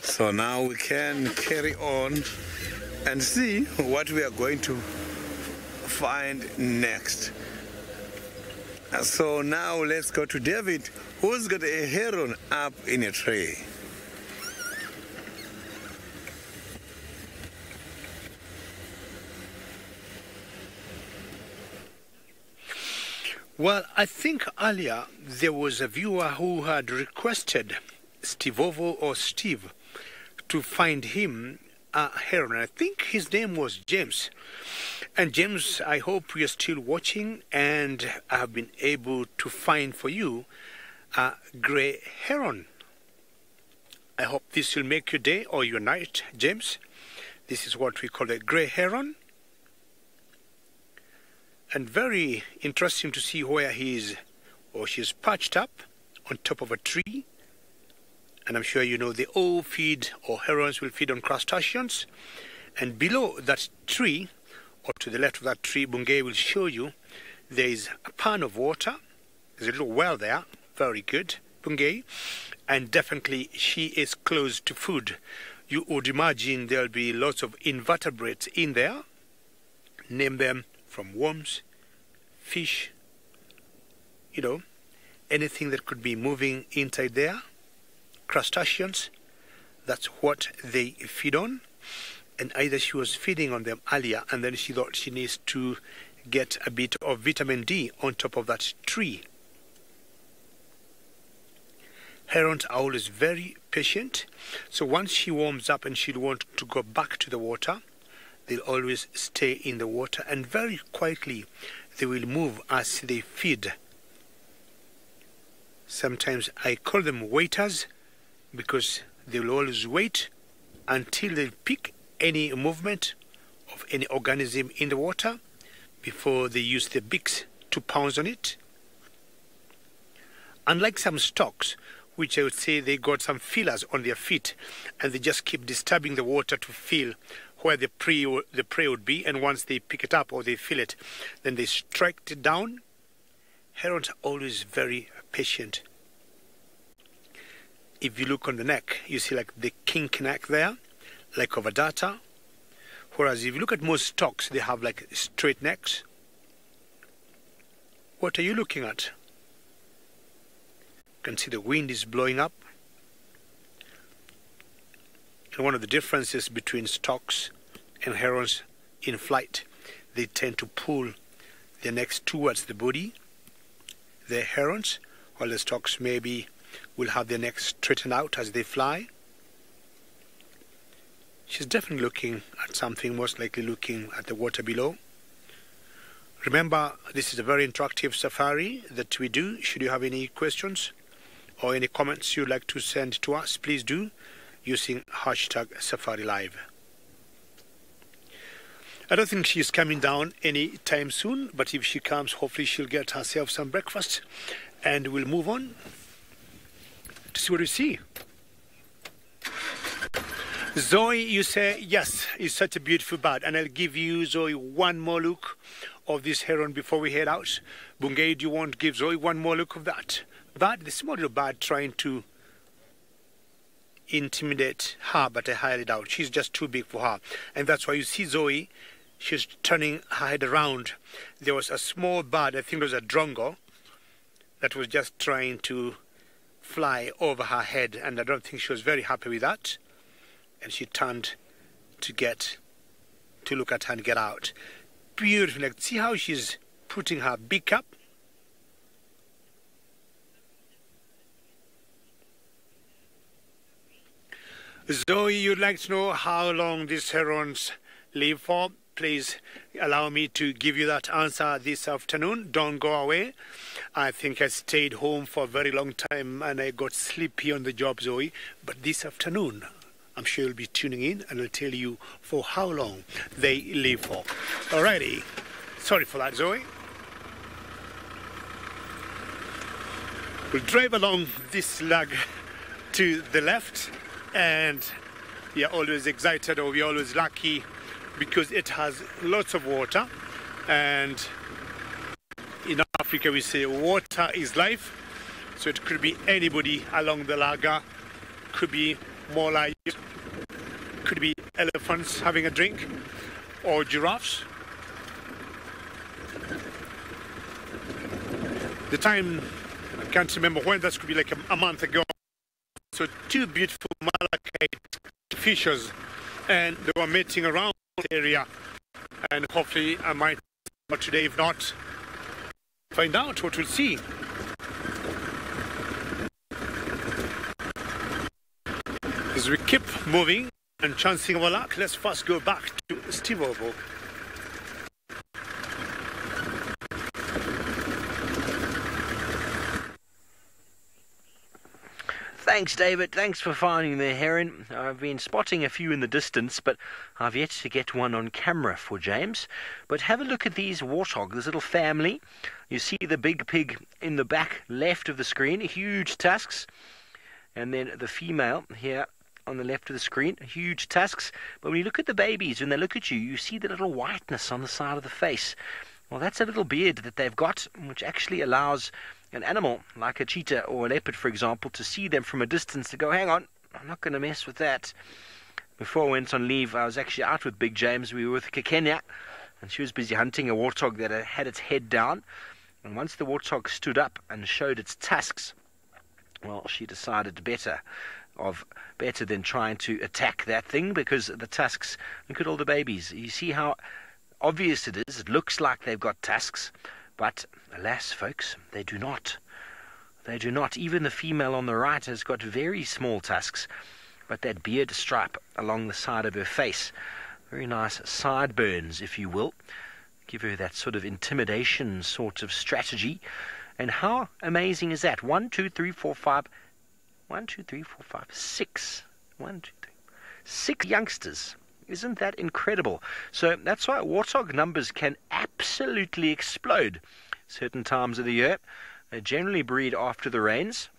So now we can carry on and see what we are going to find next. So now let's go to David, who's got a heron up in a tree. Well, I think earlier there was a viewer who had requested Stevovo or Steve to find him a heron. I think his name was James. And James, I hope you're still watching, and I have been able to find for you a grey heron. I hope this will make your day or your night, James. This is what we call a grey heron. And very interesting to see where he is, or she's perched up on top of a tree. And I'm sure you know they all feed, or herons will feed on crustaceans. And below that tree, or to the left of that tree, Bungay will show you, there is a pan of water. There's a little well there, very good. Bungay, and definitely she is close to food. You would imagine there'll be lots of invertebrates in there. Name them from worms, fish, anything that could be moving inside there. Crustaceans, that's what they feed on. And either she was feeding on them earlier and then she thought she needs to get a bit of vitamin D on top of that tree. Herons are always very patient, so once she warms up and she'll want to go back to the water, they'll always stay in the water, and very quietly they will move as they feed. Sometimes I call them waiters because they will always wait until they pick any movement of any organism in the water before they use their beaks to pounce on it. Unlike some storks, which I would say they got some feelers on their feet and they just keep disturbing the water to feel where the prey would be, and once they pick it up or they feel it, then they strike it down. Herons are always very patient. If you look on the neck, you see like the kink neck there, like of a darter. Whereas if you look at most storks, they have like straight necks. What are you looking at? You can see the wind is blowing up. And one of the differences between storks and herons in flight, they tend to pull their necks towards the body. The herons, while the storks maybe will have their necks straightened out as they fly. She's definitely looking at something, most likely looking at the water below. Remember, this is a very interactive safari that we do. Should you have any questions or any comments you'd like to send to us, please do using hashtag SafariLive. I don't think she's coming down any time soon, but if she comes, hopefully she'll get herself some breakfast and we'll move on to see what we see. Zoe, you say, yes, it's such a beautiful bird. And I'll give you, Zoe, one more look of this heron before we head out. Bungay, do you want to give Zoe one more look of that? Bird, the small little bird trying to intimidate her, but I highly doubt. She's just too big for her. And that's why you see Zoe, she's turning her head around. There was a small bird, I think it was a drongo, that was just trying to fly over her head. And I don't think she was very happy with that. And she turned to look at her and get out. Beautiful. Like, see how she's putting her beak up? Zoe, you'd like to know how long these herons live for? Please allow me to give you that answer this afternoon. Don't go away. I think I stayed home for a very long time and I got sleepy on the job, Zoe. But this afternoon, I'm sure you'll be tuning in and I'll tell you for how long they live for. Alrighty. Sorry for that, Zoe. We'll drive along this lug to the left, and we are always excited, or we are always lucky, because it has lots of water. And in Africa we say water is life. So it could be anybody along the lager, could be more lions, could be elephants having a drink, or giraffes. The time, I can't remember when, that could be like a month ago. So two beautiful malachite fishers, and they were mating around the area, and hopefully I might, but today if not, find out what we'll see. As we keep moving and chancing our luck, let's first go back to Steve Oval. Thanks, David. Thanks for finding the heron. I've been spotting a few in the distance, but I've yet to get one on camera for James. But have a look at these warthog, this little family. You see the big pig in the back left of the screen, huge tusks. And then the female here on the left of the screen, huge tusks. But when you look at the babies, when they look at you, you see the little whiteness on the side of the face. Well, that's a little beard that they've got, which actually allows an animal like a cheetah or a leopard, for example, to see them from a distance, to go, hang on, I'm not going to mess with that. Before I went on leave, I was actually out with Big James. We were with Kenya, and she was busy hunting a warthog that had its head down. And once the warthog stood up and showed its tusks, well, she decided better than trying to attack that thing, because the tusks, look at all the babies. You see how obvious it is. It looks like they've got tusks, but alas, folks, they do not. They do not. Even the female on the right has got very small tusks, but that beard stripe along the side of her face, very nice sideburns, if you will, give her that sort of intimidation sort of strategy. And how amazing is that? 1, 2, 3, 4, 5. 1, 2, 3, 4, 5, 6. 1, 2, 3. 6 youngsters. Isn't that incredible? So that's why warthog numbers can absolutely explode certain times of the year. They generally breed after the rains.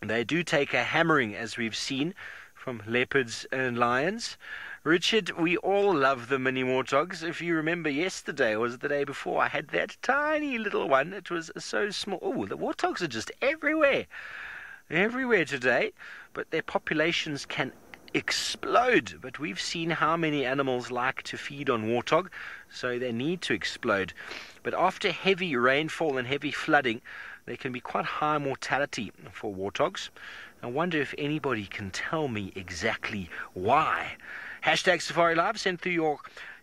They do take a hammering, as we've seen, from leopards and lions. Richard, we all love the mini warthogs. If you remember yesterday, or was it the day before, I had that tiny little one. It was so small. Oh, the warthogs are just everywhere. Everywhere today. But their populations can explode. But we've seen how many animals like to feed on warthog, so they need to explode. But after heavy rainfall and heavy flooding, there can be quite high mortality for warthogs. I wonder if anybody can tell me exactly why. Hashtag SafariLive, send through your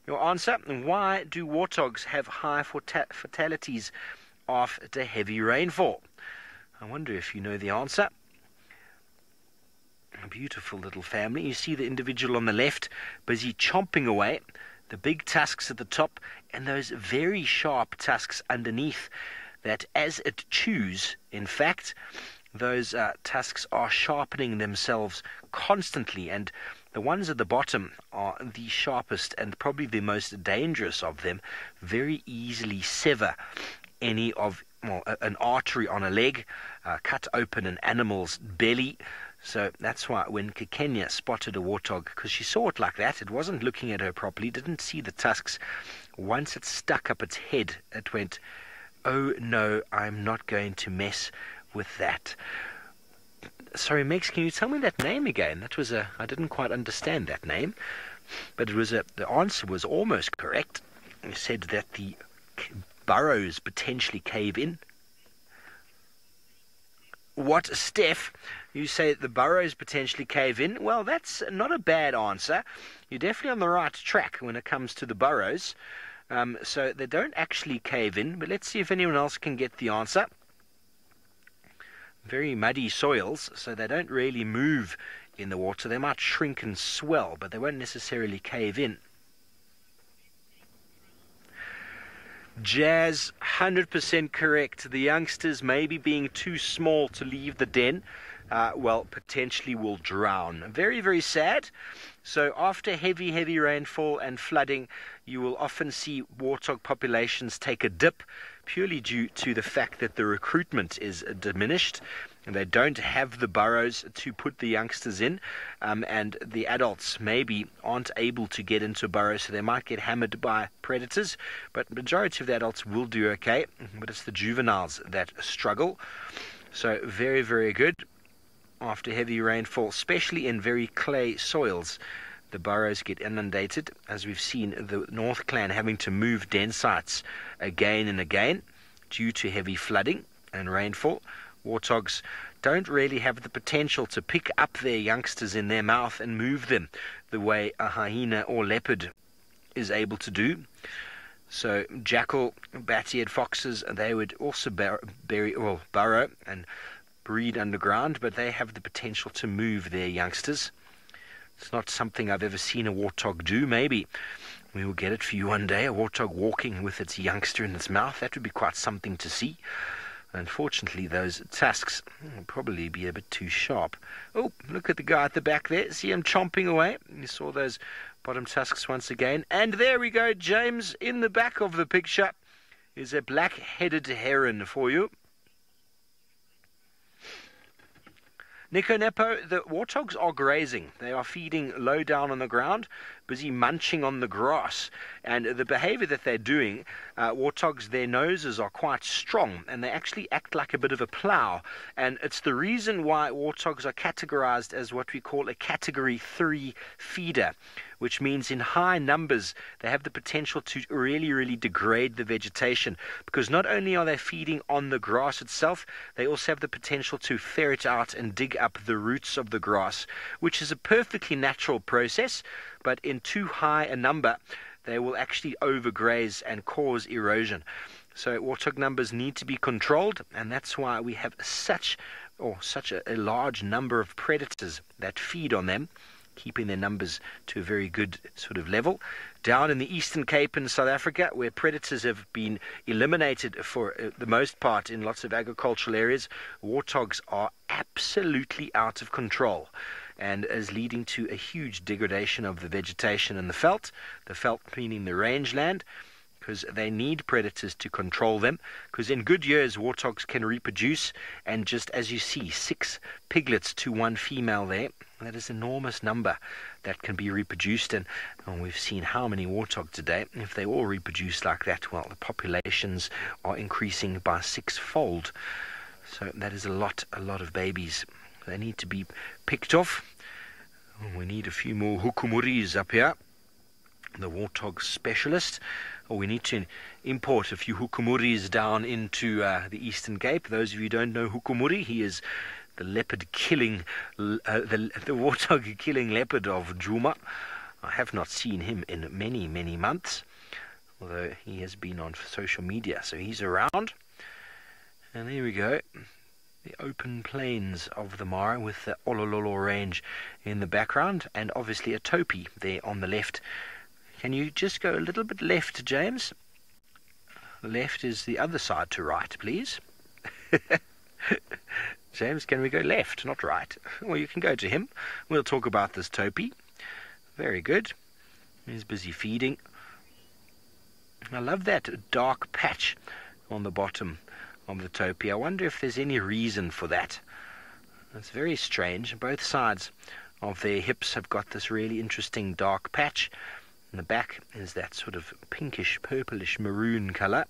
answer. And why do warthogs have high fatalities after heavy rainfall? I wonder if you know the answer. A beautiful little family. You see the individual on the left busy chomping away, the big tusks at the top, and those very sharp tusks underneath, that as it chews, in fact, those tusks are sharpening themselves constantly, and the ones at the bottom are the sharpest and probably the most dangerous of them. Very easily sever any of, well, an artery on a leg, cut open an animal's belly. So that's why when Kenya spotted a warthog, because she saw it like that, it wasn't looking at her properly, didn't see the tusks. Once it stuck up its head, it went, oh no, I'm not going to mess with that. Sorry, Megs, can you tell me that name again? That was I didn't quite understand that name, but it was the answer was almost correct. You said that the burrows potentially cave in. What, Steph? You say the burrows potentially cave in? Well, that's not a bad answer. You're definitely on the right track when it comes to the burrows. So they don't actually cave in, but let's see if anyone else can get the answer. Very muddy soils, so they don't really move in the water. They might shrink and swell, but they won't necessarily cave in. Jazz, 100% correct. The youngsters, maybe being too small to leave the den, well, potentially will drown. Very, very sad. So after heavy rainfall and flooding, you will often see warthog populations take a dip, purely due to the fact that the recruitment is diminished and they don't have the burrows to put the youngsters in, and the adults maybe aren't able to get into burrows, so they might get hammered by predators, but majority of the adults will do okay, but it's the juveniles that struggle. So very, very good. After heavy rainfall, especially in very clay soils, the burrows get inundated, as we've seen the North Clan having to move den sites again and again due to heavy flooding and rainfall. Warthogs don't really have the potential to pick up their youngsters in their mouth and move them the way a hyena or leopard is able to do. So jackal, bat-eared foxes, they would also burrow and breed underground, but they have the potential to move their youngsters. It's not something I've ever seen a warthog do. Maybe we will get it for you one day, a warthog walking with its youngster in its mouth. That would be quite something to see. Unfortunately, those tusks will probably be a bit too sharp. Oh, look at the guy at the back there. See him chomping away? You saw those bottom tusks once again. And there we go, James. In the back of the picture is a black-headed heron for you. Niconico, the warthogs are grazing. They are feeding low down on the ground, busy munching on the grass. And the behavior that they're doing, warthogs, their noses are quite strong, and they actually act like a bit of a plow. And it's the reason why warthogs are categorized as what we call a category 3 feeder, which means in high numbers they have the potential to really degrade the vegetation, because not only are they feeding on the grass itself, they also have the potential to ferret out and dig up the roots of the grass, which is a perfectly natural process, but in too high a number they will actually overgraze and cause erosion. So warthog numbers need to be controlled, and that's why we have such a large number of predators that feed on them, keeping their numbers to a very good sort of level. Down in the Eastern Cape in South Africa, where predators have been eliminated for the most part in lots of agricultural areas, warthogs are absolutely out of control, and is leading to a huge degradation of the vegetation in the veld meaning the rangeland, because they need predators to control them, because in good years warthogs can reproduce, and just as you see, 6 piglets to 1 female there, that is an enormous number that can be reproduced. And we've seen how many warthogs today, if they all reproduce like that, well, the populations are increasing by 6-fold. So that is a lot of babies. They need to be picked off. We need a few more hukumuris up here, the warthog specialist. Or we need to import a few hukumuris down into the Eastern Cape. Those of you who don't know hukumuri, he is the leopard killing, the warthog killing leopard of Djuma. I have not seen him in many months, although he has been on social media, so he's around. And there we go, the open plains of the Mara with the Olololo range in the background, and obviously a topi there on the left. Can you just go a little bit left, James? Left is the other side to right, please. James, can we go left, not right? Well, you can go to him. We'll talk about this topi. Very good. He's busy feeding. I love that dark patch on the bottom of the topi. I wonder if there's any reason for that. It's very strange. Both sides of their hips have got this really interesting dark patch. And the back is that sort of pinkish, purplish, maroon color.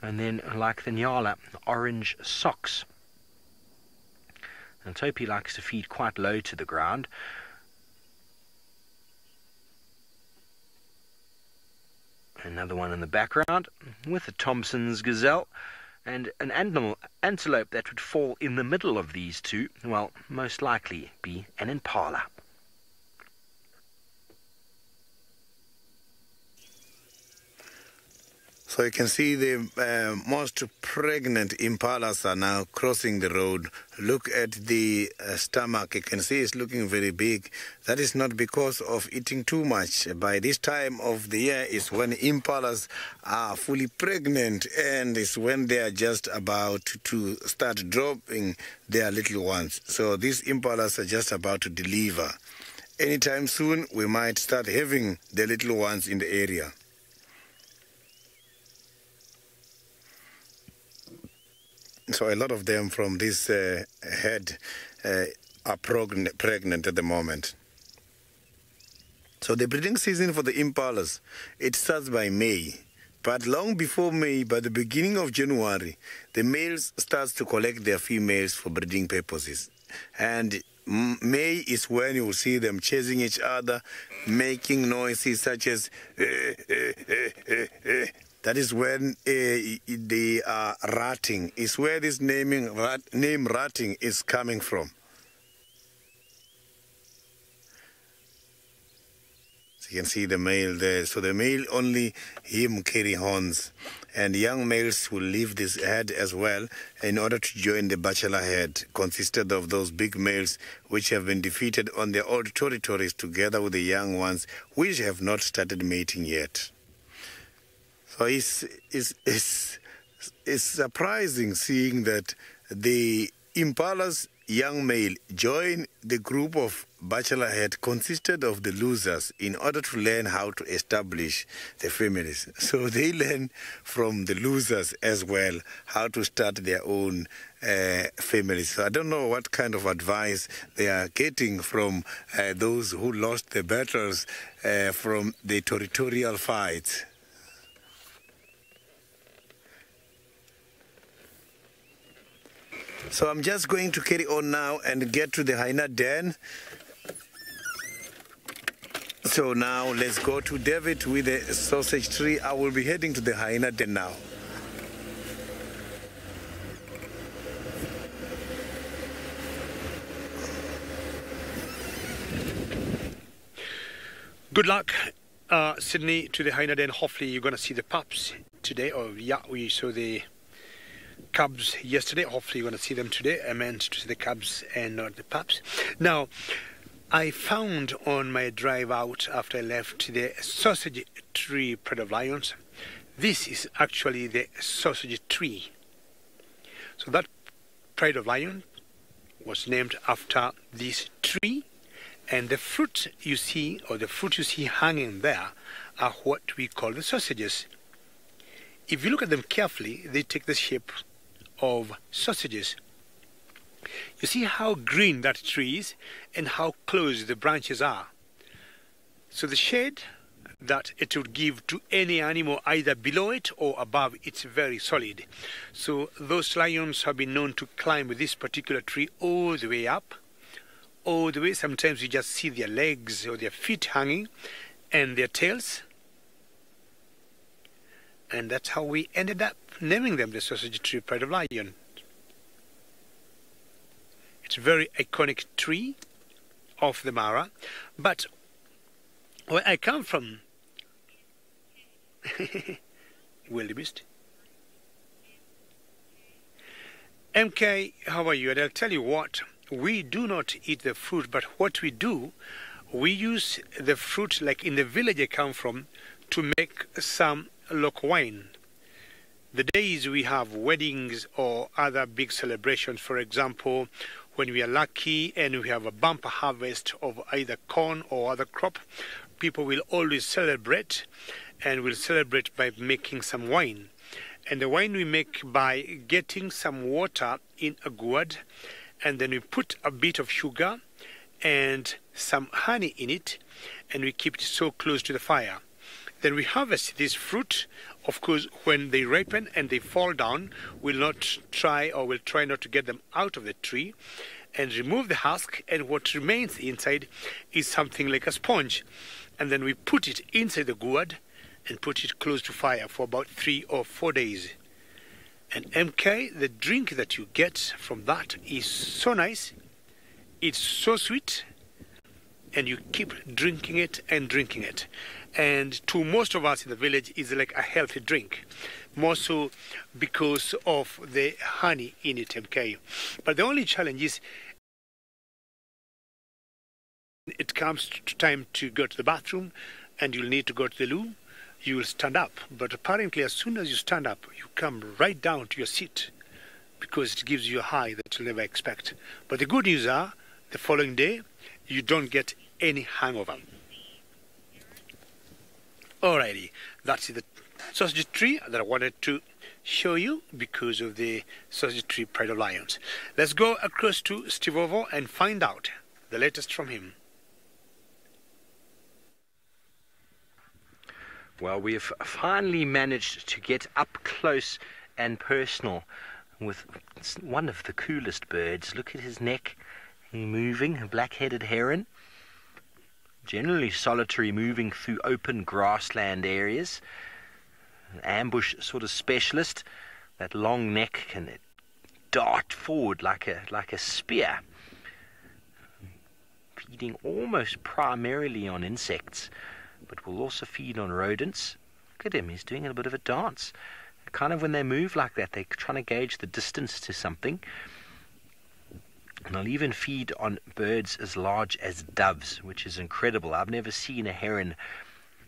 And then, like the Nyala, orange socks. And topi likes to feed quite low to the ground. Another one in the background with a Thompson's gazelle. And an antelope that would fall in the middle of these two, well, most likely be an impala. So you can see the most pregnant impalas are now crossing the road. Look at the stomach. You can see it's looking very big. That is not because of eating too much. By this time of the year is when impalas are fully pregnant, and it's when they are just about to start dropping their little ones. So these impalas are just about to deliver. Anytime soon, we might start having the little ones in the area. So a lot of them from this head are pregnant at the moment. So the breeding season for the impalas, it starts by May. But long before May, by the beginning of January, the males start to collect their females for breeding purposes. And May is when you will see them chasing each other, making noises such as That is when they are ratting. Is where this name ratting is coming from. So you can see the male there. So the male only him carry horns, and young males will leave this head as well in order to join the bachelor head, consisted of those big males which have been defeated on their old territories, together with the young ones which have not started mating yet. So it's surprising seeing that the impalas young male joined the group of bachelorette consisted of the losers in order to learn how to establish the families. So they learn from the losers as well how to start their own families. So I don't know what kind of advice they are getting from those who lost the battles from the territorial fights. So I'm just going to carry on now and get to the hyena den. So now let's go to David with the sausage tree. I will be heading to the hyena den now. Good luck, Sydney, to the hyena den. Hopefully you're going to see the pups today. Oh, yeah, we saw the cubs yesterday. Hopefully you're going to see them today. I meant to see the cubs and not the pups. Now, I found on my drive out after I left the sausage tree Pride of Lions. This is actually the sausage tree. So that Pride of Lion was named after this tree. And the fruit you see, or the fruit you see hanging there, are what we call the sausages. If you look at them carefully, they take the shape of sausages. You see how green that tree is and how close the branches are. So the shade that it would give to any animal either below it or above, it's very solid. So those lions have been known to climb this particular tree all the way up. All the way, sometimes you just see their legs or their feet hanging and their tails. And that's how we ended up naming them the sausage tree Pride of Lion. It's a very iconic tree of the Mara. But where I come from, wildebeest. MK, how are you? And I'll tell you what. We do not eat the fruit, but what we do, we use the fruit, like in the village I come from, to make some local wine. The days we have weddings or other big celebrations, for example, when we are lucky and we have a bumper harvest of either corn or other crop, people will always celebrate, and will celebrate by making some wine. And the wine we make by getting some water in a gourd, and then we put a bit of sugar and some honey in it, and we keep it so close to the fire. Then we harvest this fruit. Of course, when they ripen and they fall down, we'll try not to get them out of the tree, and remove the husk, and what remains inside is something like a sponge. And then we put it inside the gourd and put it close to fire for about 3 or 4 days. And MK, the drink that you get from that is so nice, it's so sweet, and you keep drinking it and drinking it. And to most of us in the village, it's like a healthy drink, more so because of the honey in it, MK. But the only challenge is it comes to time to go to the bathroom, and you'll need to go to the loo. You will stand up, but apparently as soon as you stand up, you come right down to your seat, because it gives you a high that you'll never expect. But the good news are, the following day, you don't get any hangover. Alrighty, that's the sausage tree that I wanted to show you because of the sausage tree Pride of Lions. Let's go across to Steve Ovo and find out the latest from him. Well, we've finally managed to get up close and personal with one of the coolest birds. Look at his neck, he's moving, a black-headed heron. Generally solitary, moving through open grassland areas. An ambush sort of specialist. That long neck can dart forward like a spear. Feeding almost primarily on insects, but will also feed on rodents. Look at him, he's doing a bit of a dance. Kind of when they move like that, they're trying to gauge the distance to something. And they'll even feed on birds as large as doves, which is incredible. I've never seen a heron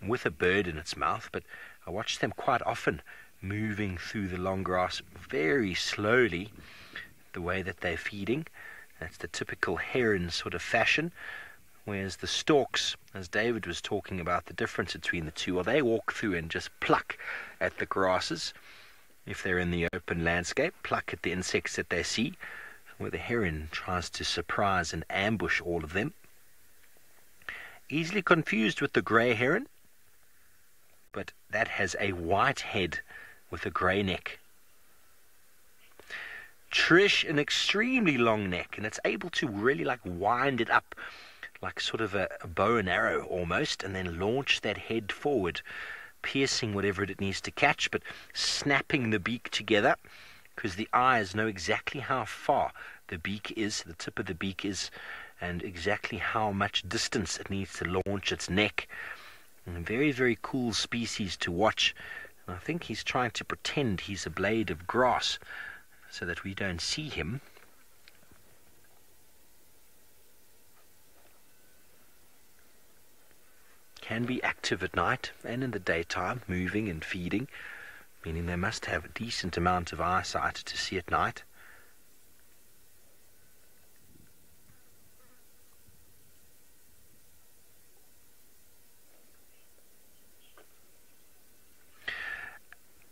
with a bird in its mouth, but I watch them quite often moving through the long grass very slowly, the way that they're feeding. That's the typical heron sort of fashion. Whereas the storks, as David was talking about the difference between the two, well, they walk through and just pluck at the grasses. If they're in the open landscape, pluck at the insects that they see, where the heron tries to surprise and ambush all of them. Easily confused with the grey heron, but that has a white head with a grey neck. Trish, an extremely long neck, and it's able to really like wind it up like sort of a bow and arrow almost, and then launch that head forward, piercing whatever it needs to catch, but snapping the beak together, because the eyes know exactly how far the beak is, the tip of the beak is, and exactly how much distance it needs to launch its neck. And a very, very cool species to watch. And I think he's trying to pretend he's a blade of grass so that we don't see him. Can be active at night and in the daytime, moving and feeding, meaning they must have a decent amount of eyesight to see at night.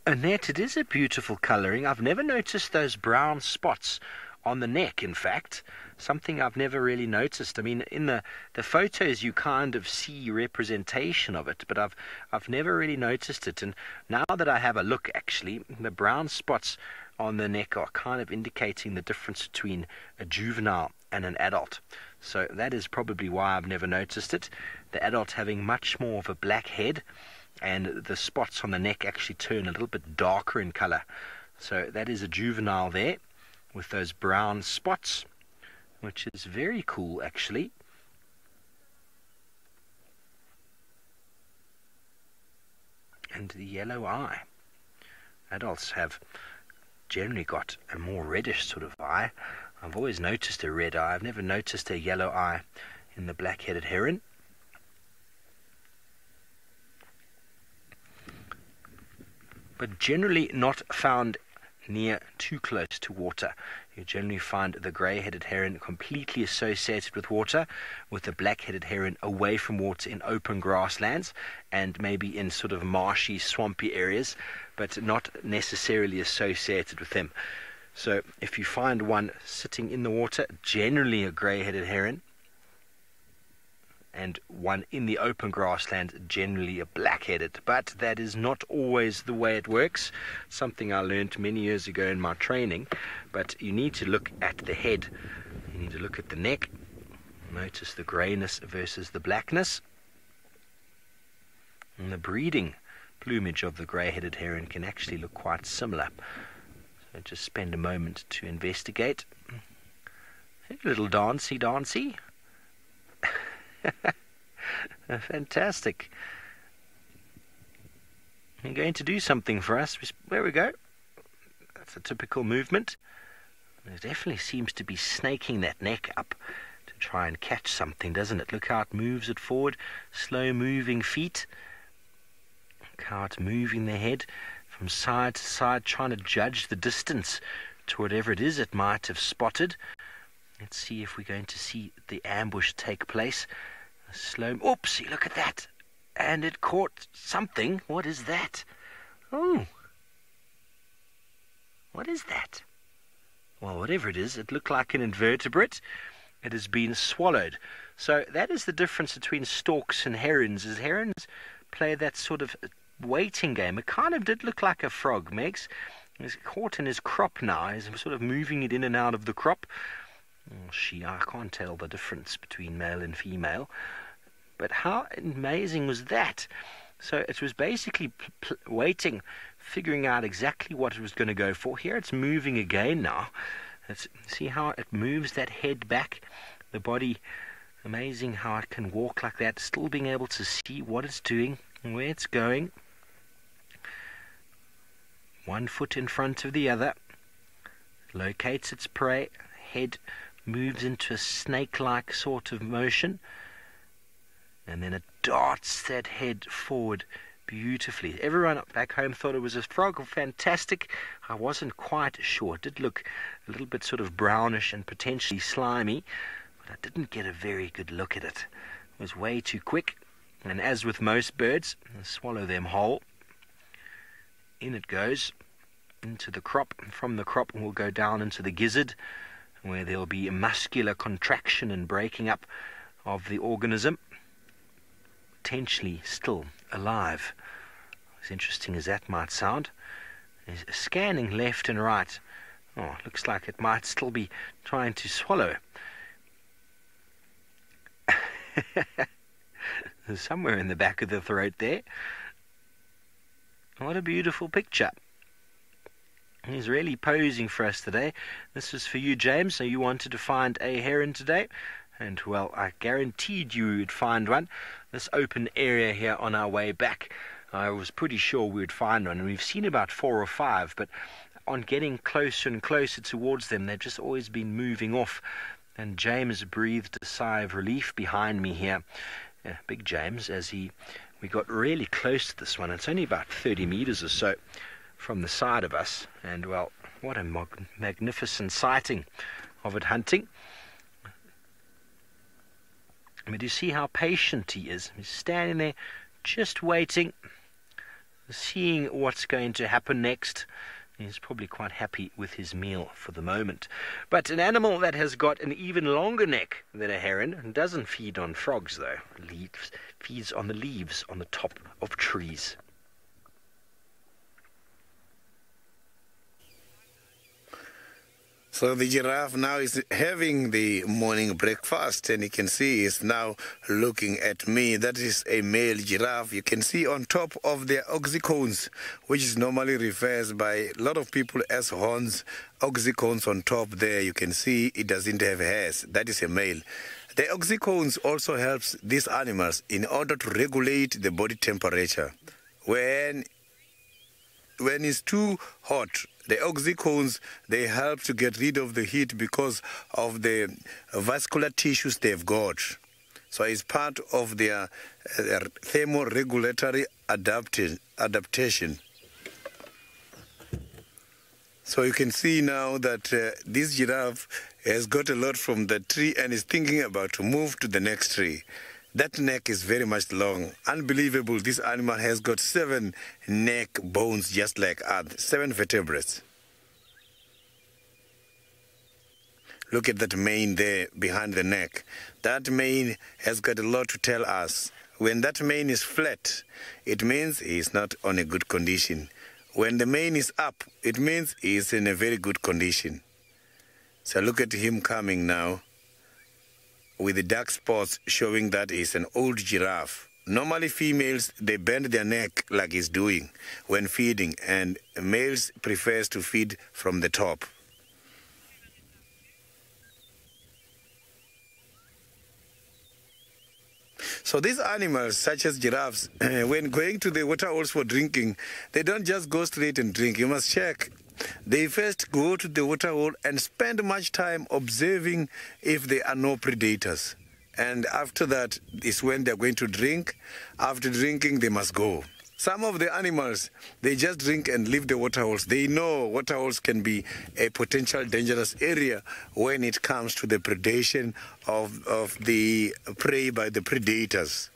Annette, it is a beautiful colouring. I've never noticed those brown spots on the neck, in fact. Something I've never really noticed. I mean, in the photos you kind of see representation of it, but I've never really noticed it. And now that I have a look, actually, the brown spots on the neck are kind of indicating the difference between a juvenile and an adult. So that is probably why I've never noticed it. The adult having much more of a black head, and the spots on the neck actually turn a little bit darker in colour. So that is a juvenile there with those brown spots, which is very cool actually. And the yellow eye. Adults have generally got a more reddish sort of eye. I've always noticed a red eye. I've never noticed a yellow eye in the black-headed heron. But generally not found near too close to water. You generally find the grey-headed heron completely associated with water, with the black-headed heron away from water in open grasslands and maybe in sort of marshy, swampy areas, but not necessarily associated with them. So if you find one sitting in the water, generally a grey-headed heron, and one in the open grassland, generally a black-headed. But that is not always the way it works. Something I learned many years ago in my training. But you need to look at the head. You need to look at the neck. Notice the greyness versus the blackness. And the breeding plumage of the grey-headed heron can actually look quite similar. So just spend a moment to investigate. Hey, little dancey. Fantastic. You're going to do something for us. There we go. That's a typical movement. It definitely seems to be snaking that neck up to try and catch something, doesn't it? Look how it moves it forward. Slow moving feet. Look how it's moving the head from side to side, trying to judge the distance to whatever it is it might have spotted. Let's see if we're going to see the ambush take place. A slow... Oopsie, look at that. And it caught something. What is that? Oh. What is that? Well, whatever it is, it looked like an invertebrate. It has been swallowed. So that is the difference between storks and herons. Is herons play that sort of waiting game. It kind of did look like a frog, Megs. He's caught in his crop now. He's sort of moving it in and out of the crop. Oh, I can't tell the difference between male and female. But how amazing was that? So it was basically waiting, figuring out exactly what it was going to go for. Here it's moving again now. See how it moves that head back, the body. Amazing how it can walk like that, still being able to see what it's doing and where it's going. One foot in front of the other. Locates its prey. Head moves into a snake-like sort of motion, and then it darts that head forward beautifully. Everyone back home thought it was a frog. Fantastic. I wasn't quite sure. It did look a little bit sort of brownish and potentially slimy, but I didn't get a very good look at it. It was way too quick. And as with most birds, I swallow them whole. In it goes into the crop. From the crop we'll go down into the gizzard, where there'll be a muscular contraction and breaking up of the organism, potentially still alive. As interesting as that might sound, is scanning left and right. Oh, looks like it might still be trying to swallow. Somewhere in the back of the throat there. What a beautiful picture. He's really posing for us today. This is for you, James. So you wanted to find a heron today, and well, I guaranteed you would find one. This open area here on our way back, I was pretty sure we would find one, and we've seen about 4 or 5, but on getting closer and closer towards them, they've just always been moving off. And James breathed a sigh of relief behind me here. Big James, as we got really close to this one. It's only about 30 meters or so from the side of us, and well, what a magnificent sighting of it hunting. But you see how patient he is. He's standing there just waiting, seeing what's going to happen next. He's probably quite happy with his meal for the moment. But an animal that has got an even longer neck than a heron, and doesn't feed on frogs though, feeds on the leaves on the top of trees. So the giraffe now is having the morning breakfast, and you can see it's now looking at me. That is a male giraffe. You can see on top of their oxycones, which is normally refers by a lot of people as horns. Oxycones on top there, you can see it doesn't have hairs. That is a male. The oxycones also helps these animals in order to regulate the body temperature. When it's too hot, the oxycones, they help to get rid of the heat because of the vascular tissues they've got. So it's part of their thermoregulatory adaptation. So you can see now that this giraffe has got a lot from the tree and is thinking about to move to the next tree. That neck is very much long. Unbelievable. This animal has got 7 neck bones just like us, 7 vertebrae. Look at that mane there behind the neck. That mane has got a lot to tell us. When that mane is flat, it means he's not on a good condition. When the mane is up, it means he's in a very good condition. So look at him coming now, with the dark spots showing that he's an old giraffe. Normally females, they bend their neck like he's doing when feeding, and males prefers to feed from the top. So these animals, such as giraffes, when going to the water holes for drinking, they don't just go straight and drink. You must check. They first go to the water hole and spend much time observing if there are no predators. And after that is when they're going to drink. After drinking, they must go. Some of the animals, they just drink and leave the water holes. They know water holes can be a potential dangerous area when it comes to the predation of the prey by the predators.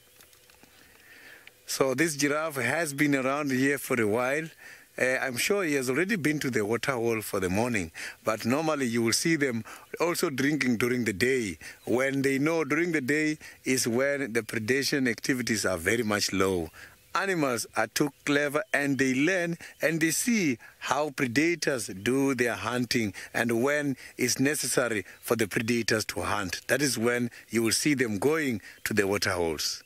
So this giraffe has been around here for a while. I'm sure he has already been to the water hole for the morning, but normally you will see them also drinking during the day, when they know during the day is when the predation activities are very much low. Animals are too clever, and they learn and they see how predators do their hunting and when it's necessary for the predators to hunt. That is when you will see them going to the water holes.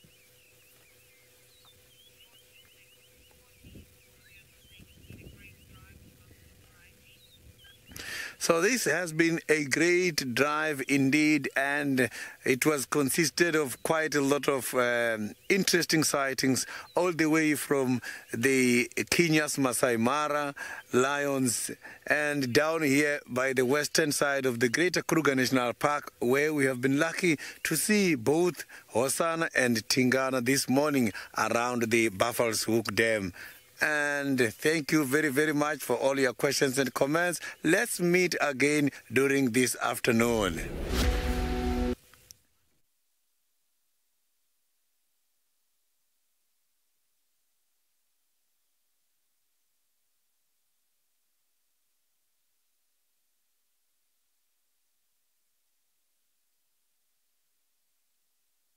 So this has been a great drive indeed, and it was consisted of quite a lot of interesting sightings all the way from the Kenya's Masai Mara lions and down here by the western side of the Greater Kruger National Park, where we have been lucky to see both Hosanna and Tingana this morning around the Buffalo's Hook Dam. And thank you very, very much for all your questions and comments. Let's meet again during this afternoon.